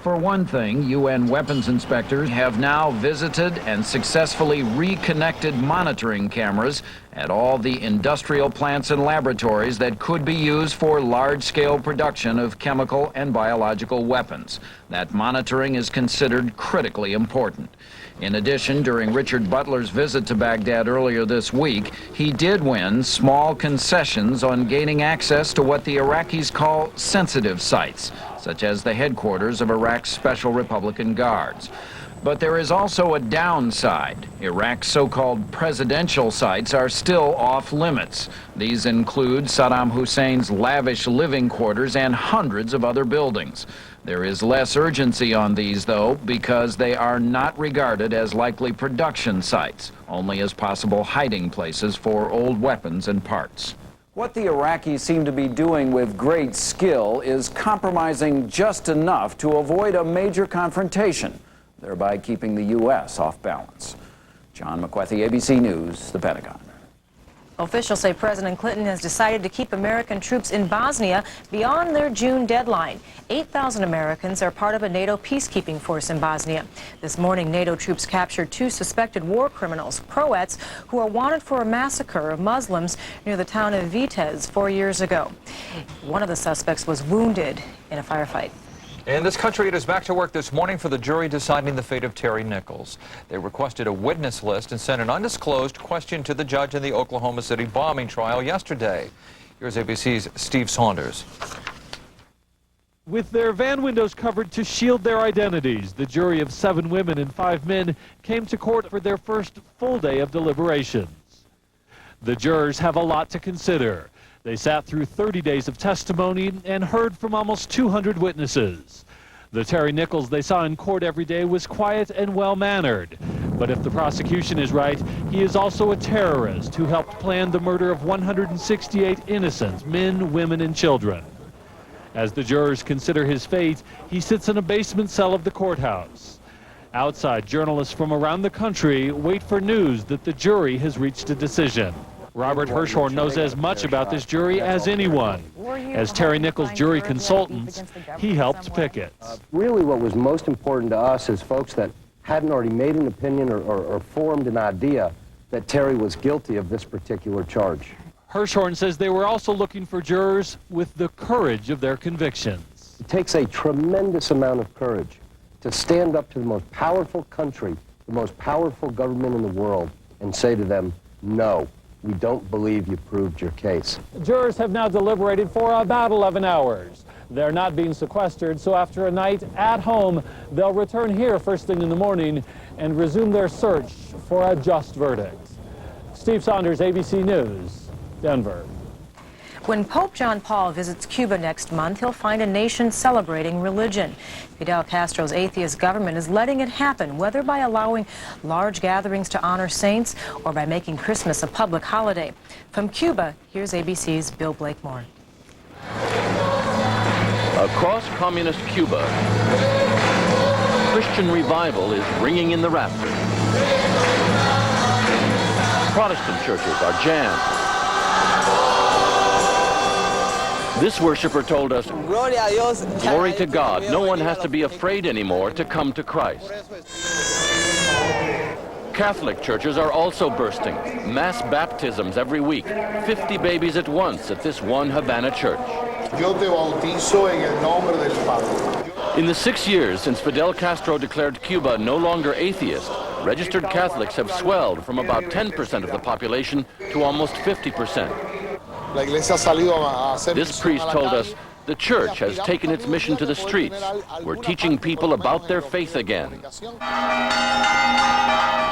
For one thing, UN weapons inspectors have now visited and successfully reconnected monitoring cameras at all the industrial plants and laboratories that could be used for large-scale production of chemical and biological weapons. That monitoring is considered critically important. In addition, during Richard Butler's visit to Baghdad earlier this week, he did win small concessions on gaining access to what the Iraqis call sensitive sites, such as the headquarters of Iraq's Special Republican Guards. But there is also a downside. Iraq's so-called presidential sites are still off limits. These include Saddam Hussein's lavish living quarters and hundreds of other buildings. There is less urgency on these, though, because they are not regarded as likely production sites, only as possible hiding places for old weapons and parts. What the Iraqis seem to be doing with great skill is compromising just enough to avoid a major confrontation, thereby keeping the U.S. off balance. John McWethy, ABC News, the Pentagon. Officials say President Clinton has decided to keep American troops in Bosnia beyond their June deadline. 8,000 Americans are part of a NATO peacekeeping force in Bosnia. This morning, NATO troops captured 2 suspected war criminals, Croats, who are wanted for a massacre of Muslims near the town of Vitez 4 years ago. One of the suspects was wounded in a firefight. In this country, it is back to work this morning for the jury deciding the fate of Terry Nichols. They requested a witness list and sent an undisclosed question to the judge in the Oklahoma City bombing trial yesterday. Here's ABC's Steve Saunders. With their van windows covered to shield their identities, the jury of 7 women and 5 men came to court for their first full day of deliberations. The jurors have a lot to consider. They sat through 30 days of testimony and heard from almost 200 witnesses. The Terry Nichols they saw in court every day was quiet and well-mannered. But if the prosecution is right, he is also a terrorist who helped plan the murder of 168 innocents, men, women, and children. As the jurors consider his fate, he sits in a basement cell of the courthouse. Outside, journalists from around the country wait for news that the jury has reached a decision. Robert Hirschhorn knows as much about this jury as anyone. As Terry Nichols' jury consultant, he helped pick it. Really what was most important to us is folks that hadn't already made an opinion or formed an idea that Terry was guilty of this particular charge. Hirschhorn says they were also looking for jurors with the courage of their convictions. It takes a tremendous amount of courage to stand up to the most powerful country, the most powerful government in the world, and say to them, no. We don't believe you proved your case. Jurors have now deliberated for about 11 hours. They're not being sequestered, so after a night at home, they'll return here first thing in the morning and resume their search for a just verdict. Steve Saunders, ABC News, Denver. When Pope John Paul visits Cuba next month, he'll find a nation celebrating religion. Fidel Castro's atheist government is letting it happen, whether by allowing large gatherings to honor saints or by making Christmas a public holiday. From Cuba, here's ABC's Bill Blakemore. Across communist Cuba, Christian revival is ringing in the rafters. Protestant churches are jammed. This worshiper told us, "Glory to God, no one has to be afraid anymore to come to Christ." Catholic churches are also bursting. Mass baptisms every week. 50 babies at once at this one Havana church. In the 6 years since Fidel Castro declared Cuba no longer atheist, registered Catholics have swelled from about 10% of the population to almost 50%. This priest told us, the church has taken its mission to the streets. We're teaching people about their faith again.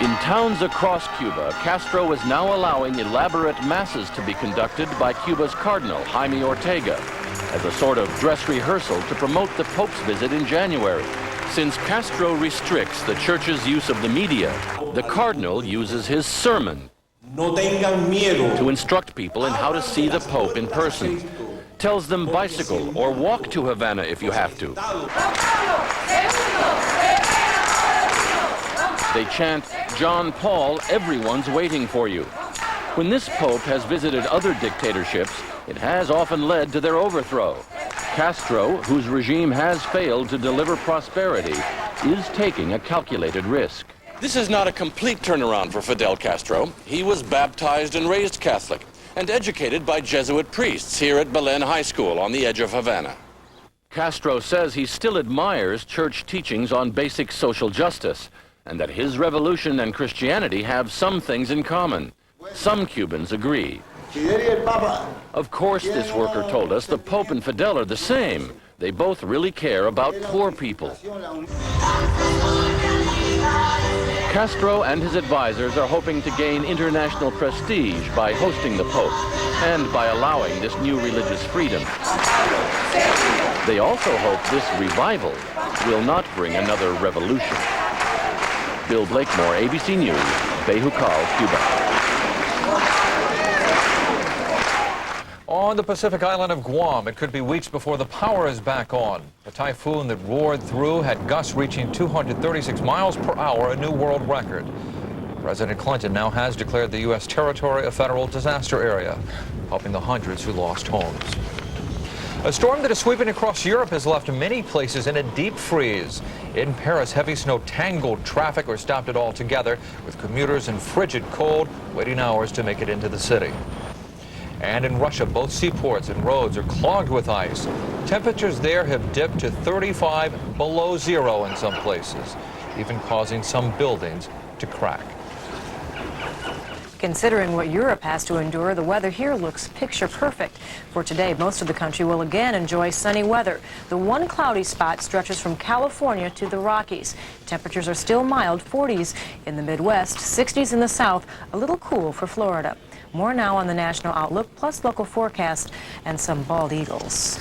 In towns across Cuba, Castro is now allowing elaborate masses to be conducted by Cuba's Cardinal, Jaime Ortega, as a sort of dress rehearsal to promote the Pope's visit in January. Since Castro restricts the church's use of the media, the Cardinal uses his sermon to instruct people in how to see the Pope in person. Tells them bicycle or walk to Havana if you have to. They chant, "John Paul, everyone's waiting for you." When this Pope has visited other dictatorships, it has often led to their overthrow. Castro, whose regime has failed to deliver prosperity, is taking a calculated risk. This is not a complete turnaround for Fidel Castro. He was baptized and raised Catholic and educated by Jesuit priests here at Belen High School on the edge of Havana. Castro says he still admires church teachings on basic social justice, and that his revolution and Christianity have some things in common. Some Cubans agree. Of course, this worker told us, the Pope and Fidel are the same. They both really care about poor people. Castro and his advisors are hoping to gain international prestige by hosting the Pope and by allowing this new religious freedom. They also hope this revival will not bring another revolution. Bill Blakemore, ABC News, Bejucal, Cuba. On the Pacific island of Guam, it could be weeks before the power is back on. The typhoon that roared through had gusts reaching 236 miles per hour, a new world record. President Clinton now has declared the U.S. territory a federal disaster area, helping the hundreds who lost homes. A storm that is sweeping across Europe has left many places in a deep freeze. In Paris, heavy snow tangled traffic or stopped it altogether, with commuters in frigid cold waiting hours to make it into the city. And in Russia, both seaports and roads are clogged with ice. Temperatures there have dipped to 35 below zero in some places, even causing some buildings to crack. Considering what Europe has to endure, the weather here looks picture perfect. For today, most of the country will again enjoy sunny weather. The one cloudy spot stretches from California to the Rockies. Temperatures are still mild, 40s in the Midwest, 60s in the South, a little cool for Florida. More now on the national outlook, plus local forecast and some bald eagles.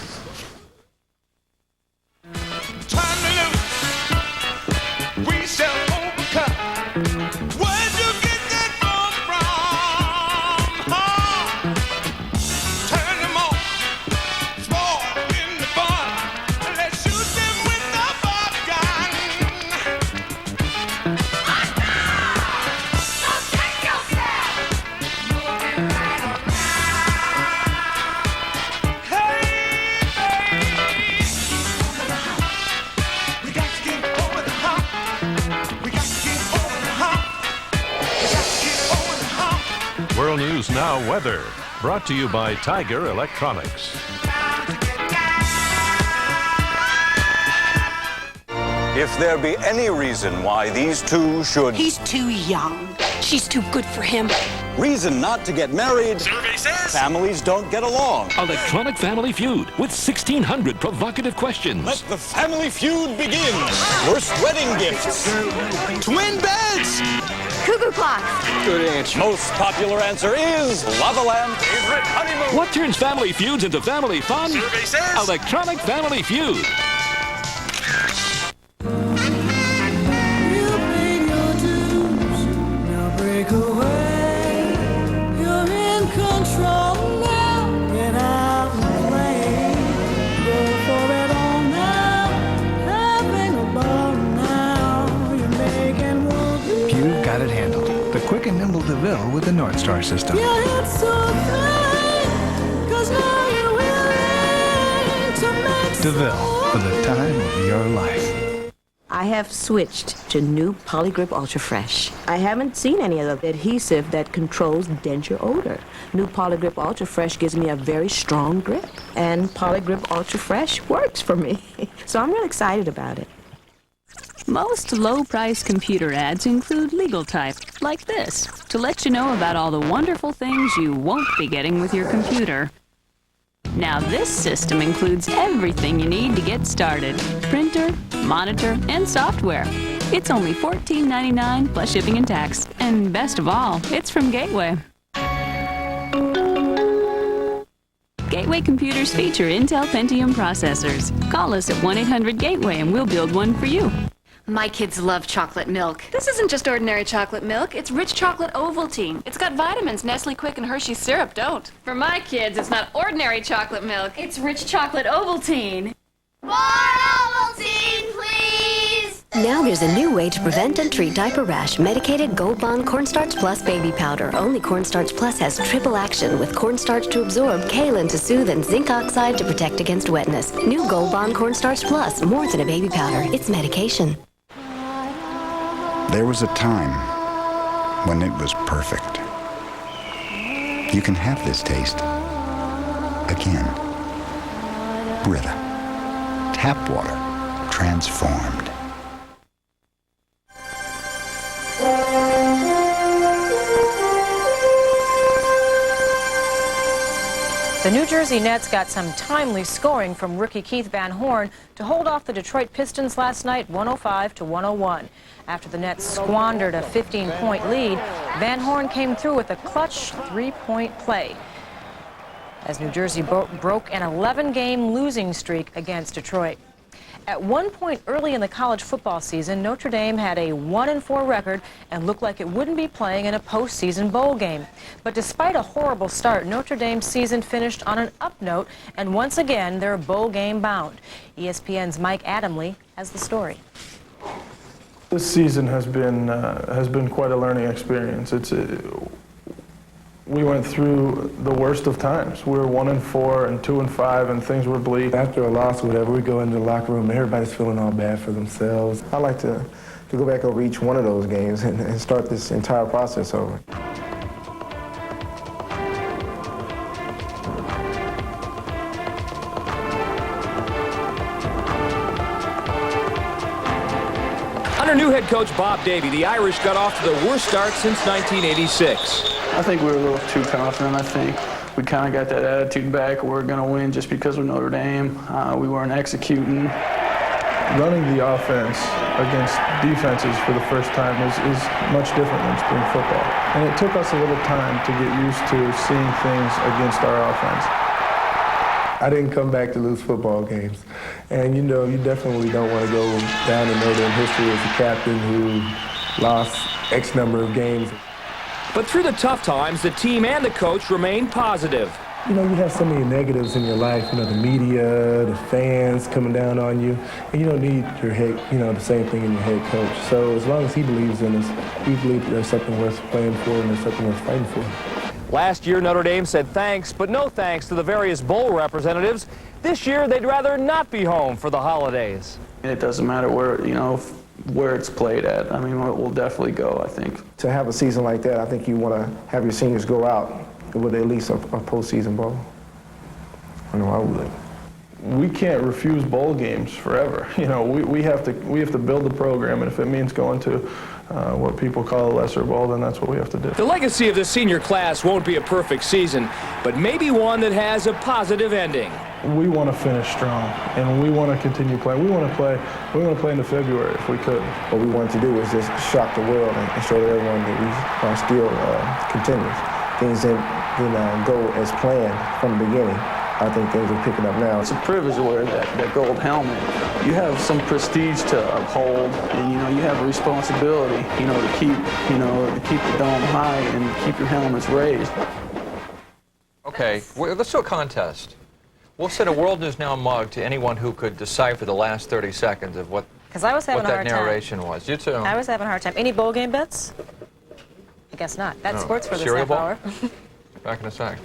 We shall overcome. Where'd you get that from? Turn them on. Small in the fun. Let's shoot them with the bug gun. So check yourself. Moving right on now. Hey, baby. We got to get over the hump. We got to get over the hump. We got to get over the hump. World News Now weather, brought to you by Tiger Electronics. If there be any reason why these two should... He's too young. She's too good for him. Reason not to get married. Survey says. Families don't get along. Electronic Family Feud with 1,600 provocative questions. Let the family feud begin. Worst wedding gifts. Twin beds. Cuckoo clocks. Good answer. Most popular answer is lava lamp. Favorite honeymoon. What turns family feuds into family fun? Survey says. Electronic Family Feud. Break away. You're in control now. Get out of the way. Go for it all. and nimble DeVille with the North Star system. Yeah, it's so great, 'cause now you're willing to make DeVille, for the time of your life. I have switched to new Polygrip Ultra Fresh. I haven't seen any of the adhesive that controls denture odor. New Polygrip Ultra Fresh gives me a very strong grip, and Polygrip Ultra Fresh works for me. So I'm real excited about it. Most low-price computer ads include legal type, like this, to let you know about all the wonderful things you won't be getting with your computer. Now this system includes everything you need to get started. Printer, monitor, and software. It's only $14.99 plus shipping and tax. And best of all, it's from Gateway. Gateway computers feature Intel Pentium processors. Call us at 1-800-GATEWAY and we'll build one for you. My kids love chocolate milk. This isn't just ordinary chocolate milk. It's rich chocolate Ovaltine. It's got vitamins Nestle Quick and Hershey's syrup don't. For my kids, it's not ordinary chocolate milk. It's rich chocolate Ovaltine. More Ovaltine, please! Now there's a new way to prevent and treat diaper rash. Medicated Gold Bond Cornstarch Plus Baby Powder. Only Cornstarch Plus has triple action with cornstarch to absorb, kaolin to soothe, and zinc oxide to protect against wetness. New Gold Bond Cornstarch Plus. More than a baby powder. It's medication. There was a time when it was perfect. You can have this taste again. Brita. Tap water transformed. The New Jersey Nets got some timely scoring from rookie Keith Van Horn to hold off the Detroit Pistons last night 105-101. After the Nets squandered a 15-point lead, Van Horn came through with a clutch three-point play as New Jersey broke an 11-game losing streak against Detroit. At one point early in the college football season, Notre Dame had a 1-4 record and looked like it wouldn't be playing in a postseason bowl game. But despite a horrible start, Notre Dame's season finished on an up note, and once again, they're bowl game bound. ESPN's Mike Adamle has the story. This season has been quite a learning experience. We went through the worst of times. We were 1-4 and 2-5, and things were bleak. After a loss or whatever, we go into the locker room, everybody's feeling all bad for themselves. I like to go back over each one of those games and start this entire process over. Under new head coach Bob Davie, the Irish got off to the worst start since 1986. I think we were a little too confident. I think we kind of got that attitude back. We're going to win just because we're Notre Dame. We weren't executing. Running the offense against defenses for the first time is much different than spring football. And it took us a little time to get used to seeing things against our offense. I didn't come back to lose football games. And you know, you definitely don't want to go down in Notre Dame history as a captain who lost X number of games. But through the tough times, the team and the coach remained positive. You know, you have so many negatives in your life, you know, the media, the fans coming down on you, and you don't need your head, you know, the same thing in your head coach. So as long as he believes in us, we believe that there's something worth playing for and there's something worth fighting for. Last year, Notre Dame said thanks, but no thanks to the various bowl representatives. This year, they'd rather not be home for the holidays. It doesn't matter where, you know, where it's played at. I mean, we'll definitely go, I think. To have a season like that, I think you want to have your seniors go out with at least a postseason bowl. I know I would. We can't refuse bowl games forever. You know, we have to build the program, and if it means going to what people call a lesser bowl, then that's what we have to do. The legacy of the senior class won't be a perfect season, but maybe one that has a positive ending. We want to finish strong, and we want to continue playing. We want to play into February if we could. What we wanted to do was just shock the world and show everyone that we are still contenders. Things didn't go as planned from the beginning. I think things are picking up now. It's a privilege to wear that gold helmet. You have some prestige to uphold, and you know you have a responsibility, you know, to keep the dome high and keep your helmets raised. Okay, let's do a contest. We'll send a World News Now mug to anyone who could decipher the last 30 seconds of what I was having a that hard time. narration was. You too. I was having a hard time. Any bowl game bets? guess not. That's No. sports for this Cereal half bowl? hour. Back in a sec.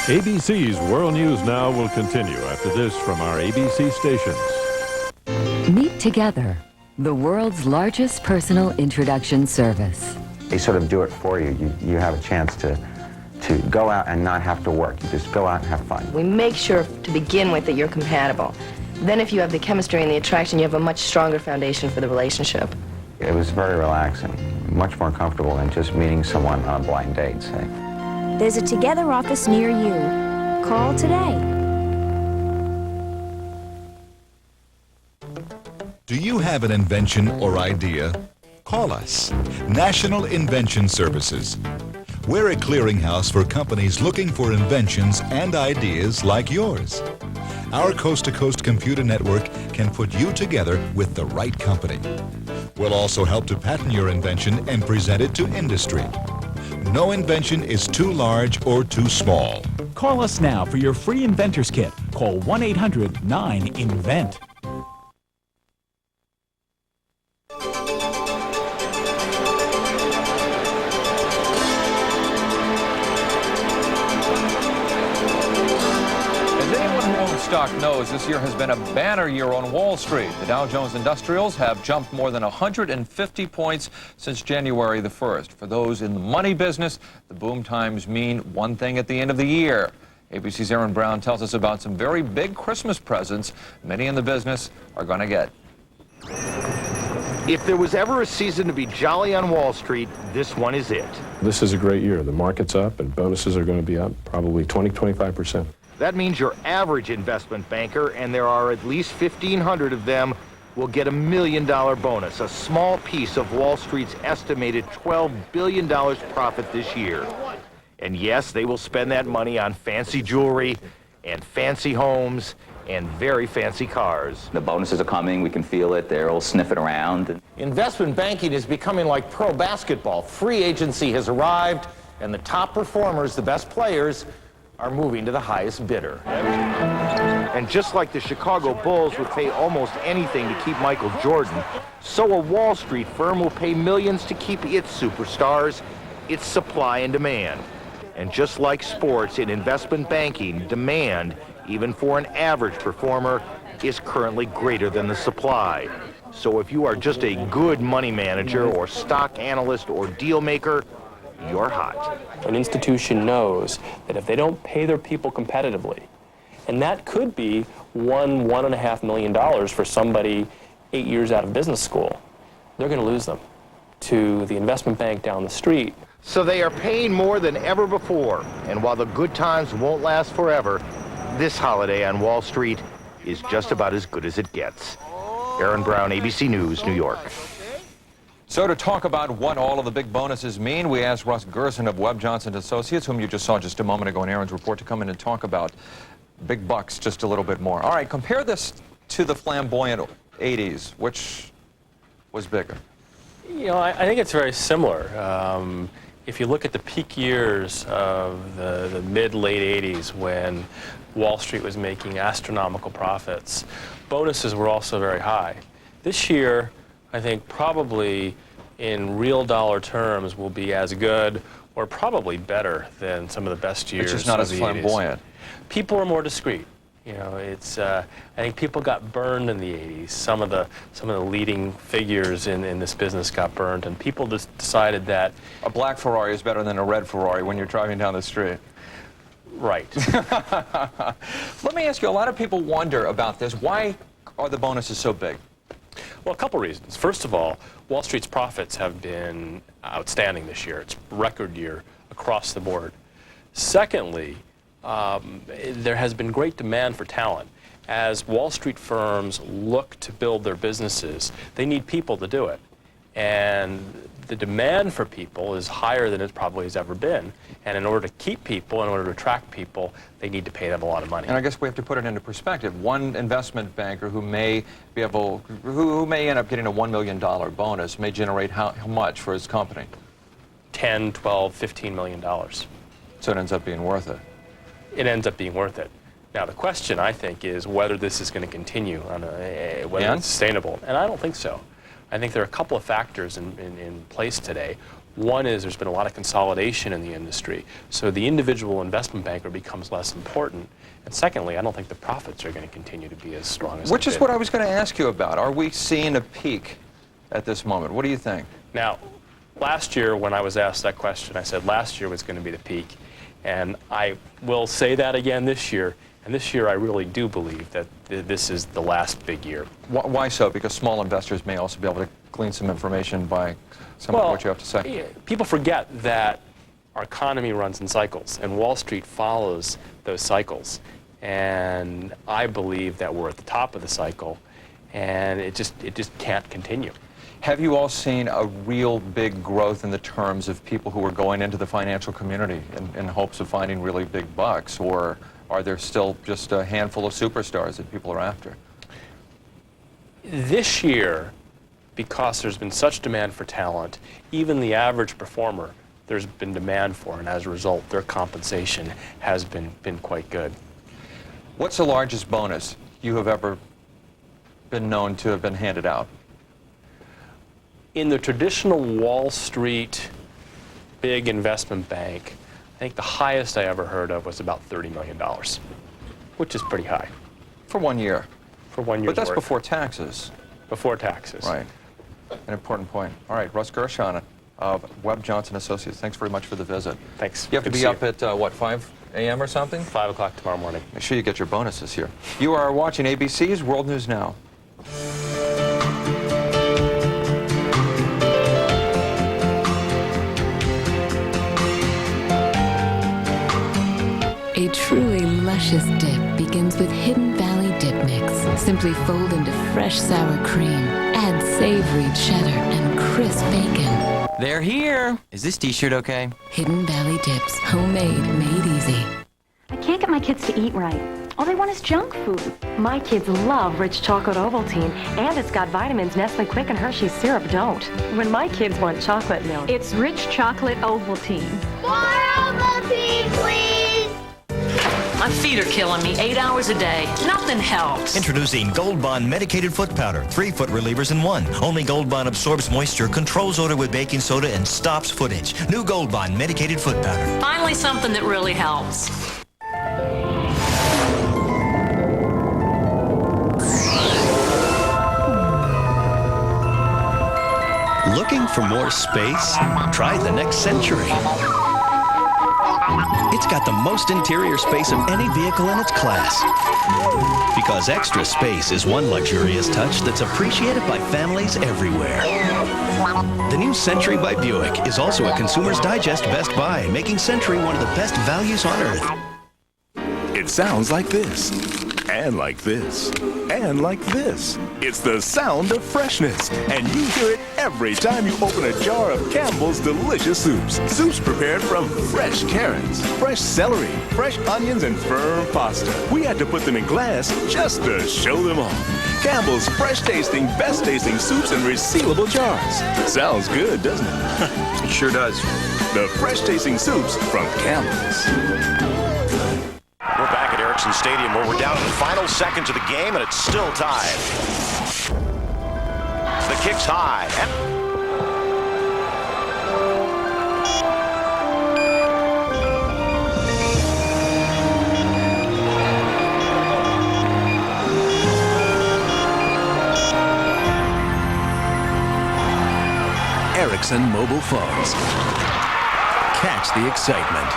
ABC's World News Now will continue after this from our ABC stations. Meet Together, the world's largest personal introduction service. They sort of do it for you. You have a chance to go out and not have to work. You just go out and have fun. We make sure to begin with that you're compatible. Then if you have the chemistry and the attraction, you have a much stronger foundation for the relationship. It was very relaxing, much more comfortable than just meeting someone on a blind date, say. There's a Together office near you. Call today. Do you have an invention or idea? Call us. National Invention Services. We're a clearinghouse for companies looking for inventions and ideas like yours. Our coast-to-coast computer network can put you together with the right company. We'll also help to patent your invention and present it to industry. No invention is too large or too small. Call us now for your free Inventor's Kit. Call 1-800-9-INVENT. Stock knows this year has been a banner year on Wall Street. The Dow Jones Industrials have jumped more than 150 points since January the 1st. For those in the money business, the boom times mean one thing at the end of the year. ABC's Aaron Brown tells us about some very big Christmas presents many in the business are going to get. If there was ever a season to be jolly on Wall Street, this one is it. This is a great year. The market's up and bonuses are going to be up probably 20-25%. That means your average investment banker, and there are at least 1,500 of them, will get $1 million bonus, a small piece of Wall Street's estimated $12 billion profit this year. And yes, they will spend that money on fancy jewelry and fancy homes and very fancy cars. The bonuses are coming. We can feel it. They're all sniffing around. Investment banking is becoming like pro basketball. Free agency has arrived, and the top performers, the best players, are moving to the highest bidder. And just like the Chicago Bulls would pay almost anything to keep Michael Jordan, so a Wall Street firm will pay millions to keep its superstars. It's supply and demand. And just like sports, in investment banking, demand, even for an average performer, is currently greater than the supply. So if you are just a good money manager or stock analyst or deal maker, you're hot. An institution knows that if they don't pay their people competitively, and that could be $1.5 million for somebody 8 years out of business school, they're going to lose them to the investment bank down the street. So they are paying more than ever before. And while the good times won't last forever, this holiday on Wall Street is just about as good as it gets. Aaron Brown, ABC News, New York. So to talk about what all of the big bonuses mean, we asked Russ Gerson of Webb Johnson Associates, whom you just saw just a moment ago in Aaron's report, to come in and talk about big bucks just a little bit more. All right, compare this to the flamboyant 80s. Which was bigger? You know, I think it's very similar. If you look at the peak years of the mid-late 80s when Wall Street was making astronomical profits, bonuses were also very high. This year, I think probably in real dollar terms will be as good or probably better than some of the best years. It's just not of as the flamboyant. 80s. People are more discreet. You know, it's. I think people got burned in the 80s. Some of the leading figures in this business got burned, and people just decided that a black Ferrari is better than a red Ferrari when you're driving down the street. Right. Let me ask you. A lot of people wonder about this. Why are the bonuses so big? Well, a couple reasons. First of all, Wall Street's profits have been outstanding this year. It's a record year across the board. Secondly, there has been great demand for talent. As Wall Street firms look to build their businesses, they need people to do it. And the demand for people is higher than it probably has ever been. And in order to keep people, in order to attract people, they need to pay them a lot of money. And I guess we have to put it into perspective. One investment banker who may be able, who may end up getting a $1 million bonus may generate how much for his company? 10, 12, $15 million. So it ends up being worth it. It ends up being worth it. Now, the question, I think, is whether this is going to continue, whether it's sustainable. And I don't think so. I think there are a couple of factors in place today. One is there's been a lot of consolidation in the industry, so the individual investment banker becomes less important. And secondly, I don't think the profits are going to continue to be as strong as Which is what I was going to ask you about. Are we seeing a peak at this moment? What do you think? Now, last year when I was asked that question, I said last year was going to be the peak. And I will say that again this year. And this year I really do believe that this is the last big year. Why so? Because small investors may also be able to glean some information by some of what you have to say. People forget that our economy runs in cycles, and Wall Street follows those cycles. And I believe that we're at the top of the cycle, and it just can't continue. Have you all seen a real big growth in the terms of people who are going into the financial community in hopes of finding really big bucks, or are there still just a handful of superstars that people are after? This year, because there's been such demand for talent, even the average performer, there's been demand for, and as a result, their compensation has been quite good. What's the largest bonus you have ever been known to have been handed out? In the traditional Wall Street big investment bank, I think the highest I ever heard of was about $30 million, which is pretty high. For 1 year? For 1 year's But that's worth. before taxes. Before taxes. Right. An important point. All right, Russ Gershon of Webb Johnson Associates, thanks very much for the visit. Thanks. You have to be up at, what, 5 a.m. or something? 5 o'clock tomorrow morning. Make sure you get your bonuses here. You are watching ABC's World News Now. A truly luscious dip begins with Hidden Valley Dip Mix. Simply fold into fresh sour cream, add savory cheddar and crisp bacon. They're here. Is this t-shirt okay? Hidden Valley Dips, homemade, made easy. I can't get my kids to eat right. All they want is junk food. My kids love rich chocolate Ovaltine, and it's got vitamins Nestle Quick and Hershey's syrup don't. When my kids want chocolate milk, it's rich chocolate Ovaltine. More Ovaltine, please! My feet are killing me 8 hours a day. Nothing helps. Introducing Gold Bond Medicated Foot Powder. 3 foot relievers in one. Only Gold Bond absorbs moisture, controls odor with baking soda, and stops foot itch. New Gold Bond Medicated Foot Powder. Finally something that really helps. Looking for more space? Try the next Century. It's got the most interior space of any vehicle in its class. Because extra space is one luxurious touch that's appreciated by families everywhere. The new Century by Buick is also a Consumer's Digest Best Buy, making Century one of the best values on earth. It sounds like this, and like this, and like this. It's the sound of freshness, and you hear it every time you open a jar of Campbell's delicious soups. Soups prepared from fresh carrots, fresh celery, fresh onions, and firm pasta. We had to put them in glass just to show them off. Campbell's fresh-tasting, best-tasting soups in resealable jars. Sounds good, doesn't it? It sure does. The fresh-tasting soups from Campbell's. We're back at Ericsson Stadium where we're down to the final seconds of the game and it's still tied. The kick's high. Ericsson mobile phones. Catch the excitement.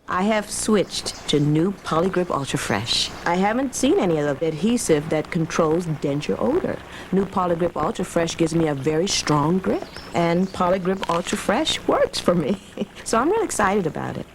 I have switched to new Polygrip Ultra Fresh. I haven't seen any of the adhesive that controls denture odor. New Polygrip Ultra Fresh gives me a very strong grip, and Polygrip Ultra Fresh works for me. So I'm really excited about it.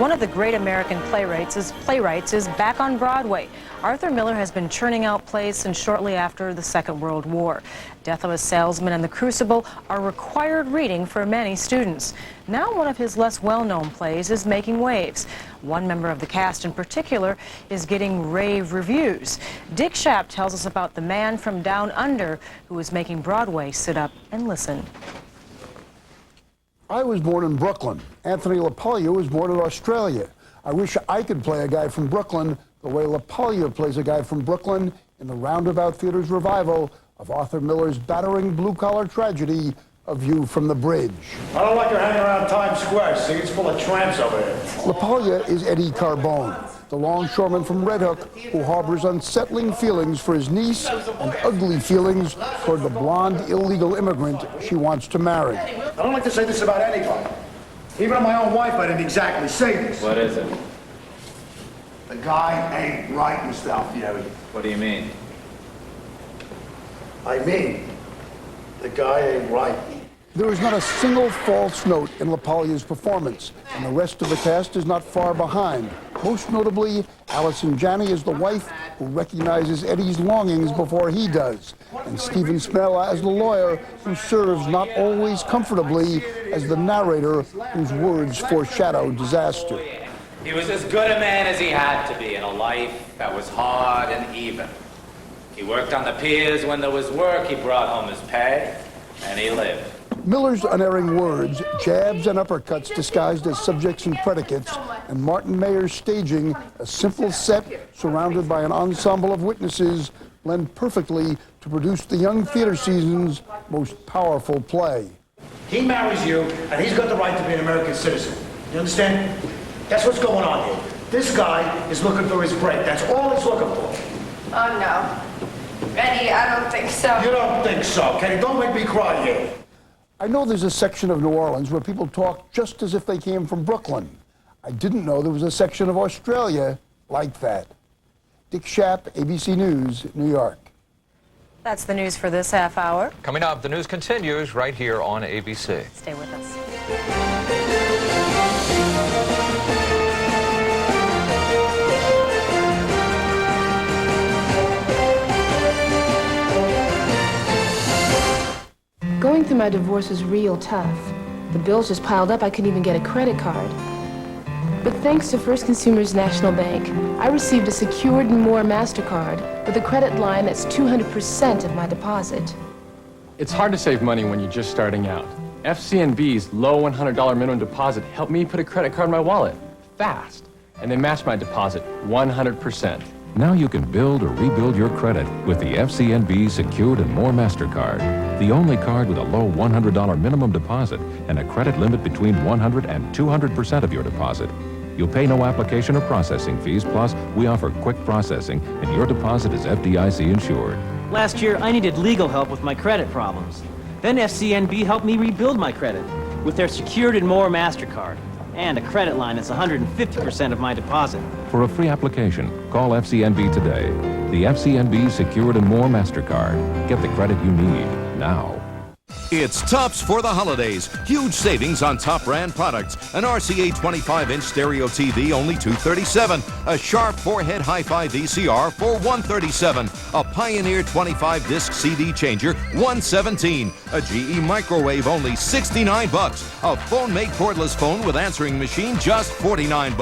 One of the great American playwrights is back on Broadway. Arthur Miller has been churning out plays since shortly after the Second World War. Death of a Salesman and The Crucible are required reading for many students. Now one of his less well-known plays is making waves. One member of the cast in particular is getting rave reviews. Dick Schaap tells us about the man from down under who is making Broadway sit up and listen. I was born in Brooklyn. Anthony LaPaglia was born in Australia. I wish I could play a guy from Brooklyn the way LaPaglia plays a guy from Brooklyn in the Roundabout Theater's revival of Arthur Miller's battering blue-collar tragedy, A View from the Bridge. I don't like her hanging around Times Square. See, it's full of tramps over there. LaPaglia is Eddie Carbone, the longshoreman from Red Hook who harbors unsettling feelings for his niece and ugly feelings toward the blonde illegal immigrant she wants to marry. I don't like to say this about anybody. Even my own wife, I didn't exactly say this. What is it? The guy ain't right, Mr. Alfieri. What do you mean? I mean, the guy ain't right. There is not a single false note in LaPaglia's performance, and the rest of the cast is not far behind. Most notably, Allison Janney is the wife who recognizes Eddie's longings before he does, and Stephen Spinella as the lawyer who serves not always comfortably as the narrator whose words foreshadow disaster. He was as good a man as he had to be in a life that was hard and even. He worked on the piers when there was work, he brought home his pay, and he lived. Miller's unerring words, jabs and uppercuts disguised as subjects and predicates, and Martin Mayer's staging, a simple set surrounded by an ensemble of witnesses, blend perfectly to produce the young theater season's most powerful play. He marries you, and he's got the right to be an American citizen. You understand? That's what's going on here. This guy is looking for his break. That's all he's looking for. Oh, no. Eddie, I don't think so. You don't think so, Kenny? Don't make me cry here. I know there's a section of New Orleans where people talk just as if they came from Brooklyn. I didn't know there was a section of Australia like that. Dick Schaap, ABC News, New York. That's the news for this half hour. Coming up, the news continues right here on ABC. Stay with us. Going through my divorce was real tough. The bills just piled up, I couldn't even get a credit card. But thanks to First Consumers National Bank, I received a secured and more MasterCard with a credit line that's 200% of my deposit. It's hard to save money when you're just starting out. FCNB's low $100 minimum deposit helped me put a credit card in my wallet, fast, and they matched my deposit 100%. Now you can build or rebuild your credit with the FCNB Secured and More MasterCard, the only card with a low $100 minimum deposit and a credit limit between 100 and 200% of your deposit. You'll pay no application or processing fees, plus we offer quick processing and your deposit is FDIC insured. Last year, I needed legal help with my credit problems. Then FCNB helped me rebuild my credit with their Secured and More MasterCard and a credit line that's 150% of my deposit. For a free application, call FCNB today. The FCNB Secured and More MasterCard. Get the credit you need now. It's Tops for the holidays. Huge savings on top brand products. An RCA 25-inch stereo TV, only $237. A Sharp 4-head hi-fi VCR for $137. A Pioneer 25-disc CD changer, $117. A GE microwave, only $69. A phone-made cordless phone with answering machine, just $49.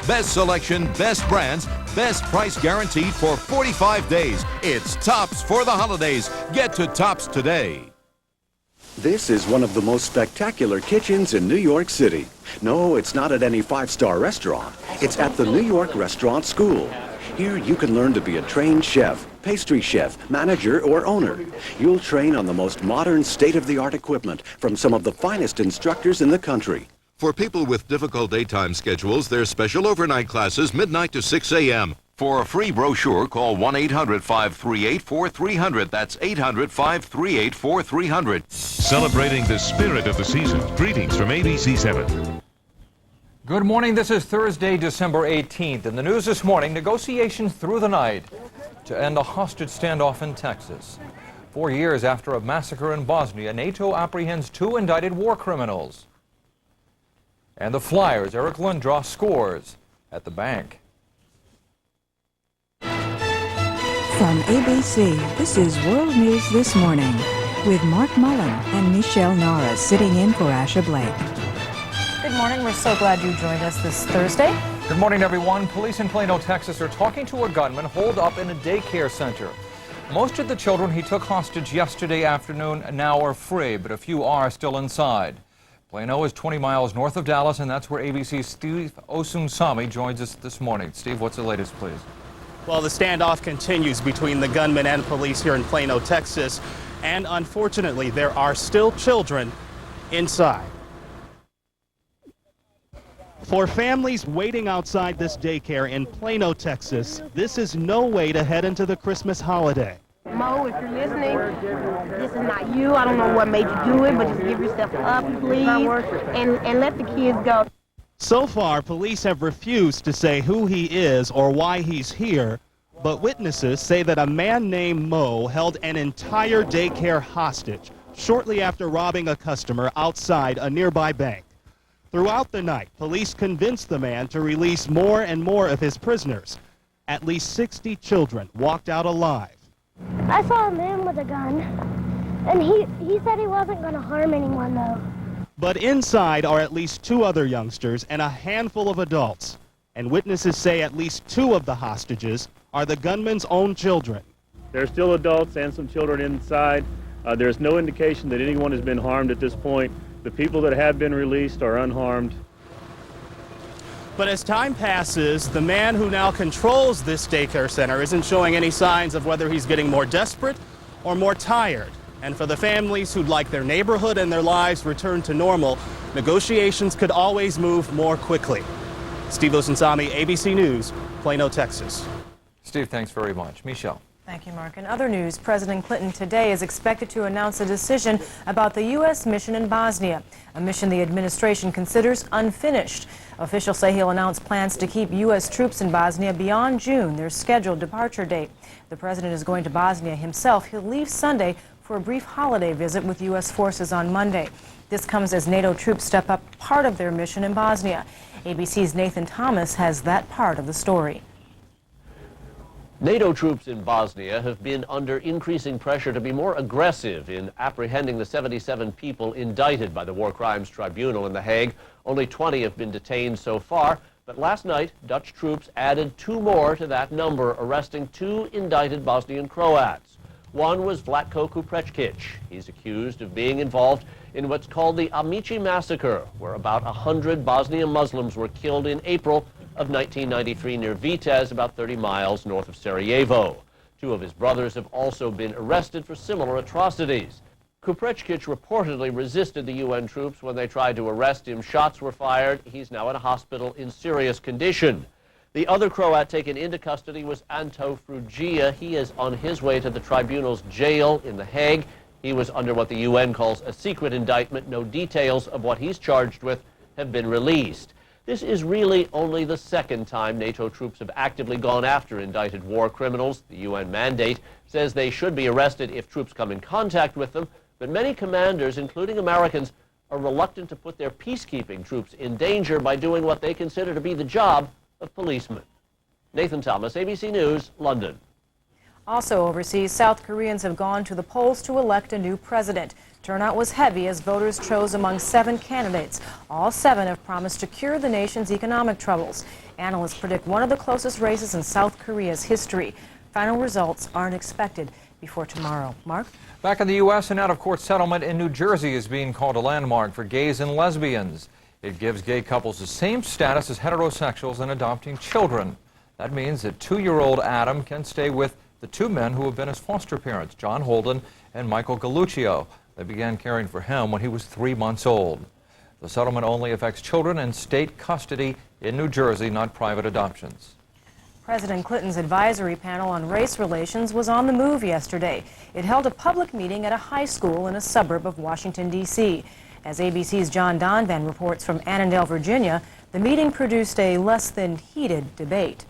Best selection, best brands, best price guaranteed for 45 days. It's Tops for the holidays. Get to Tops today. This is one of the most spectacular kitchens in New York City. No, it's not at any five-star restaurant. It's at the New York Restaurant School. Here you can learn to be a trained chef, pastry chef, manager, or owner. You'll train on the most modern, state-of-the-art equipment from some of the finest instructors in the country. For people with difficult daytime schedules, there's special overnight classes, midnight to 6 a.m. For a free brochure, call 1-800-538-4300. That's 800-538-4300. Celebrating the spirit of the season. Greetings from ABC 7. Good morning. This is Thursday, December 18th. In the news this morning, negotiations through the night to end a hostage standoff in Texas. 4 years after a massacre in Bosnia, NATO apprehends 2 indicted war criminals. And the Flyers, Eric Lindros scores at the bank. From ABC, this is World News This Morning with Mark Mullen and Michelle Nara sitting in for Asha Blake. Good morning. We're so glad you joined us this Thursday. Good morning, everyone. Police in Plano, Texas are talking to a gunman holed up in a daycare center. Most of the children he took hostage yesterday afternoon now are free, but a few are still inside. Plano is 20 miles north of Dallas, and that's where ABC's Steve Osunsami joins us this morning. Steve, what's the latest, please? Well, the standoff continues between the gunman and police here in Plano, Texas, and unfortunately, there are still children inside. For families waiting outside this daycare in Plano, Texas, this is no way to head into the Christmas holiday. Mo, if you're listening, this is not you. I don't know what made you do it, but just give yourself up, please, and let the kids go. So far, police have refused to say who he is or why he's here, but witnesses say that a man named Mo held an entire daycare hostage shortly after robbing a customer outside a nearby bank. Throughout the night, police convinced the man to release more and more of his prisoners. At least 60 children walked out alive. I saw a man with a gun, and he said he wasn't going to harm anyone, though. But inside are at least 2 other youngsters and a handful of adults. And witnesses say at least 2 of the hostages are the gunman's own children. There are still adults and some children inside. There's no indication that anyone has been harmed at this point. The people that have been released are unharmed. But as time passes, the man who now controls this daycare center isn't showing any signs of whether he's getting more desperate or more tired. And for the families who'd like their neighborhood and their lives returned to normal, negotiations could always move more quickly. Steve Osunsami, ABC News, Plano, Texas. Steve, thanks very much. Michelle. Thank you, Mark. In other news, President Clinton today is expected to announce a decision about the U.S. mission in Bosnia, a mission the administration considers unfinished. Officials say he'll announce plans to keep U.S. troops in Bosnia beyond June, their scheduled departure date. The president is going to Bosnia himself. He'll leave Sunday for a brief holiday visit with U.S. forces on Monday. This comes as NATO troops step up part of their mission in Bosnia. ABC's Nathan Thomas has that part of the story. NATO troops in Bosnia have been under increasing pressure to be more aggressive in apprehending the 77 people indicted by the War Crimes Tribunal in The Hague. Only 20 have been detained so far, but last night Dutch troops added 2 more to that number, arresting 2 indicted Bosnian Croats. One was Vlatko Kuprečkić. He's accused of being involved in what's called the Amici massacre, where about 100 Bosnian Muslims were killed in April of 1993 near Vitez, about 30 miles north of Sarajevo. 2 of his brothers have also been arrested for similar atrocities. Kuprečkić reportedly resisted the UN troops when they tried to arrest him. Shots were fired. He's now in a hospital in serious condition. The other Croat taken into custody was Anto Frugia. He is on his way to the tribunal's jail in The Hague. He was under what the UN calls a secret indictment. No details of what he's charged with have been released. This is really only the second time NATO troops have actively gone after indicted war criminals. The UN mandate says they should be arrested if troops come in contact with them, but many commanders, including Americans, are reluctant to put their peacekeeping troops in danger by doing what they consider to be the job of policemen. Nathan Thomas, ABC News, London. Also overseas, South Koreans have gone to the polls to elect a new president. Turnout was heavy as voters chose among 7 candidates. All 7 have promised to cure the nation's economic troubles. Analysts predict one of the closest races in South Korea's history. Final results aren't expected before tomorrow. Mark? Back in the U.S., an out-of-court settlement in New Jersey is being called a landmark for gays and lesbians. It gives gay couples the same status as heterosexuals in adopting children. That means that 2-year-old Adam can stay with the 2 men who have been his foster parents, John Holden and Michael Galluccio. They began caring for him when he was 3 months old. The settlement only affects children in state custody in New Jersey, not private adoptions. President Clinton's advisory panel on race relations was on the move yesterday. It held a public meeting at a high school in a suburb of Washington, D.C. As ABC's John Donvan reports from Annandale, Virginia, the meeting produced a less than heated debate.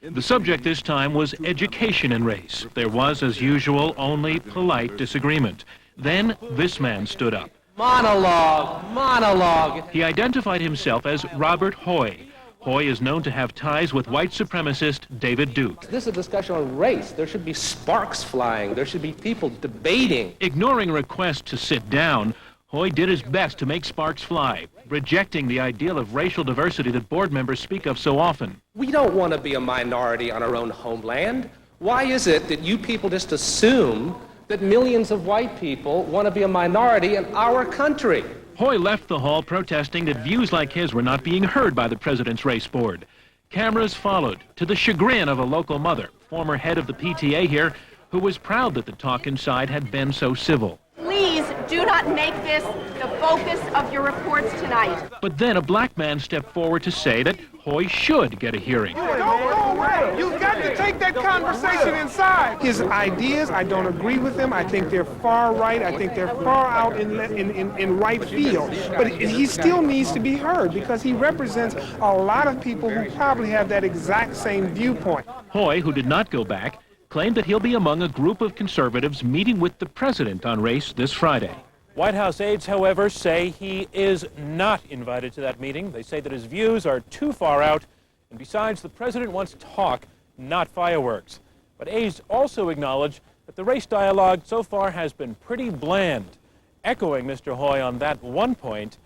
The subject this time was education and race. There was, as usual, only polite disagreement. Then this man stood up. Monologue. He identified himself as Robert Hoy. Hoy is known to have ties with white supremacist David Duke. This is a discussion on race. There should be sparks flying. There should be people debating. Ignoring requests to sit down, Hoy did his best to make sparks fly, rejecting the ideal of racial diversity that board members speak of so often. We don't want to be a minority on our own homeland. Why is it that you people just assume that millions of white people want to be a minority in our country? Hoy left the hall protesting that views like his were not being heard by the president's race board. Cameras followed, to the chagrin of a local mother, former head of the PTA here, who was proud that the talk inside had been so civil. Please do not make this the focus of your reports tonight. But then a black man stepped forward to say that Hoy should get a hearing. Don't go away. You've got to take that conversation inside. His ideas, I don't agree with them. I think they're far right. I think they're far out in right field. But he still needs to be heard because he represents a lot of people who probably have that exact same viewpoint. Hoy, who did not go back, claimed that he'll be among a group of conservatives meeting with the president on race this Friday. White House aides, however, say he is not invited to that meeting. They say that his views are too far out, and besides, the president wants talk, not fireworks. But aides also acknowledge that the race dialogue so far has been pretty bland, echoing Mr. Hoy on that one point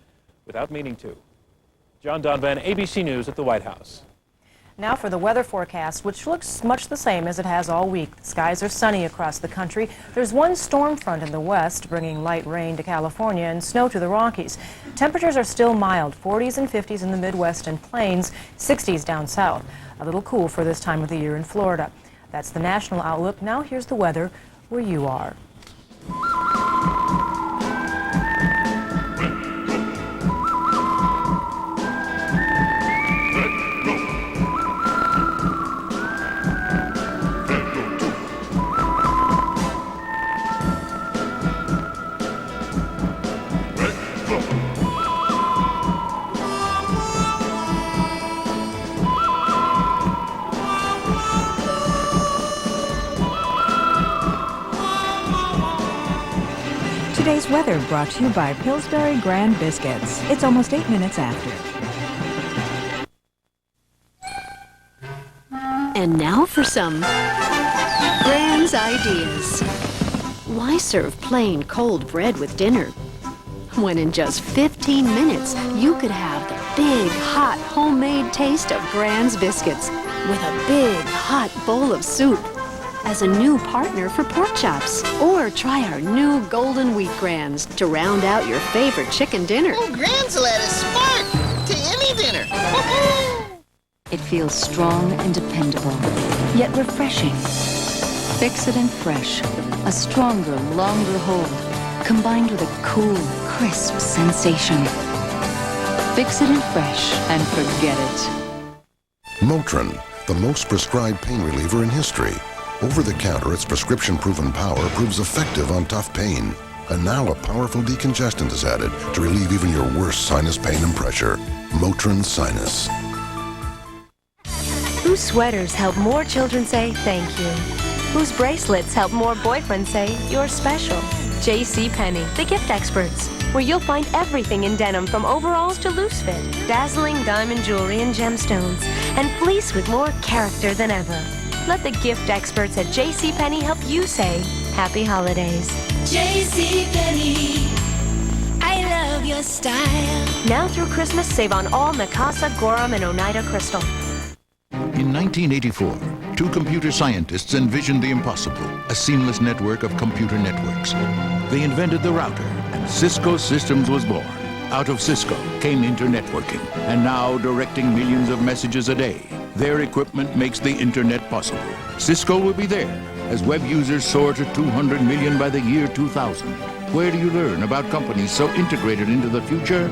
without meaning to. John Donvan, ABC News at the White House. Now for the weather forecast, which looks much the same as it has all week. The skies are sunny across the country. There's one storm front in the west, bringing light rain to California and snow to the Rockies. Temperatures are still mild, 40s and 50s in the Midwest and Plains, 60s down south. A little cool for this time of the year in Florida. That's the national outlook. Now here's the weather where you are. Today's weather brought to you by Pillsbury Grand Biscuits. It's almost 8 minutes after. And now for some Grand's ideas. Why serve plain cold bread with dinner when in just 15 minutes you could have the big, hot, homemade taste of Grand's biscuits with a big, hot bowl of soup as a new partner for pork chops. Or try our new golden wheat Grands to round out your favorite chicken dinner. Oh, Grand's let us smart to any dinner. It feels strong and dependable, yet refreshing. Fix It and Fresh, a stronger, longer hold, combined with a cool, crisp sensation. Fix It and Fresh, and forget it. Motrin, the most prescribed pain reliever in history. Over-the-counter, its prescription-proven power proves effective on tough pain. And now a powerful decongestant is added to relieve even your worst sinus pain and pressure. Motrin Sinus. Whose sweaters help more children say thank you? Whose bracelets help more boyfriends say you're special? JCPenney, the gift experts, where you'll find everything in denim from overalls to loose fit, dazzling diamond jewelry and gemstones, and fleece with more character than ever. Let the gift experts at JCPenney help you say Happy Holidays. JCPenney, I love your style. Now through Christmas, save on all Mikasa, Gorham, and Oneida Crystal. In 1984, two computer scientists envisioned the impossible, a seamless network of computer networks. They invented the router, and Cisco Systems was born. Out of Cisco came internetworking, and now directing millions of messages a day. Their equipment makes the internet possible. Cisco will be there as web users soar to 200 million by the year 2000. Where do you learn about companies so integrated into the future?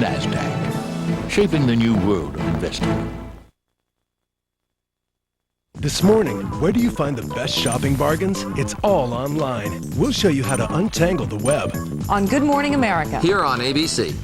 NASDAQ, shaping the new world of investing. This morning, where do you find the best shopping bargains? It's all online. We'll show you how to untangle the web. On Good Morning America. Here on ABC.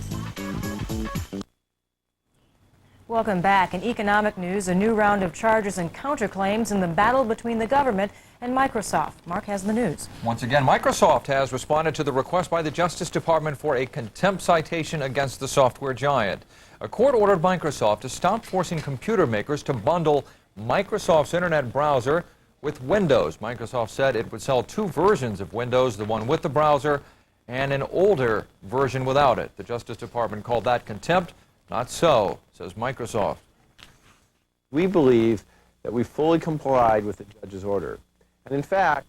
Welcome back. In economic news, a new round of charges and counterclaims in the battle between the government and Microsoft. Mark has the news. Once again, Microsoft has responded to the request by the Justice Department for a contempt citation against the software giant. A court ordered Microsoft to stop forcing computer makers to bundle Microsoft's internet browser with Windows. Microsoft said it would sell two versions of Windows, the one with the browser and an older version without it. The Justice Department called that contempt. Not so, says Microsoft. We believe that we fully complied with the judge's order. And in fact,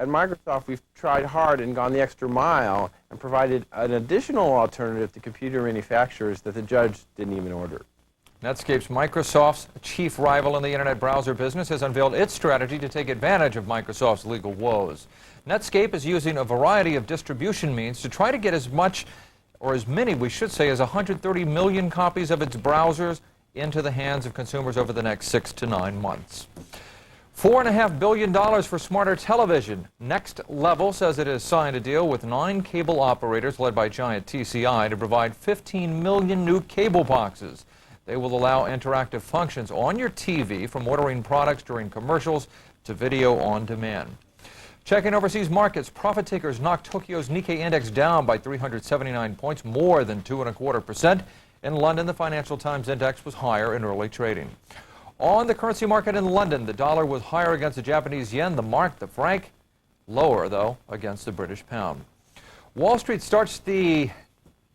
at Microsoft, we've tried hard and gone the extra mile and provided an additional alternative to computer manufacturers that the judge didn't even order. Netscape's Microsoft's chief rival in the internet browser business has unveiled its strategy to take advantage of Microsoft's legal woes. Netscape is using a variety of distribution means to try to get as much, or as many, we should say, as 130 million copies of its browsers into the hands of consumers over the next 6 to 9 months. $4.5 billion for smarter television. Next Level says it has signed a deal with 9 cable operators led by giant TCI to provide 15 million new cable boxes. They will allow interactive functions on your TV, from ordering products during commercials to video on demand. Checking overseas markets, profit takers knocked Tokyo's Nikkei index down by 379 points, more than 2.25%. In London, the Financial Times index was higher in early trading. On the currency market in London, the dollar was higher against the Japanese yen, the mark, the franc, lower, though, against the British pound. Wall Street starts the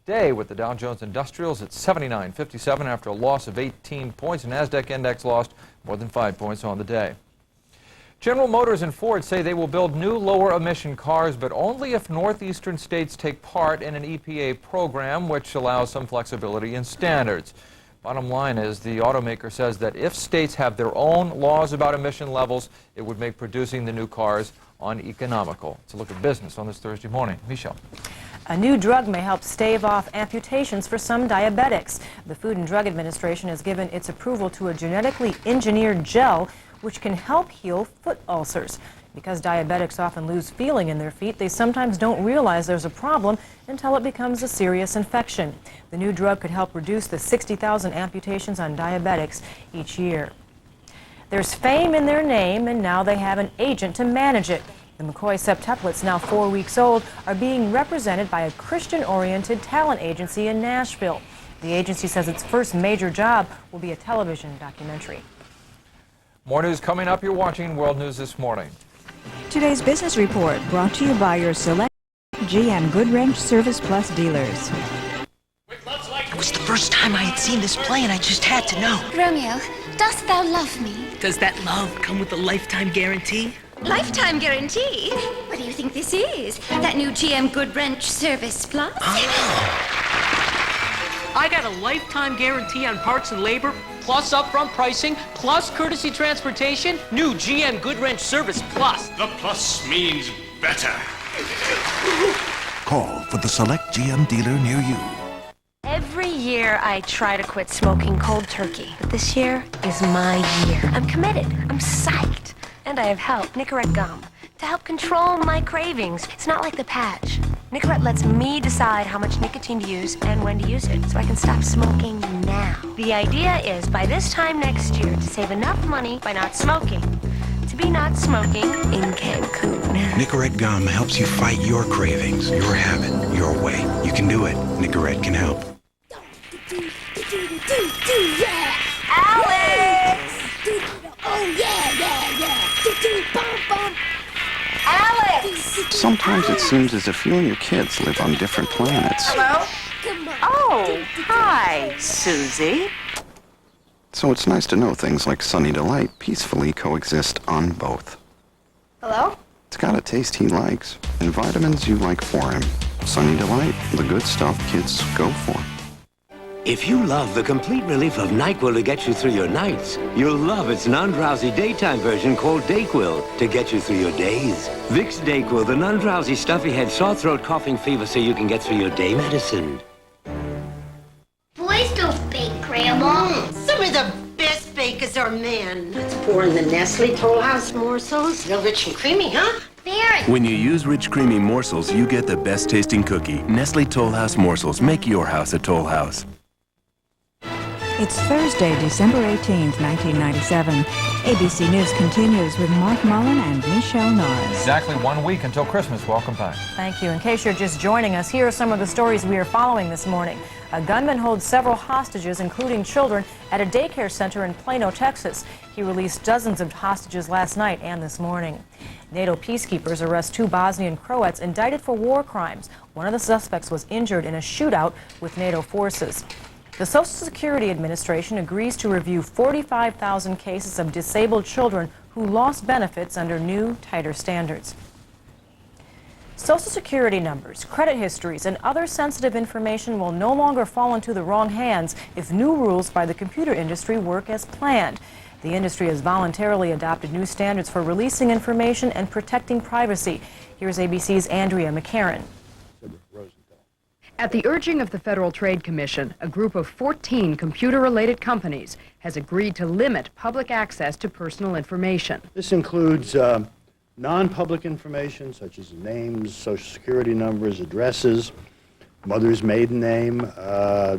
day with the Dow Jones Industrials at 79.57 after a loss of 18 points. The NASDAQ index lost more than 5 points on the day. General Motors and Ford say they will build new lower-emission cars, but only if northeastern states take part in an EPA program which allows some flexibility in standards. Bottom line is the automaker says that if states have their own laws about emission levels, it would make producing the new cars uneconomical. It's a look at business on this Thursday morning. Michelle. A new drug may help stave off amputations for some diabetics. The Food and Drug Administration has given its approval to a genetically engineered gel which can help heal foot ulcers. Because diabetics often lose feeling in their feet, they sometimes don't realize there's a problem until it becomes a serious infection. The new drug could help reduce the 60,000 amputations on diabetics each year. There's fame in their name, and now they have an agent to manage it. The McCoy septuplets, now 4 weeks old, are being represented by a Christian-oriented talent agency in Nashville. The agency says its first major job will be a television documentary. More news coming up. You're watching World News This Morning. Today's business report brought to you by your select GM Goodwrench Service Plus dealers. It was the first time I had seen this play, and I just had to know. Romeo, dost thou love me? Does that love come with a lifetime guarantee? Lifetime guarantee? What do you think this is? That new GM Goodwrench Service Plus? I got a lifetime guarantee on parts and labor, plus upfront pricing, plus courtesy transportation. New GM Goodwrench Service Plus. The plus means better. Call for the select GM dealer near you. Every year I try to quit smoking cold turkey, but this year is my year. I'm committed. I'm psyched. And I have help, Nicorette gum, to help control my cravings. It's not like the patch. Nicorette lets me decide how much nicotine to use and when to use it, so I can stop smoking now. The idea is, by this time next year, to save enough money by not smoking, to be not smoking in Cancun. Nicorette gum helps you fight your cravings, your habit, your way. You can do it. Nicorette can help. Alex! Oh, yeah. Alex! Sometimes it seems as if you and your kids live on different planets. Hello? Oh, hi, Susie. So it's nice to know things like Sunny Delight peacefully coexist on both. Hello? It's got a taste he likes, and vitamins you like for him. Sunny Delight, the good stuff kids go for. If you love the complete relief of NyQuil to get you through your nights, you'll love its non-drowsy daytime version called DayQuil to get you through your days. Vicks DayQuil, the non-drowsy stuffy head, sore throat, coughing, fever, so you can get through your day medicine. Boys don't bake, Grandma. Some of the best bakers are men. Let's pour in the Nestle Toll House morsels. Real rich and creamy, huh? When you use rich, creamy morsels, you get the best tasting cookie. Nestle Toll House morsels make your house a Toll House. It's Thursday, December 18th, 1997. ABC News continues with Mark Mullen and Michelle Norris. Exactly 1 week until Christmas. Welcome back. Thank you. In case you're just joining us, here are some of the stories we are following this morning. A gunman holds several hostages, including children, at a daycare center in Plano, Texas. He released dozens of hostages last night and this morning. NATO peacekeepers arrest 2 Bosnian Croats indicted for war crimes. One of the suspects was injured in a shootout with NATO forces. The Social Security Administration agrees to review 45,000 cases of disabled children who lost benefits under new, tighter standards. Social Security numbers, credit histories, and other sensitive information will no longer fall into the wrong hands if new rules by the computer industry work as planned. The industry has voluntarily adopted new standards for releasing information and protecting privacy. Here's ABC's Andrea McCarran. At the urging of the Federal Trade Commission, a group of 14 computer-related companies has agreed to limit public access to personal information. This includes non-public information such as names, social security numbers, addresses, mother's maiden name,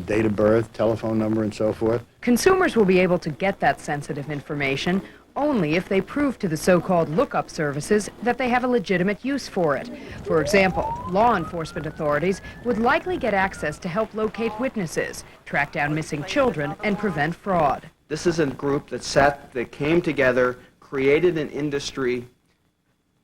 date of birth, telephone number, and so forth. Consumers will be able to get that sensitive information only if they prove to the so-called lookup services that they have a legitimate use for it. For example, law enforcement authorities would likely get access to help locate witnesses, track down missing children, and prevent fraud. This is a group that came together, created an industry,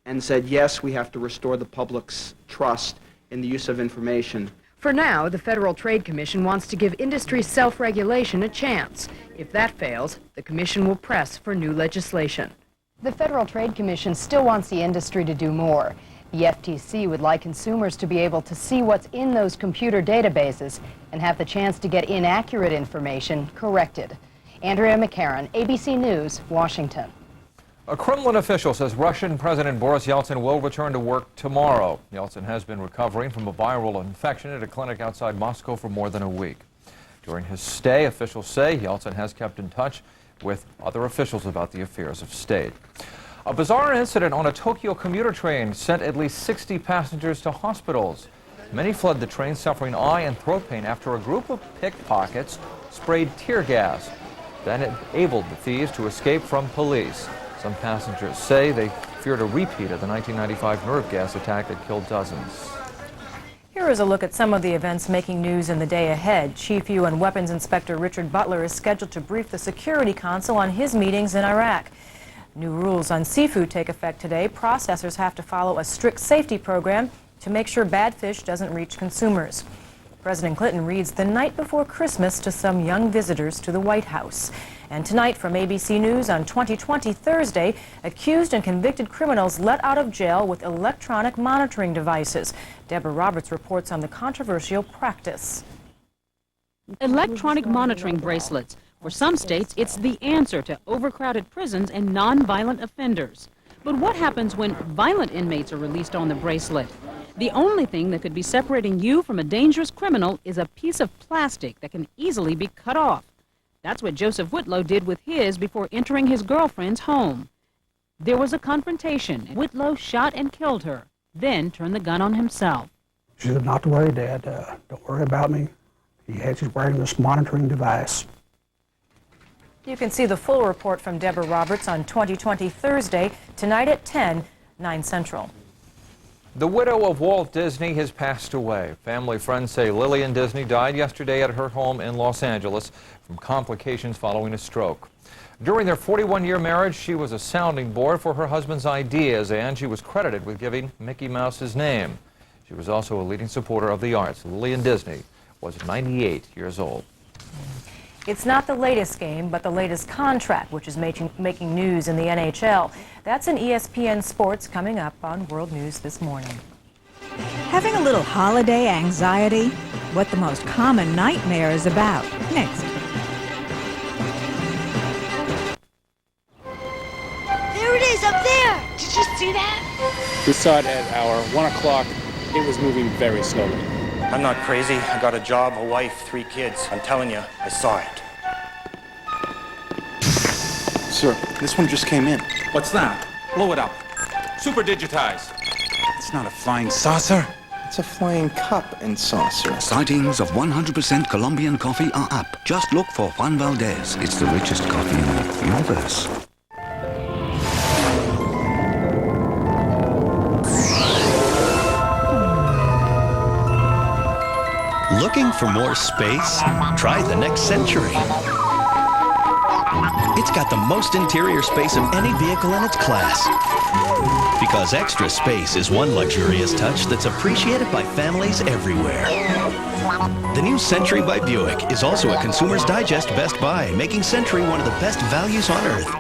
and said, yes, we have to restore the public's trust in the use of information. For now, the Federal Trade Commission wants to give industry self-regulation a chance. If that fails, the Commission will press for new legislation. The Federal Trade Commission still wants the industry to do more. The FTC would like consumers to be able to see what's in those computer databases and have the chance to get inaccurate information corrected. Andrea McCarran, ABC News, Washington. A Kremlin official says Russian President Boris Yeltsin will return to work tomorrow. Yeltsin has been recovering from a viral infection at a clinic outside Moscow for more than a week. During his stay, officials say Yeltsin has kept in touch with other officials about the affairs of state. A bizarre incident on a Tokyo commuter train sent at least 60 passengers to hospitals. Many fled the train suffering eye and throat pain after a group of pickpockets sprayed tear gas. Then it enabled the thieves to escape from police. Some passengers say they feared a repeat of the 1995 nerve gas attack that killed dozens. Here is a look at some of the events making news in the day ahead. Chief UN Weapons Inspector Richard Butler is scheduled to brief the Security Council on his meetings in Iraq. New rules on seafood take effect today. Processors have to follow a strict safety program to make sure bad fish doesn't reach consumers. President Clinton reads the night before Christmas to some young visitors to the White House. And tonight from ABC News on 2020 Thursday, accused and convicted criminals let out of jail with electronic monitoring devices. Deborah Roberts reports on the controversial practice. Electronic monitoring bracelets. For some states, it's the answer to overcrowded prisons and nonviolent offenders. But what happens when violent inmates are released on the bracelet? The only thing that could be separating you from a dangerous criminal is a piece of plastic that can easily be cut off. That's what Joseph Whitlow did with his before entering his girlfriend's home. There was a confrontation. Whitlow shot and killed her, then turned the gun on himself. She said, not to worry, Dad. Don't worry about me. She's wearing this monitoring device. You can see the full report from Deborah Roberts on 2020 Thursday, tonight at 10, 9 Central. The widow of Walt Disney has passed away. Family friends say Lillian Disney died yesterday at her home in Los Angeles from complications following a stroke. During their 41-year marriage, she was a sounding board for her husband's ideas, and she was credited with giving Mickey Mouse his name. She was also a leading supporter of the arts. Lillian Disney was 98 years old. It's not the latest game, but the latest contract, which is making news in the NHL. That's in ESPN Sports coming up on World News this morning. Having a little holiday anxiety? What the most common nightmare is about. Next. There it is, up there! Did you see that? We saw it at our 1 o'clock. It was moving very slowly. I'm not crazy. I got a job, a wife, 3 kids. I'm telling you, I saw it. Sir, this one just came in. What's that? Blow it up. Super digitize. It's not a flying saucer. It's a flying cup and saucer. Sightings of 100% Colombian coffee are up. Just look for Juan Valdez. It's the richest coffee in the universe. Looking for more space? Try the next Century. It's got the most interior space of any vehicle in its class. Because extra space is one luxurious touch that's appreciated by families everywhere. The new Century by Buick is also a Consumer's Digest Best Buy, making Century one of the best values on earth.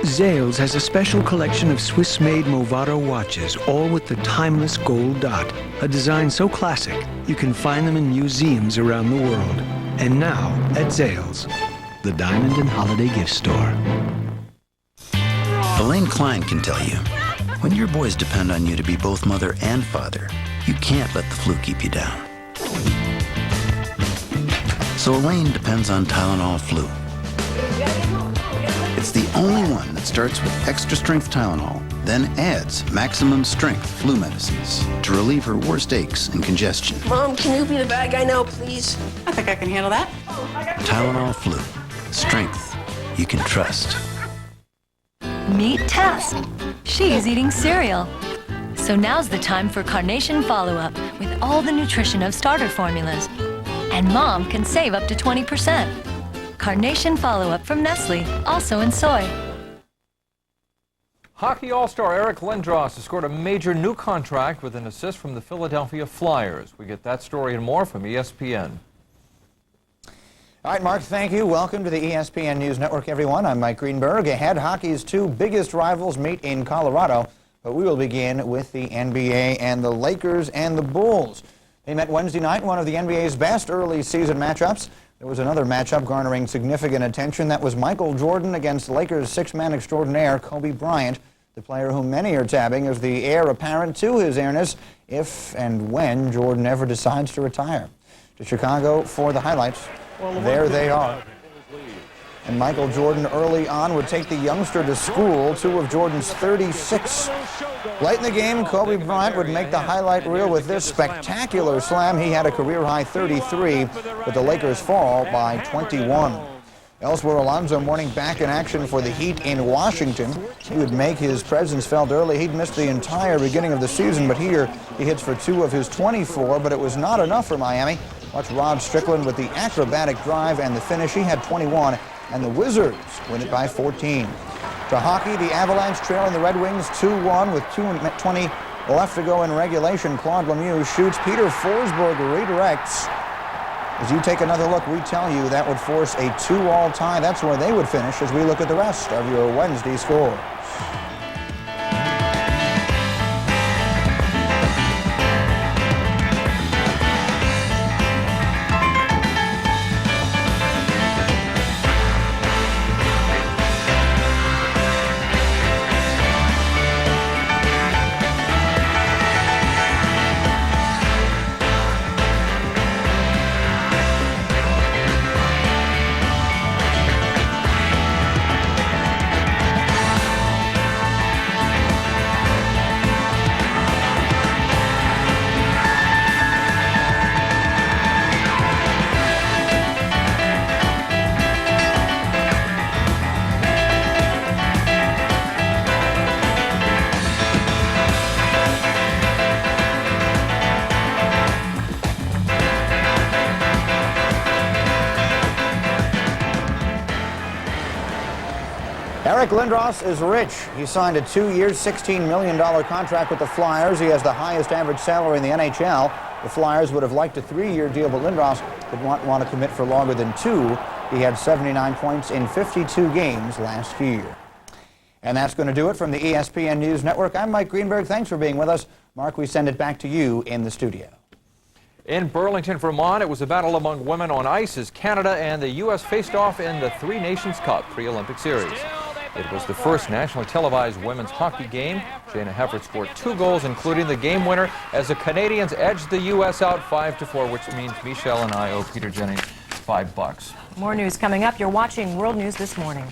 Zales has a special collection of Swiss-made Movado watches, all with the timeless gold dot, a design so classic you can find them in museums around the world. And now, at Zales, the Diamond and Holiday Gift Store. Elaine Klein can tell you, when your boys depend on you to be both mother and father, you can't let the flu keep you down. So Elaine depends on Tylenol Flu. It's the only one that starts with extra strength Tylenol, then adds maximum strength flu medicines to relieve her worst aches and congestion. Mom, can you be the bad guy now, please? I think I can handle that. Tylenol Flu. Strength you can trust. Meet Tess. She's eating cereal. So now's the time for Carnation Follow-Up with all the nutrition of starter formulas. And Mom can save up to 20%. Carnation Follow-Up from Nestle, also in soy. Hockey All-Star Eric Lindros has scored a major new contract with an assist from the Philadelphia Flyers. We get that story and more from ESPN. All right, Mark, thank you. Welcome to the ESPN News Network, everyone. I'm Mike Greenberg. Ahead, hockey's two biggest rivals meet in Colorado, but we will begin with the NBA and the Lakers and the Bulls. They met Wednesday night, one of the NBA's best early season matchups. There was another matchup garnering significant attention. That was Michael Jordan against Lakers six-man extraordinaire Kobe Bryant, the player whom many are tabbing as the heir apparent to his airness if and when Jordan ever decides to retire. To Chicago for the highlights. There they are. And Michael Jordan early on would take the youngster to school, two of Jordan's 36. Late in the game, Kobe Bryant would make the highlight reel with this spectacular slam. He had a career-high 33, but the Lakers fall by 21. Elsewhere, Alonzo Mourning back in action for the Heat in Washington. He would make his presence felt early. He'd missed the entire beginning of the season, but here he hits for 2 of his 24, but it was not enough for Miami. Watch Rod Strickland with the acrobatic drive and the finish. He had 21, and the Wizards win it by 14. To hockey, the Avalanche trailing the Red Wings 2-1 with 2:20 left to go in regulation. Claude Lemieux shoots. Peter Forsberg redirects. As you take another look, we tell you that would force a 2-all tie. That's where they would finish as we look at the rest of your Wednesday scores. Eric Lindros is rich. He signed a 2-year, $16 million contract with the Flyers. He has the highest average salary in the NHL. The Flyers would have liked a 3-year deal, but Lindros did not want to commit for longer than 2. He had 79 points in 52 games last year. And that's going to do it from the ESPN News Network. I'm Mike Greenberg. Thanks for being with us. Mark, we send it back to you in the studio. In Burlington, Vermont, it was a battle among women on ice as Canada and the U.S. faced off in the Three Nations Cup pre-Olympic series. It was the first nationally televised women's hockey game. Jana Heffert scored 2 goals, including the game winner, as the Canadians edged the U.S. out 5-4, which means Michelle and I owe Peter Jennings $5. More news coming up. You're watching World News This Morning.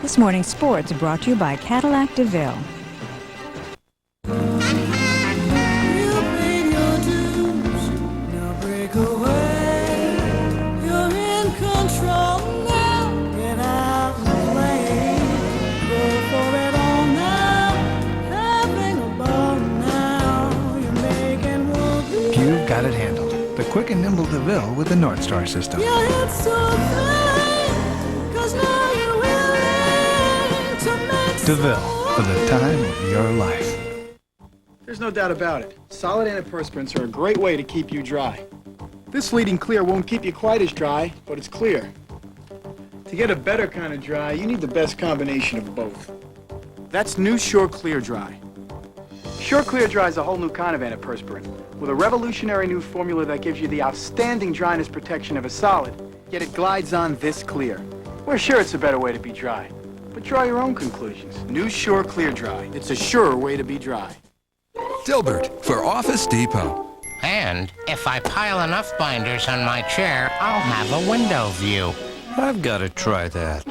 This morning's sports brought to you by Cadillac DeVille. quick and nimble DeVille with the North Star system. DeVille, for the time of your life. There's no doubt about it. Solid antiperspirants are a great way to keep you dry. This Fleeting Clear won't keep you quite as dry, but it's clear. To get a better kind of dry, you need the best combination of both. That's new Sure Clear Dry. Sure Clear Dry is a whole new kind of antiperspirant with a revolutionary new formula that gives you the outstanding dryness protection of a solid, yet it glides on this clear. We're sure it's a better way to be dry, but draw your own conclusions. New Sure Clear Dry. It's a surer way to be dry. Dilbert for Office Depot. And if I pile enough binders on my chair, I'll have a window view. I've got to try that.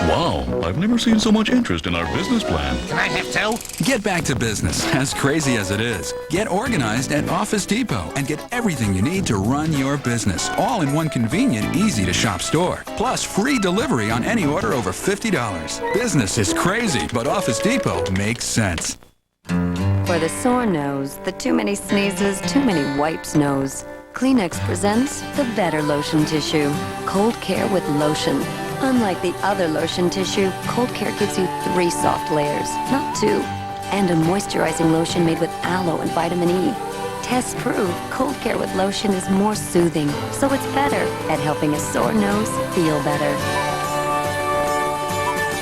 Wow, I've never seen so much interest in our business plan. Can I have two? Get back to business, as crazy as it is. Get organized at Office Depot and get everything you need to run your business, all in one convenient, easy-to-shop store. Plus, free delivery on any order over $50. Business is crazy, but Office Depot makes sense. For the sore nose, the too many sneezes, too many wipes nose, Kleenex presents the better lotion tissue, Cold Care with Lotion. Unlike the other lotion tissue, Cold Care gives you 3 soft layers, not 2. And a moisturizing lotion made with aloe and vitamin E. Tests prove Cold Care with Lotion is more soothing, so it's better at helping a sore nose feel better.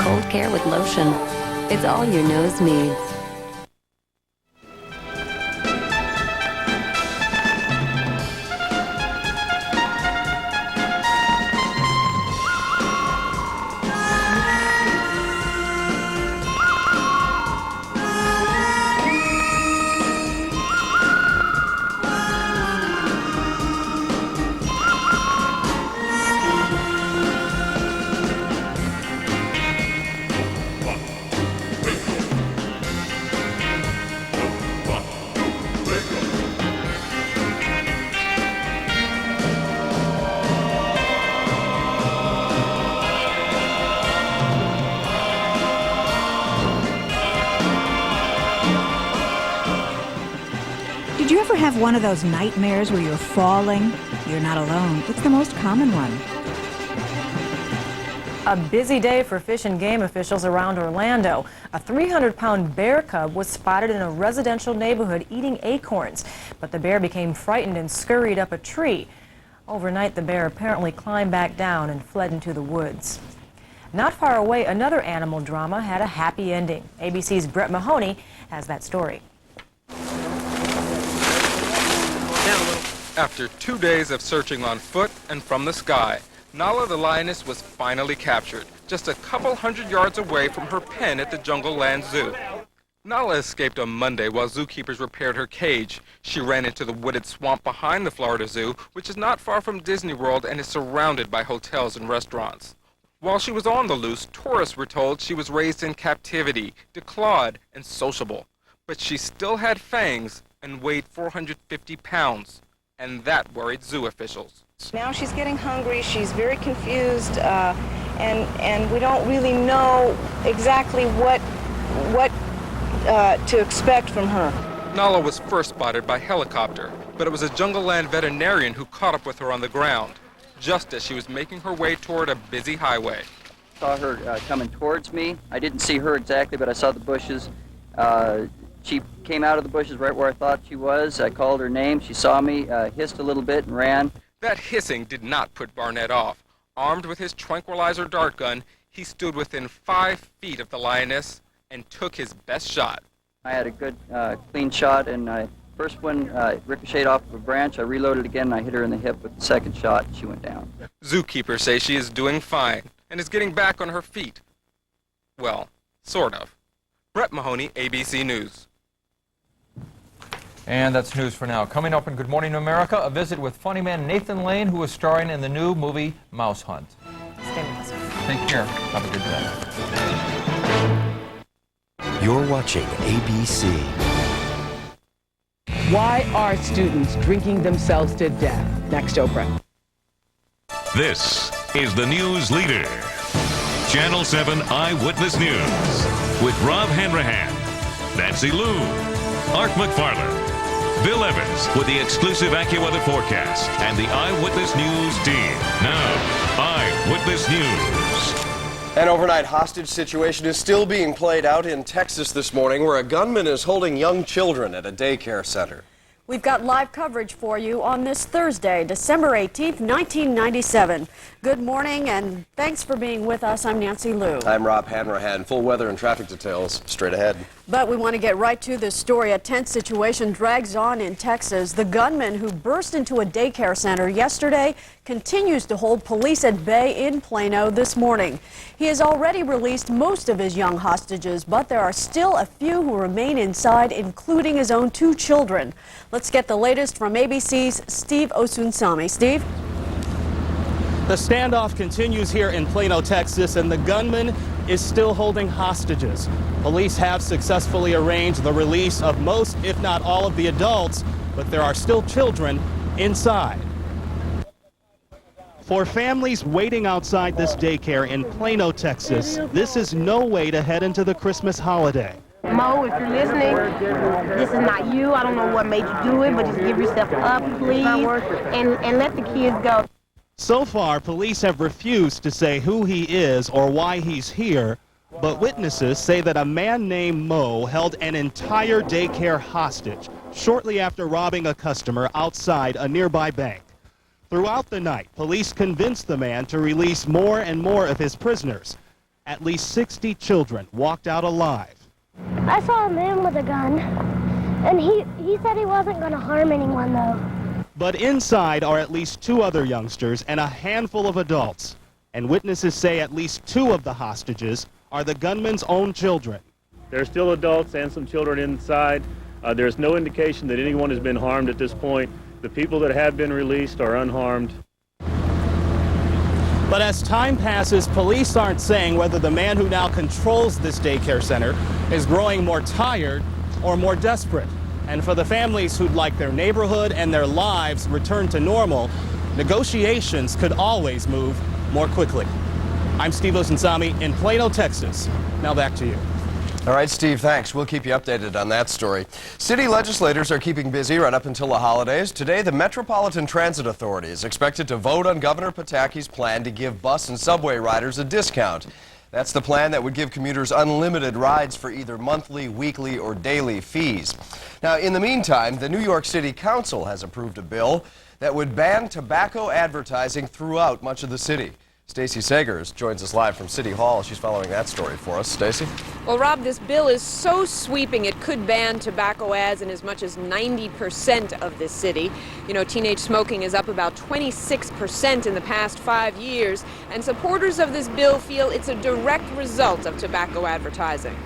Cold Care with Lotion. It's all your nose needs. Did you ever have one of those nightmares where you're falling? You're not alone. It's the most common one. A busy day for fish and game officials around Orlando. A 300-pound bear cub was spotted in a residential neighborhood eating acorns, but the bear became frightened and scurried up a tree. Overnight, the bear apparently climbed back down and fled into the woods. Not far away, another animal drama had a happy ending. ABC's Brett Mahoney has that story. After 2 days of searching on foot and from the sky, Nala the lioness was finally captured, just a couple hundred yards away from her pen at the Jungle Land Zoo. Nala escaped on Monday while zookeepers repaired her cage. She ran into the wooded swamp behind the Florida Zoo, which is not far from Disney World and is surrounded by hotels and restaurants. While she was on the loose, tourists were told she was raised in captivity, declawed, and sociable. But she still had fangs and weighed 450 pounds. And that worried zoo officials. Now she's getting hungry, she's very confused, and we don't really know exactly what to expect from her. Nala was first spotted by helicopter, but it was a Jungle Land veterinarian who caught up with her on the ground, just as she was making her way toward a busy highway. Saw her coming towards me. I didn't see her exactly, but I saw the bushes. She came out of the bushes right where I thought she was. I called her name. She saw me, hissed a little bit, and ran. That hissing did not put Barnett off. Armed with his tranquilizer dart gun, he stood within 5 feet of the lioness and took his best shot. I had a good, clean shot, and first one ricocheted off of a branch. I reloaded again, and I hit her in the hip with the second shot, and she went down. Zookeepers say she is doing fine and is getting back on her feet. Well, sort of. Brett Mahoney, ABC News. And that's news for now. Coming up in Good Morning America, a visit with funny man Nathan Lane, who is starring in the new movie Mouse Hunt. Stay with us. Take care. Have a good day. You're watching ABC. Why are students drinking themselves to death? Next, Oprah. This is the news leader. Channel 7 Eyewitness News with Rob Hanrahan, Nancy Liu, Art McFarland, Bill Evans with the exclusive AccuWeather forecast and the Eyewitness News team. Now, Eyewitness News. An overnight hostage situation is still being played out in Texas this morning, where a gunman is holding young children at a daycare center. We've got live coverage for you on this Thursday, December 18th, 1997. Good morning and thanks for being with us. I'm Nancy Liu. I'm Rob Hanrahan. Full weather and traffic details straight ahead. But we want to get right to this story. A tense situation drags on in Texas. The gunman who burst into a daycare center yesterday continues to hold police at bay in Plano this morning. He has already released most of his young hostages, but there are still a few who remain inside, including his own 2 children. Let's get the latest from ABC's Steve Osunsami. Steve? The standoff continues here in Plano, Texas, and the gunman is still holding hostages. Police have successfully arranged the release of most, if not all, of the adults, but there are still children inside. For families waiting outside this daycare in Plano, Texas, this is no way to head into the Christmas holiday. Mo, if you're listening, this is not you. I don't know what made you do it, but just give yourself up, please, and let the kids go. So far, police have refused to say who he is or why he's here, but witnesses say that a man named Mo held an entire daycare hostage shortly after robbing a customer outside a nearby bank. Throughout the night, police convinced the man to release more and more of his prisoners. At least 60 children walked out alive. I saw a man with a gun, and he said he wasn't going to harm anyone, though. But inside are at least 2 other youngsters and a handful of adults. And witnesses say at least 2 of the hostages are the gunman's own children. There are still adults and some children inside. There's no indication that anyone has been harmed at this point. The people that have been released are unharmed. But as time passes, police aren't saying whether the man who now controls this daycare center is growing more tired or more desperate. And for the families who'd like their neighborhood and their lives returned to normal, negotiations could always move more quickly. I'm Steve Osunsami in Plano, Texas. Now back to you. All right, Steve, thanks. We'll keep you updated on that story. City legislators are keeping busy right up until the holidays. Today, the Metropolitan Transit Authority is expected to vote on Governor Pataki's plan to give bus and subway riders a discount. That's the plan that would give commuters unlimited rides for either monthly, weekly, or daily fees. Now, in the meantime, the New York City Council has approved a bill that would ban tobacco advertising throughout much of the city. Stacey Sagers joins us live from City Hall. She's following that story for us. Stacey? Well, Rob, this bill is so sweeping it could ban tobacco ads in as much as 90% of this city. You know, teenage smoking is up about 26% in the past 5 years, and supporters of this bill feel it's a direct result of tobacco advertising.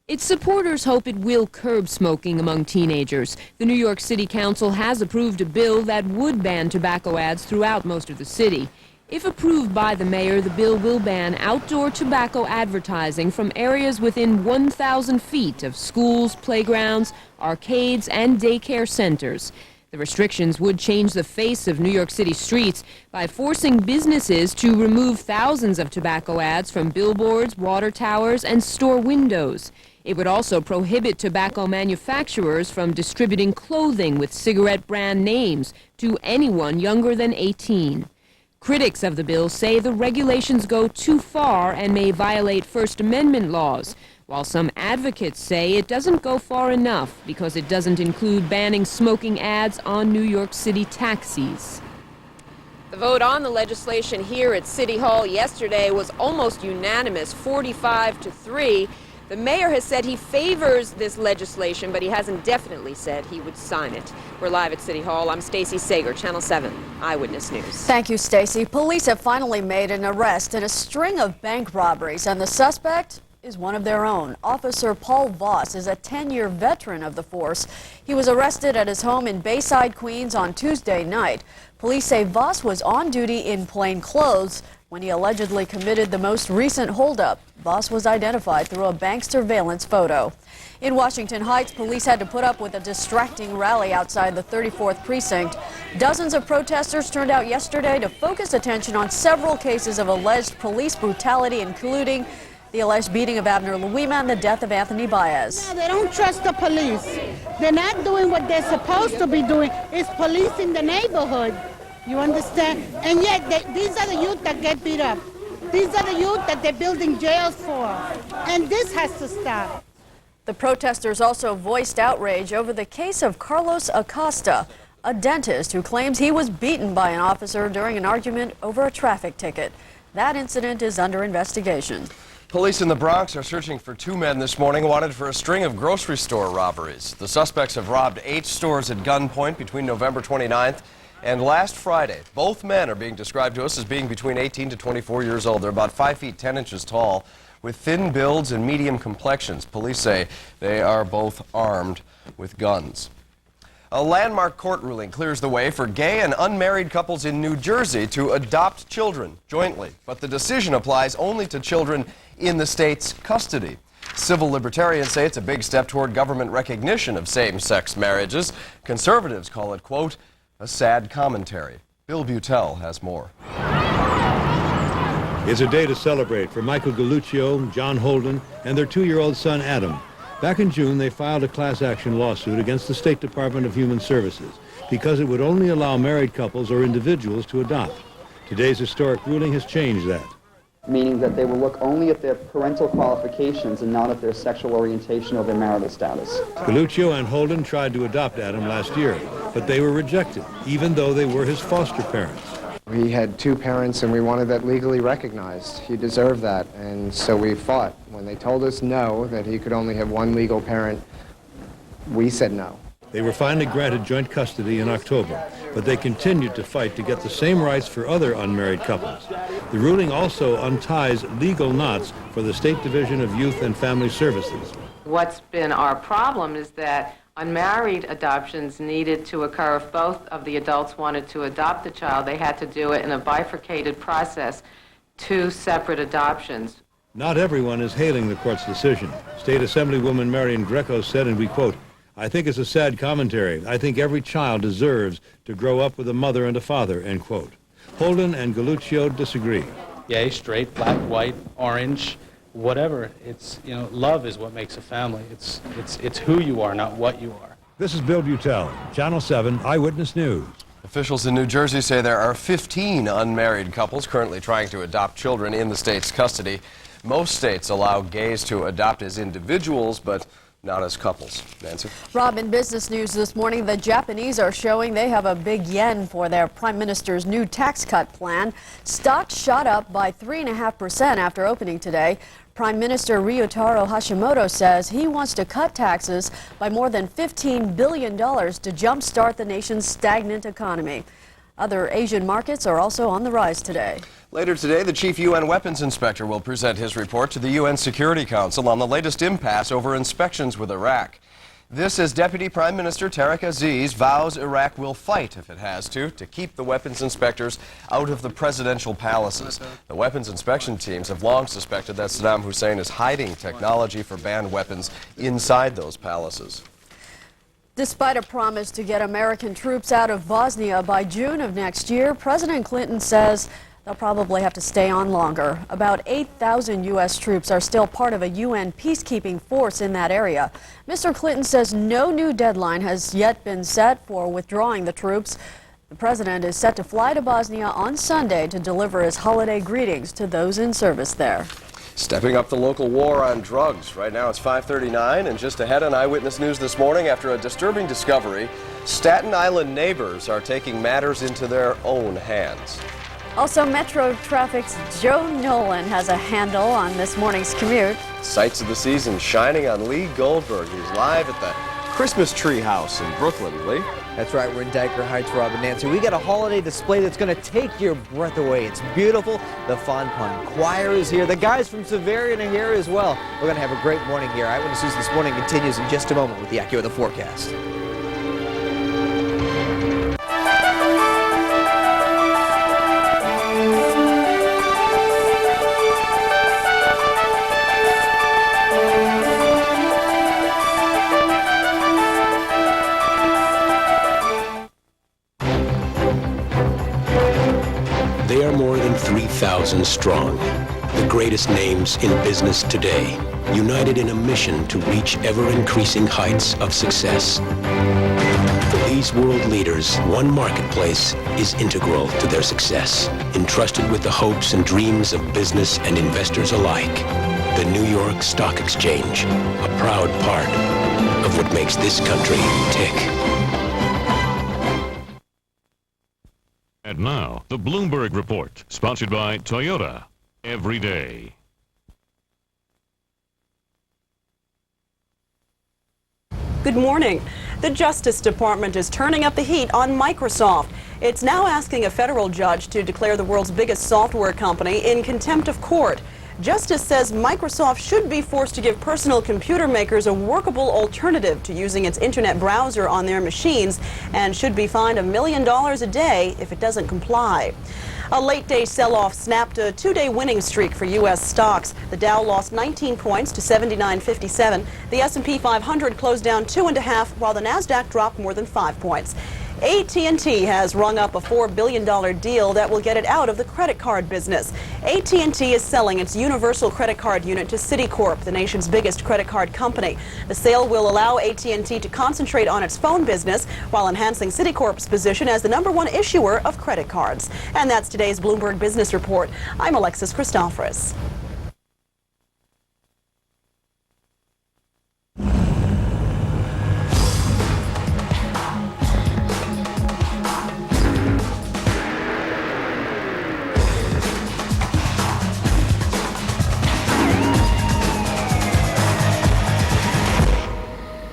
Its supporters hope it will curb smoking among teenagers. The New York City Council has approved a bill that would ban tobacco ads throughout most of the city. If approved by the mayor, the bill will ban outdoor tobacco advertising from areas within 1,000 feet of schools, playgrounds, arcades, and daycare centers. The restrictions would change the face of New York City streets by forcing businesses to remove thousands of tobacco ads from billboards, water towers, and store windows. It would also prohibit tobacco manufacturers from distributing clothing with cigarette brand names to anyone younger than 18. Critics of the bill say the regulations go too far and may violate First Amendment laws, while some advocates say it doesn't go far enough because it doesn't include banning smoking ads on New York City taxis. The vote on the legislation here at City Hall yesterday was almost unanimous, 45-3. The mayor has said he favors this legislation, but he hasn't definitely said he would sign it. We're live at City Hall. I'm Stacey Sager, Channel 7 Eyewitness News. Thank you, Stacey. Police have finally made an arrest in a string of bank robberies, and the suspect is one of their own. Officer Paul Voss is a 10-year veteran of the force. He was arrested at his home in Bayside, Queens on Tuesday night. Police say Voss was on duty in plain clothes when he allegedly committed the most recent holdup. Voss was identified through a bank surveillance photo. In Washington Heights, police had to put up with a distracting rally outside the 34th precinct. Dozens of protesters turned out yesterday to focus attention on several cases of alleged police brutality, including the alleged beating of Abner Louima and the death of Anthony Baez. No, they don't trust the police. They're not doing what they're supposed to be doing. It's policing the neighborhood. You understand? And yet, these are the youth that get beat up. These are the youth that they're building jails for. And this has to stop. The protesters also voiced outrage over the case of Carlos Acosta, a dentist who claims he was beaten by an officer during an argument over a traffic ticket. That incident is under investigation. Police in the Bronx are searching for 2 men this morning wanted for a string of grocery store robberies. The suspects have robbed 8 stores at gunpoint between November 29th and last Friday. Both men are being described to us as being between 18 to 24 years old. They're about 5 feet 10 inches tall with thin builds and medium complexions. Police say they are both armed with guns. A landmark court ruling clears the way for gay and unmarried couples in New Jersey to adopt children jointly, but the decision applies only to children in the state's custody. Civil libertarians say it's a big step toward government recognition of same-sex marriages. Conservatives call it, quote, a sad commentary. Bill Butel has more. It's a day to celebrate for Michael Galluccio, John Holden, and their 2-year-old son, Adam. Back in June, they filed a class action lawsuit against the State Department of Human Services because it would only allow married couples or individuals to adopt. Today's historic ruling has changed that. Meaning that they will look only at their parental qualifications and not at their sexual orientation or their marital status. Galluccio and Holden tried to adopt Adam last year, but they were rejected, even though they were his foster parents. He had 2 parents, and we wanted that legally recognized. He deserved that, and so we fought. When they told us no, that he could only have 1 legal parent, we said no. They were finally granted joint custody in October, but they continued to fight to get the same rights for other unmarried couples. The ruling also unties legal knots for the State Division of Youth and Family Services. What's been our problem is that unmarried adoptions needed to occur if both of the adults wanted to adopt the child. They had to do it in a bifurcated process, 2 separate adoptions. Not everyone is hailing the court's decision. State Assemblywoman Marian Greco said, and we quote, I think it's a sad commentary. I think every child deserves to grow up with a mother and a father, end quote. Holden and Galluccio disagree. Gay, straight, black, white, orange, whatever. It's, love is what makes a family. It's who you are, not what you are. This is Bill Butel, Channel 7 Eyewitness News. Officials in New Jersey say there are 15 unmarried couples currently trying to adopt children in the state's custody. Most states allow gays to adopt as individuals, but not as couples. Nancy? Rob, in business news this morning, the Japanese are showing they have a big yen for their prime minister's new tax cut plan. Stocks shot up by 3.5% after opening today. Prime Minister Ryutaro Hashimoto says he wants to cut taxes by more than $15 billion to jumpstart the nation's stagnant economy. Other Asian markets are also on the rise today. Later today, the chief UN weapons inspector will present his report to the UN Security Council on the latest impasse over inspections with Iraq. This as Deputy Prime Minister Tariq Aziz vows Iraq will fight, if it has to keep the weapons inspectors out of the presidential palaces. The weapons inspection teams have long suspected that Saddam Hussein is hiding technology for banned weapons inside those palaces. Despite a promise to get American troops out of Bosnia by June of next year, President Clinton says they'll probably have to stay on longer. About 8,000 U.S. troops are still part of a UN peacekeeping force in that area. Mr. Clinton says no new deadline has yet been set for withdrawing the troops. The president is set to fly to Bosnia on Sunday to deliver his holiday greetings to those in service there. Stepping up the local war on drugs. Right now it's 5:39, and just ahead on Eyewitness News this morning, after a disturbing discovery, Staten Island neighbors are taking matters into their own hands. Also, Metro Traffic's Joe Nolan has a handle on this morning's commute. Sights of the season shining on Lee Goldberg, who's live at the Christmas Tree House in Brooklyn. Lee? That's right, we're in Dyker Heights, Rob and Nancy. We got a holiday display that's going to take your breath away. It's beautiful. The Fun Pun Choir is here. The guys from Severian are here as well. We're going to have a great morning here. Eyewitness News This Morning continues in just a moment with the AccuWeather forecast. They are more than 3,000 strong, The greatest names in business today, united in a mission to reach ever-increasing heights of success. For these world leaders, one marketplace is integral to their success, entrusted with the hopes and dreams of business and investors alike. The New York Stock Exchange, a proud part of what makes this country tick. And now, the Bloomberg Report, sponsored by Toyota. Every day. Good morning. The Justice Department is turning up the heat on Microsoft. It's now asking a federal judge to declare the world's biggest software company in contempt of court. Justice says Microsoft should be forced to give personal computer makers a workable alternative to using its internet browser on their machines and should be fined $1 million a day if it doesn't comply. A late-day sell-off snapped a two-day winning streak for U.S. stocks. The Dow lost 19 points to 79.57. The S&P 500 closed down 2.5, while the Nasdaq dropped more than 5 points. AT&T has rung up a $4 billion deal that will get it out of the credit card business. AT&T is selling its universal credit card unit to Citicorp, the nation's biggest credit card company. The sale will allow AT&T to concentrate on its phone business while enhancing Citicorp's position as the #1 issuer of credit cards. And that's today's Bloomberg Business Report. I'm Alexis Christoforous.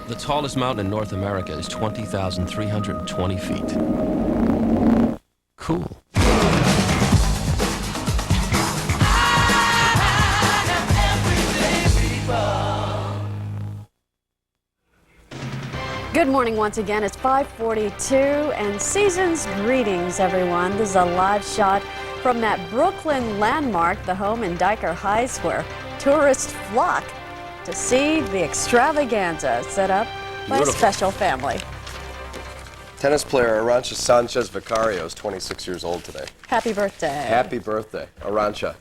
The tallest mountain in North America is 20,320 feet. Cool. Good morning once again. It's 5:42 and season's greetings, everyone. This is a live shot from that Brooklyn landmark, the home in Diker Heights, where tourists flock to see the extravaganza set up by a special family. Tennis player Arantxa Sanchez Vicario is 26 years old today. Happy birthday. Happy birthday, Arantxa.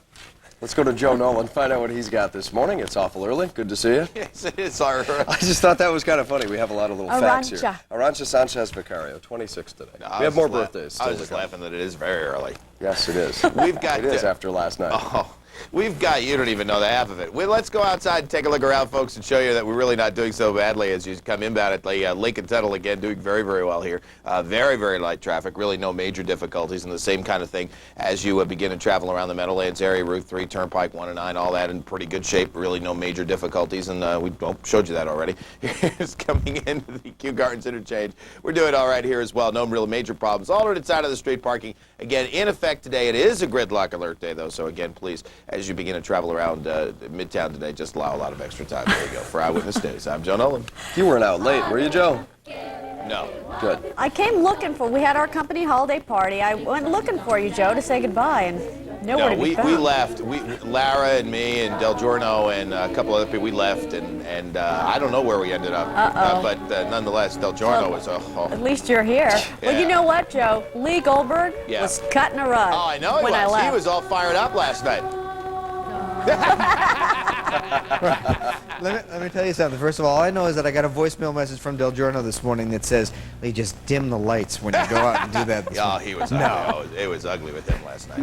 Let's go to Joe Nolan, find out what he's got this morning. It's awful early. Good to see you. Yes, it is. I just thought that was kind of funny. We have a lot of little facts here. Arantxa. Arantxa Sanchez Vicario, 26 today. We have more birthdays. I was just laughing that it is very early. Yes, it is. We've got it is after last night. Oh, we've got, you don't even know the half of it. Let's go outside and take a look around, folks, and show you that we're really not doing so badly as you come inbound at the Lincoln Tunnel again, doing very, very well here. Very, very light traffic, really no major difficulties, and the same kind of thing as you begin to travel around the Meadowlands area, Route 3, Turnpike 1 and 9, all that in pretty good shape, really no major difficulties, and we showed you that already. Here's coming into the Kew Gardens Interchange. We're doing all right here as well, no real major problems. Alternate side of the street parking, again, in effect today. It is a gridlock alert day, though, so again, please, as you begin to travel around Midtown today, just allow a lot of extra time. There you go. For Eyewitness News, I'm Joe Nolan. You weren't out late, were you, Joe? No. Good. I came looking for, we had our company holiday party. I went looking for you, Joe, to say goodbye, and nowhere to be found. We left. Lara and me and Del Giorno and a couple other people, we left, and I don't know where we ended up. But nonetheless, Del Giorno was At least you're here. Yeah. Well, you know what, Joe? Lee Goldberg was cutting a rug. Oh, I know when I left. He was all fired up last night. Let me tell you something. First of all I know is that I got a voicemail message from Del Giorno this morning that says, "Lee, just dim the lights when you go out and do that." Oh, he was ugly. It was ugly with him last night.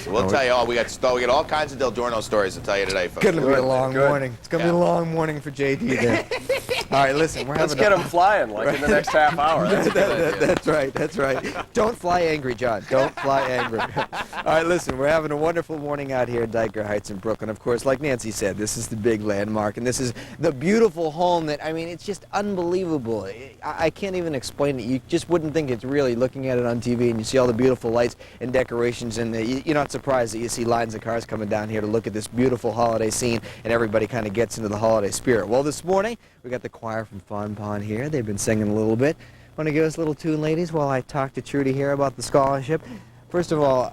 So we'll tell you all. We got all kinds of Del Giorno stories to tell you today, folks. It's going to be a long morning. It's going to be a long morning for JD there. All right, listen. Let's get him flying like in the next half hour. That's right. That's right. Don't fly angry, John. Don't fly angry. All right, listen. We're having a wonderful morning out here at Diker Heights in Brooklyn. Of course, like Nancy said, this is the big landmark, and this is the beautiful home that, I mean, it's just unbelievable. I can't even explain it. You just wouldn't think it's really looking at it on TV, and you see all the beautiful lights and decorations, and you're not surprised that you see lines of cars coming down here to look at this beautiful holiday scene, and everybody kind of gets into the holiday spirit. Well, this morning, we got the choir from Fawn Pond here. They've been singing a little bit. Want to give us a little tune, ladies, while I talk to Trudy here about the scholarship? First of all,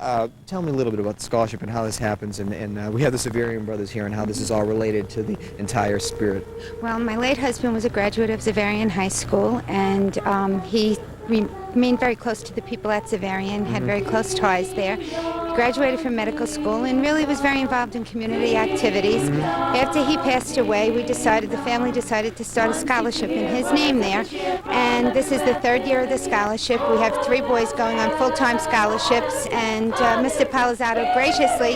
tell me a little bit about the scholarship and how this happens, and we have the Zavarian brothers here and how this is all related to the entire spirit. Well, my late husband was a graduate of Zavarian High School, and he remained very close to the people at Xaverian, had very close ties there. Graduated from medical school and really was very involved in community activities. After he passed away, the family decided to start a scholarship in his name there. And this is the 3rd year of the scholarship. We have 3 boys going on full-time scholarships, and Mr. Palazzotto graciously,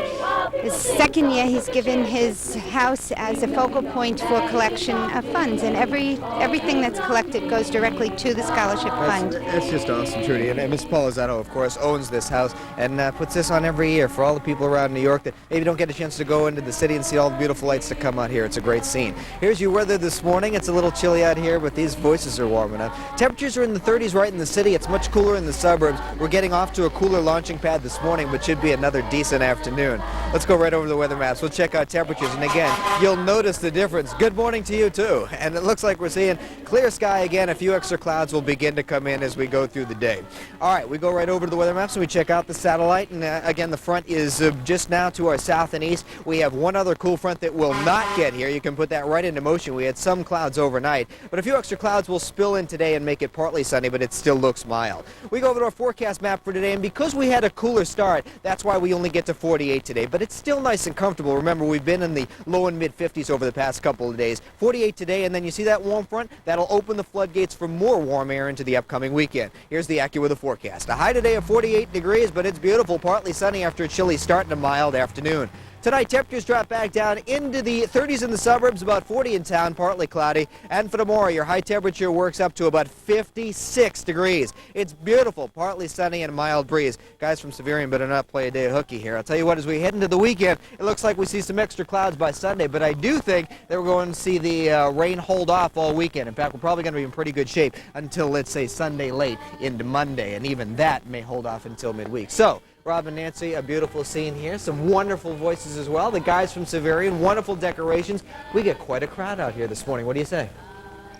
the 2nd year, he's given his house as a focal point for collection of funds, and everything that's collected goes directly to the scholarship fund. It's just awesome, Trudy. And Mr. Palazzotto, of course, owns this house and puts this on every year for all the people around New York that maybe don't get a chance to go into the city and see all the beautiful lights that come out here. It's a great scene. Here's your weather this morning. It's a little chilly out here, but these voices are warm enough. Temperatures are in the 30s right in the city. It's much cooler in the suburbs. We're getting off to a cooler launching pad this morning, but should be another decent afternoon. Let's go right over the weather maps. We'll check out temperatures, and again, you'll notice the difference. Good morning to you, too. And it looks like we're seeing clear sky again. A few extra clouds will begin to come in as we go through the day. All right, we go right over to the weather maps and we check out the satellite. And again, the front is just now to our south and east. We have one other cool front that will not get here. You can put that right into motion. We had some clouds overnight, but a few extra clouds will spill in today and make it partly sunny, but it still looks mild. We go over to our forecast map for today, and because we had a cooler start, that's why we only get to 48 today, but it's still nice and comfortable. Remember, we've been in the low and mid 50s over the past couple of days. 48 today, and then you see that warm front? That'll open the floodgates for more warm air into the upcoming weekend. Here's the AccuWeather forecast. A high today of 48 degrees, but it's beautiful, partly sunny after a chilly start and a mild afternoon. Tonight, temperatures drop back down into the 30s in the suburbs, about 40 in town, partly cloudy. And for tomorrow, your high temperature works up to about 56 degrees. It's beautiful, partly sunny and a mild breeze. Guys from Xaverian better not play a day of hooky here. I'll tell you what, as we head into the weekend, it looks like we see some extra clouds by Sunday, but I do think that we're going to see the rain hold off all weekend. In fact, we're probably going to be in pretty good shape until, let's say, Sunday late into Monday, and even that may hold off until midweek. So, Rob and Nancy, a beautiful scene here. Some wonderful voices as well. The guys from Xaverian, wonderful decorations. We get quite a crowd out here this morning. What do you say?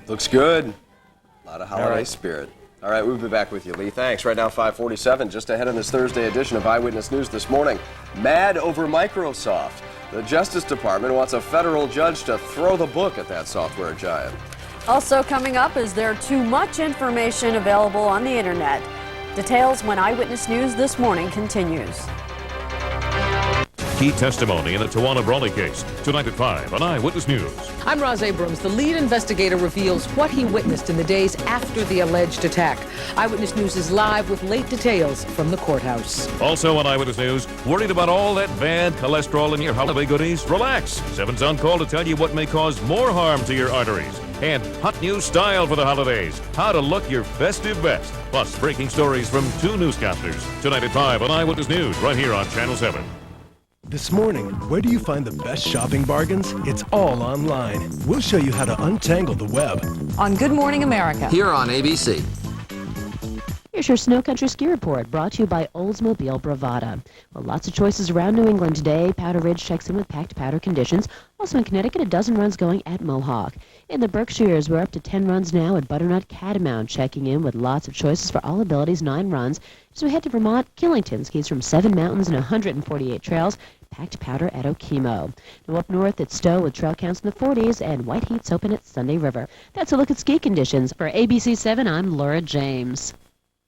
Looks good. A lot of holiday spirit. All right, we'll be back with you, Lee. Thanks. Right now, 5:47, just ahead on this Thursday edition of Eyewitness News this morning. Mad over Microsoft. The Justice Department wants a federal judge to throw the book at that software giant. Also coming up, is there too much information available on the internet? Details when Eyewitness News this morning continues. Key testimony in the Tawana Brawley case. Tonight at 5 on Eyewitness News. I'm Roz Abrams. The lead investigator reveals what he witnessed in the days after the alleged attack. Eyewitness News is live with late details from the courthouse. Also on Eyewitness News, worried about all that bad cholesterol in your holiday goodies? Relax. 7's on call to tell you what may cause more harm to your arteries. And hot new style for the holidays. How to look your festive best. Plus, breaking stories from 2 newscasters. Tonight at 5 on Eyewitness News, right here on Channel 7. This morning, where do you find the best shopping bargains? It's all online. We'll show you how to untangle the web. On Good Morning America. Here on ABC. Here's your Snow Country Ski Report, brought to you by Oldsmobile Bravada. Well, lots of choices around New England today. Powder Ridge checks in with packed powder conditions. Also in Connecticut, a dozen runs going at Mohawk. In the Berkshires, we're up to 10 runs now at Butternut Catamount, checking in with lots of choices for all abilities, 9 runs. As we head to Vermont, Killington skis from 7 mountains and 148 trails. Packed powder at Okemo. Now up north at Stowe with trail counts in the 40s and white heats open at Sunday River. That's a look at ski conditions. For ABC 7, I'm Laura James.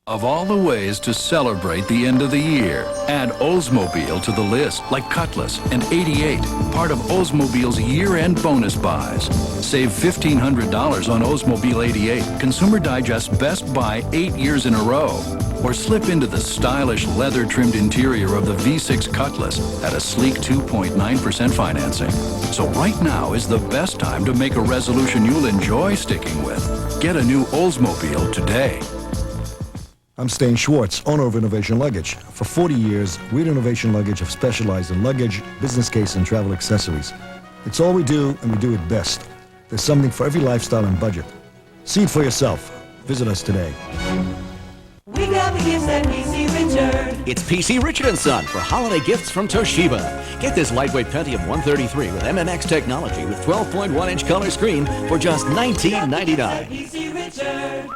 Of all the ways to celebrate the end of the year, add Oldsmobile to the list, like Cutlass and 88, part of Oldsmobile's year-end bonus buys. Save $1,500 on Oldsmobile 88, Consumer Digest's best buy 8 years in a row. Or slip into the stylish leather-trimmed interior of the V6 Cutlass at a sleek 2.9% financing. So right now is the best time to make a resolution you'll enjoy sticking with. Get a new Oldsmobile today. I'm Stan Schwartz, owner of Innovation Luggage. For 40 years, we at Innovation Luggage have specialized in luggage, business case, and travel accessories. It's all we do, and we do it best. There's something for every lifestyle and budget. See it for yourself. Visit us today. We got the gifts at PC Richard. It's PC Richard & Son for holiday gifts from Toshiba. Get this lightweight Pentium 133 with MMX technology with 12.1-inch color screen for just $19.99. PC Richard.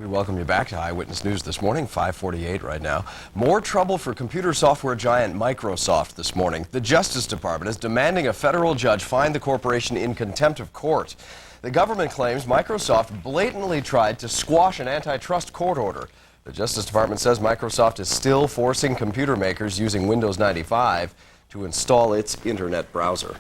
We welcome you back to Eyewitness News this morning, 5:48 right now. More trouble for computer software giant Microsoft this morning. The Justice Department is demanding a federal judge find the corporation in contempt of court. The government claims Microsoft blatantly tried to squash an antitrust court order. The Justice Department says Microsoft is still forcing computer makers using Windows 95 to install its internet browser.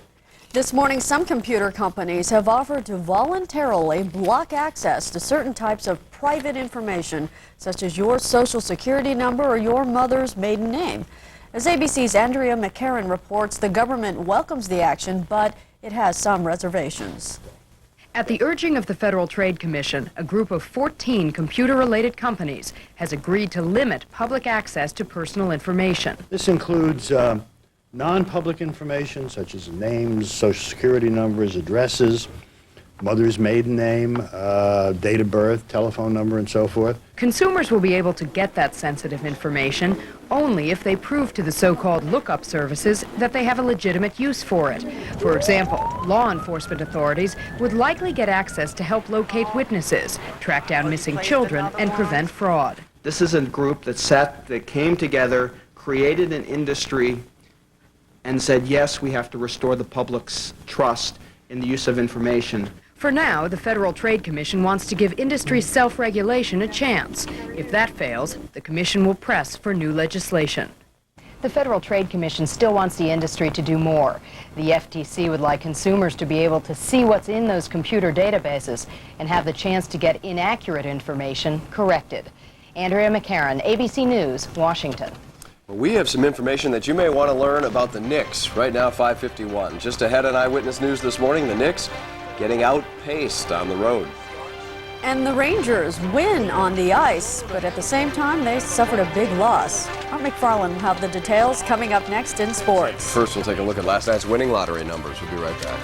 This morning, some computer companies have offered to voluntarily block access to certain types of private information, such as your social security number or your mother's maiden name. As ABC's Andrea McCarran reports, the government welcomes the action, but it has some reservations. At the urging of the Federal Trade Commission, a group of 14 computer-related companies has agreed to limit public access to personal information. This includes non-public information such as names, social security numbers, addresses, mother's maiden name, date of birth, telephone number, and so forth. Consumers will be able to get that sensitive information only if they prove to the so-called lookup services that they have a legitimate use for it. For example, law enforcement authorities would likely get access to help locate witnesses, track down missing children, and prevent fraud. This is a group that came together, created an industry, and said, yes, we have to restore the public's trust in the use of information. For now, the Federal Trade Commission wants to give industry self-regulation a chance. If that fails, the Commission will press for new legislation. The Federal Trade Commission still wants the industry to do more. The FTC would like consumers to be able to see what's in those computer databases and have the chance to get inaccurate information corrected. Andrea McCarran, ABC News, Washington. We have some information that you may want to learn about the Knicks. Right now, 5:51. Just ahead on Eyewitness News this morning, the Knicks getting outpaced on the road. And the Rangers win on the ice, but at the same time, they suffered a big loss. Art McFarland will have the details coming up next in sports. First, we'll take a look at last night's winning lottery numbers. We'll be right back.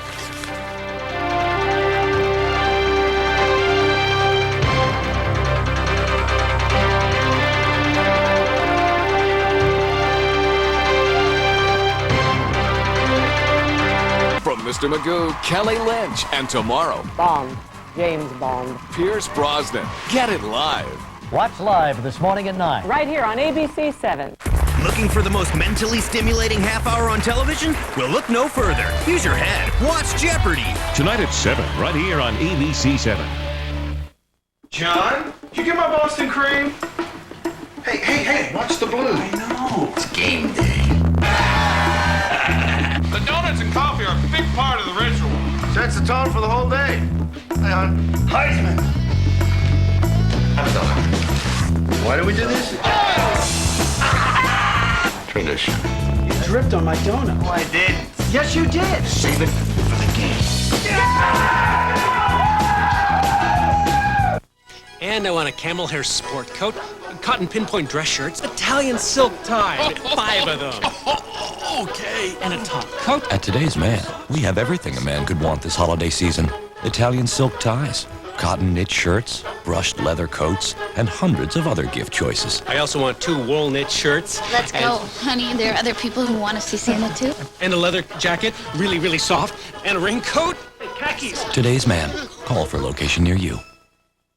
From Mr. Magoo, Kelly Lynch, and tomorrow, Bond, James Bond. Pierce Brosnan. Get it live. Watch live this morning at 9. Right here on ABC 7. Looking for the most mentally stimulating half hour on television? Well, look no further. Use your head. Watch Jeopardy! Tonight at 7, right here on ABC 7. John, did you get my Boston cream? Hey, watch the blue. I know. It's game day. The donuts and coffee are a big part of the ritual. Sets the tone for the whole day. Hey, hon. Heisman. Why do we do this? Tradition. You dripped on my donut. Oh, I did. Yes, you did. Save it for the game. And I want a camel hair sport coat, cotton pinpoint dress shirts, Italian silk tie, 5 of them. Okay. And a top coat. At today's Man, we have everything a man could want this holiday season. Italian silk ties, cotton knit shirts, brushed leather coats, and hundreds of other gift choices. I also want 2 wool knit shirts. Let's go, honey. There are other people who want to see Santa too. And a leather jacket, really soft, and a raincoat. Khakis. Today's Man. Call for location near you.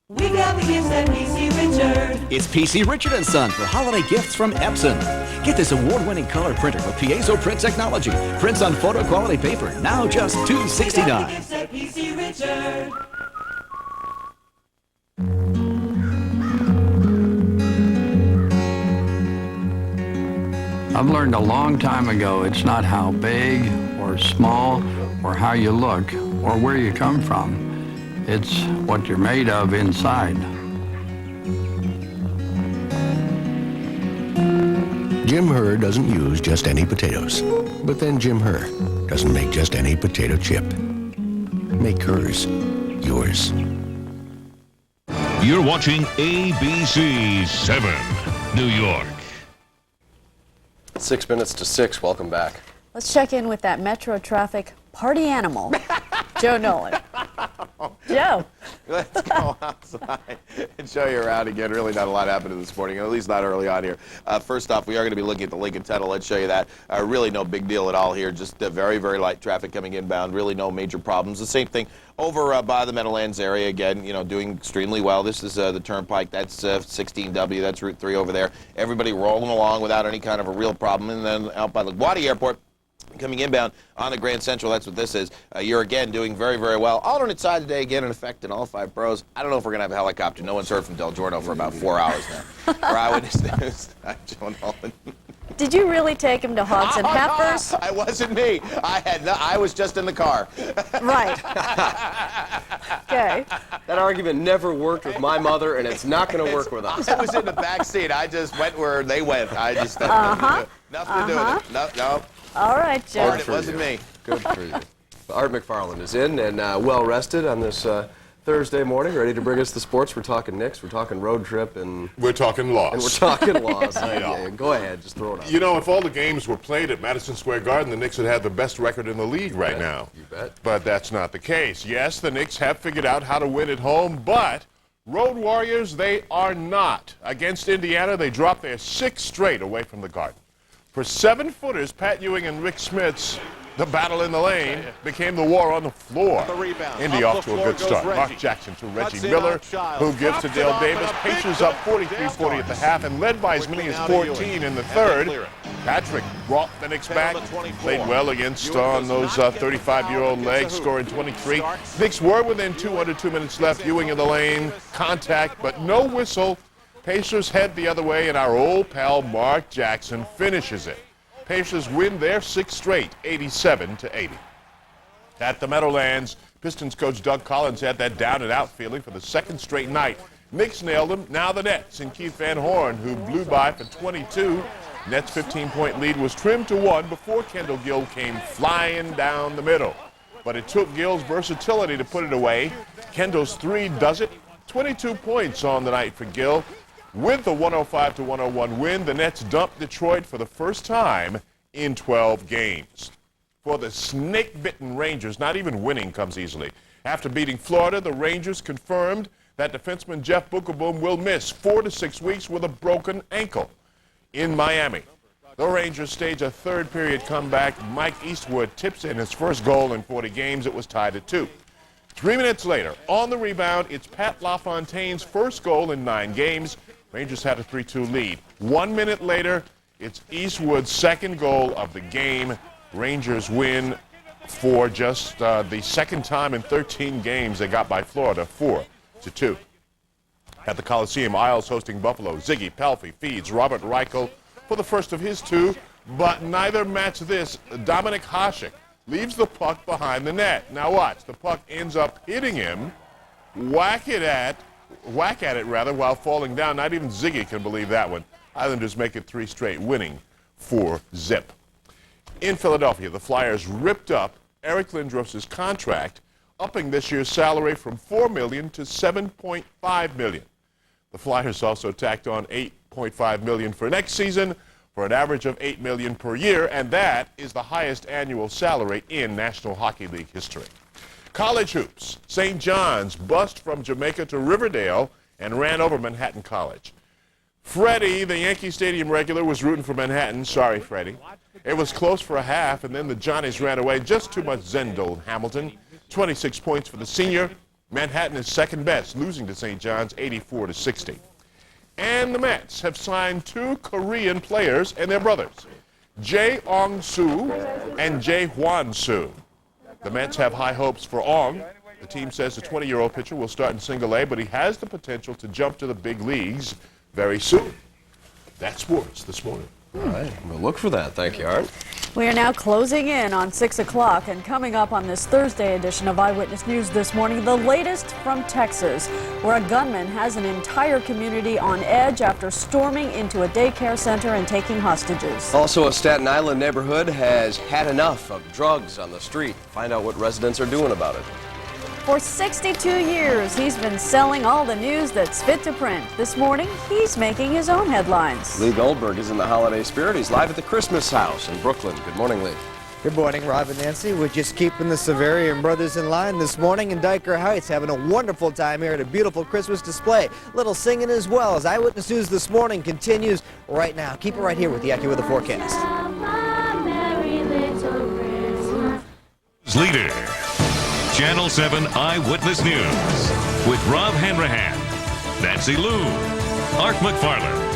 We got the gifts at PC Richard. It's PC Richard & Son for holiday gifts from Epson. Get this award-winning color printer with piezo print technology. Prints on photo quality paper, now just $269. We got the gifts at PC Richard. I've learned a long time ago it's not how big or small or how you look or where you come from. It's what you're made of inside. Jim Herr doesn't use just any potatoes. But then Jim Herr doesn't make just any potato chip. Make hers yours. You're watching ABC 7, New York. 6 minutes to 6. Welcome back. Let's check in with that Metro traffic party animal, Joe Nolan. Joe. Let's go outside and show you around again. Really not a lot happening this morning, at least not early on here. First off, we are going to be looking at the Lincoln Tunnel. Let's show you that. Really no big deal at all here. Just very, very light traffic coming inbound. Really no major problems. The same thing over by the Meadowlands area. Again, you know, doing extremely well. This is the Turnpike. That's 16W. That's Route 3 over there. Everybody rolling along without any kind of a real problem. And then out by the LaGuardia Airport, coming inbound on the Grand Central, that's what this is. You're again doing very, very well. Alternate side today, again in effect in all 5 pros. I don't know if we're going to have a helicopter. No one's heard from Del Giorno for about 4 hours now. For Eyewitness News, I'm Joe Nolan. Did you really take him to Hogs and Heifers? It wasn't me. I was just in the car. Right. Okay. That argument never worked with my mother, and it's not going to work with us. I was in the back seat. I just went where they went. I just nothing to do with it. No. All right, Joe. It wasn't me. Good for you. Art McFarland is in and well rested on this Thursday morning, ready to bring us the sports. We're talking Knicks, we're talking road trip, and we're talking loss. And we're talking loss. Go ahead, just throw it out. You know, if all the games were played at Madison Square Garden, the Knicks would have the best record in the league right now. You bet. But that's not the case. Yes, the Knicks have figured out how to win at home, but Road Warriors, they are not. Against Indiana, they dropped their 6th straight away from the Garden. For 7-footers, Pat Ewing and Rick Smits, the battle in the lane became the war on the floor. Indy off to a good start. Mark Jackson to Reggie Miller, who gives to Dale Davis. Pacers up 43-40 at the half and led by as many as 14 in the third. Patrick brought the Knicks back, played well against on those 35-year-old legs, scoring 23. Knicks were within 2 under 2 minutes left. Ewing in the lane, contact, but no whistle. Pacers head the other way, and our old pal Mark Jackson finishes it. Pacers win their 6th straight, 87-80. At the Meadowlands, Pistons coach Doug Collins had that down-and-out feeling for the 2nd straight night. Knicks nailed him. Now the Nets and Keith Van Horn, who blew by for 22. Nets' 15-point lead was trimmed to 1 before Kendall Gill came flying down the middle. But it took Gill's versatility to put it away. Kendall's 3 does it. 22 points on the night for Gill. With the 105-101 win, the Nets dumped Detroit for the first time in 12 games. For the snake-bitten Rangers, not even winning comes easily. After beating Florida, the Rangers confirmed that defenseman Jeff Bookeboom will miss 4 to 6 weeks with a broken ankle. In Miami, the Rangers stage a third-period comeback. Mike Eastwood tips in his first goal in 40 games. It was tied at 2. 3 minutes later, on the rebound, it's Pat LaFontaine's first goal in 9 games. Rangers had a 3-2 lead. 1 minute later, it's Eastwood's second goal of the game. Rangers win for just the second time in 13 games they got by Florida, 4-2. At the Coliseum, Isles hosting Buffalo. Ziggy Palffy feeds Robert Reichel for the first of his 2, but neither match this. Dominic Hasek leaves the puck behind the net. Now watch, the puck ends up hitting him, whack at it while falling down. Not even Ziggy can believe that one. Islanders make it 3 straight, winning 4-zip. In Philadelphia, the Flyers ripped up Eric Lindros's contract, upping this year's salary from $4 million to $7.5 million. The Flyers also tacked on $8.5 million for next season, for an average of $8 million per year, and that is the highest annual salary in National Hockey League history. College hoops. St. John's bust from Jamaica to Riverdale and ran over Manhattan College. Freddie, the Yankee Stadium regular, was rooting for Manhattan. Sorry, Freddie. It was close for a half, and then the Johnnies ran away. Just too much Zendel Hamilton. 26 points for the senior. Manhattan is second best, losing to St. John's 84-60. And the Mets have signed 2 Korean players and their brothers, Jae Ong-soo and Jae Hwan-soo. The Mets have high hopes for Ong. The team says the 20-year-old pitcher will start in Single-A, but he has the potential to jump to the big leagues very soon. That's sports this morning. All right, we'll look for that. Thank you, Art. We are now closing in on 6 o'clock, and coming up on this Thursday edition of Eyewitness News this morning, the latest from Texas, where a gunman has an entire community on edge after storming into a daycare center and taking hostages. Also, a Staten Island neighborhood has had enough of drugs on the street. Find out what residents are doing about it. For 62 years, he's been selling all the news that's fit to print. This morning, he's making his own headlines. Lee Goldberg is in the holiday spirit. He's live at the Christmas house in Brooklyn. Good morning, Lee. Good morning, Rob and Nancy. We're just keeping the Severian brothers in line this morning in Dyker Heights, having a wonderful time here at a beautiful Christmas display. Little singing as well as Eyewitness News this morning continues right now. Keep it right here with the AccuWeather forecast. Leader, Channel 7 Eyewitness News with Rob Hanrahan, Nancy Lou, Art McFarland,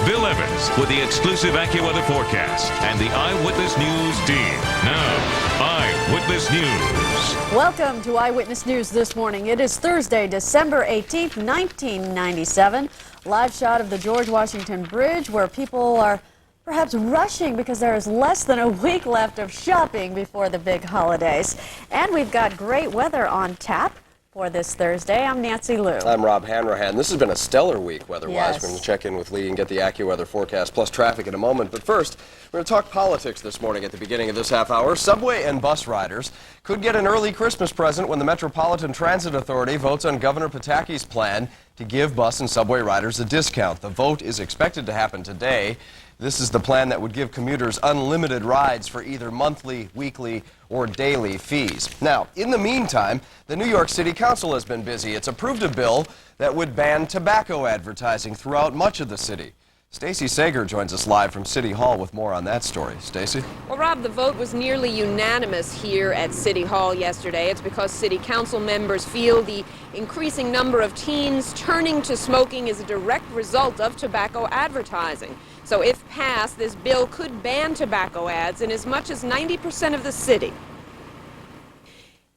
Bill Evans with the exclusive AccuWeather forecast and the Eyewitness News team. Now, Eyewitness News. Welcome to Eyewitness News this morning. It is Thursday, December 18th, 1997. Live shot of the George Washington Bridge where people are perhaps rushing because there is less than a week left of shopping before the big holidays. And we've got great weather on tap for this Thursday. I'm Nancy Lou. I'm Rob Hanrahan. This has been a stellar week weather-wise. Yes. We're going to check in with Lee and get the AccuWeather forecast plus traffic in a moment. But first, we're going to talk politics this morning at the beginning of this half hour. Subway and bus riders could get an early Christmas present when the Metropolitan Transit Authority votes on Governor Pataki's plan to give bus and subway riders a discount. The vote is expected to happen today. This is the plan that would give commuters unlimited rides for either monthly, weekly, or daily fees. Now, in the meantime, the New York City Council has been busy. It's approved a bill that would ban tobacco advertising throughout much of the city. Stacey Sager joins us live from City Hall with more on that story. Stacey? Well, Rob, the vote was nearly unanimous here at City Hall yesterday. It's because City Council members feel the increasing number of teens turning to smoking is a direct result of tobacco advertising. So if passed, this bill could ban tobacco ads in as much as 90% of the city.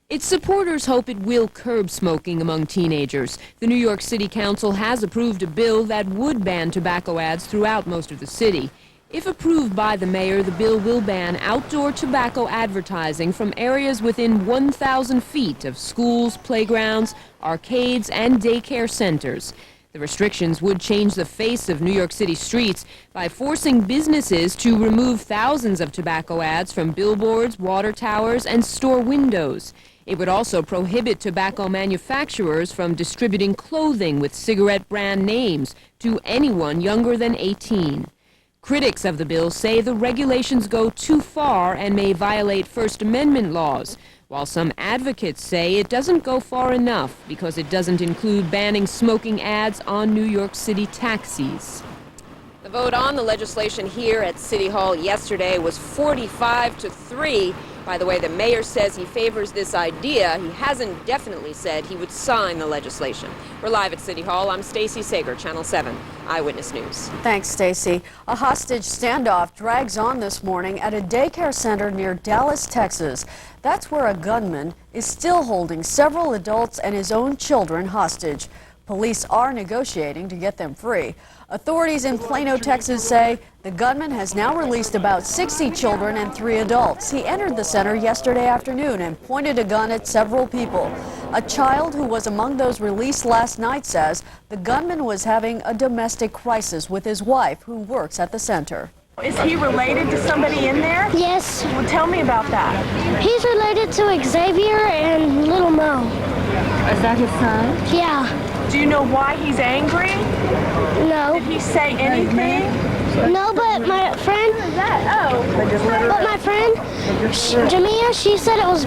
Its supporters hope it will curb smoking among teenagers. The New York City Council has approved a bill that would ban tobacco ads throughout most of the city. If approved by the mayor, the bill will ban outdoor tobacco advertising from areas within 1,000 feet of schools, playgrounds, arcades, and daycare centers. The restrictions would change the face of New York City streets by forcing businesses to remove thousands of tobacco ads from billboards, water towers, and store windows. It would also prohibit tobacco manufacturers from distributing clothing with cigarette brand names to anyone younger than 18. Critics of the bill say the regulations go too far and may violate First Amendment laws, while some advocates say it doesn't go far enough because it doesn't include banning smoking ads on New York City taxis. The vote on the legislation here at City Hall yesterday was 45-3. By the way, the mayor says he favors this idea. He hasn't definitely said he would sign the legislation. We're live at City Hall. I'm Stacey Sager, Channel 7 Eyewitness News. Thanks, Stacey. A hostage standoff drags on this morning at a daycare center near Dallas, Texas. That's where a gunman is still holding several adults and his own children hostage. Police are negotiating to get them free. Authorities in Plano, Texas say the gunman has now released about 60 children and 3 adults. He entered the center yesterday afternoon and pointed a gun at several people. A child who was among those released last night says the gunman was having a domestic crisis with his wife, who works at the center. Is he related to somebody in there? Yes. Well, tell me about that. He's related to Xavier and Little Mo. Is that his son? Yeah. Do you know why he's angry? No. Did he say anything? No, but my friend... What is that? Oh. But my friend, Jamia, she said it was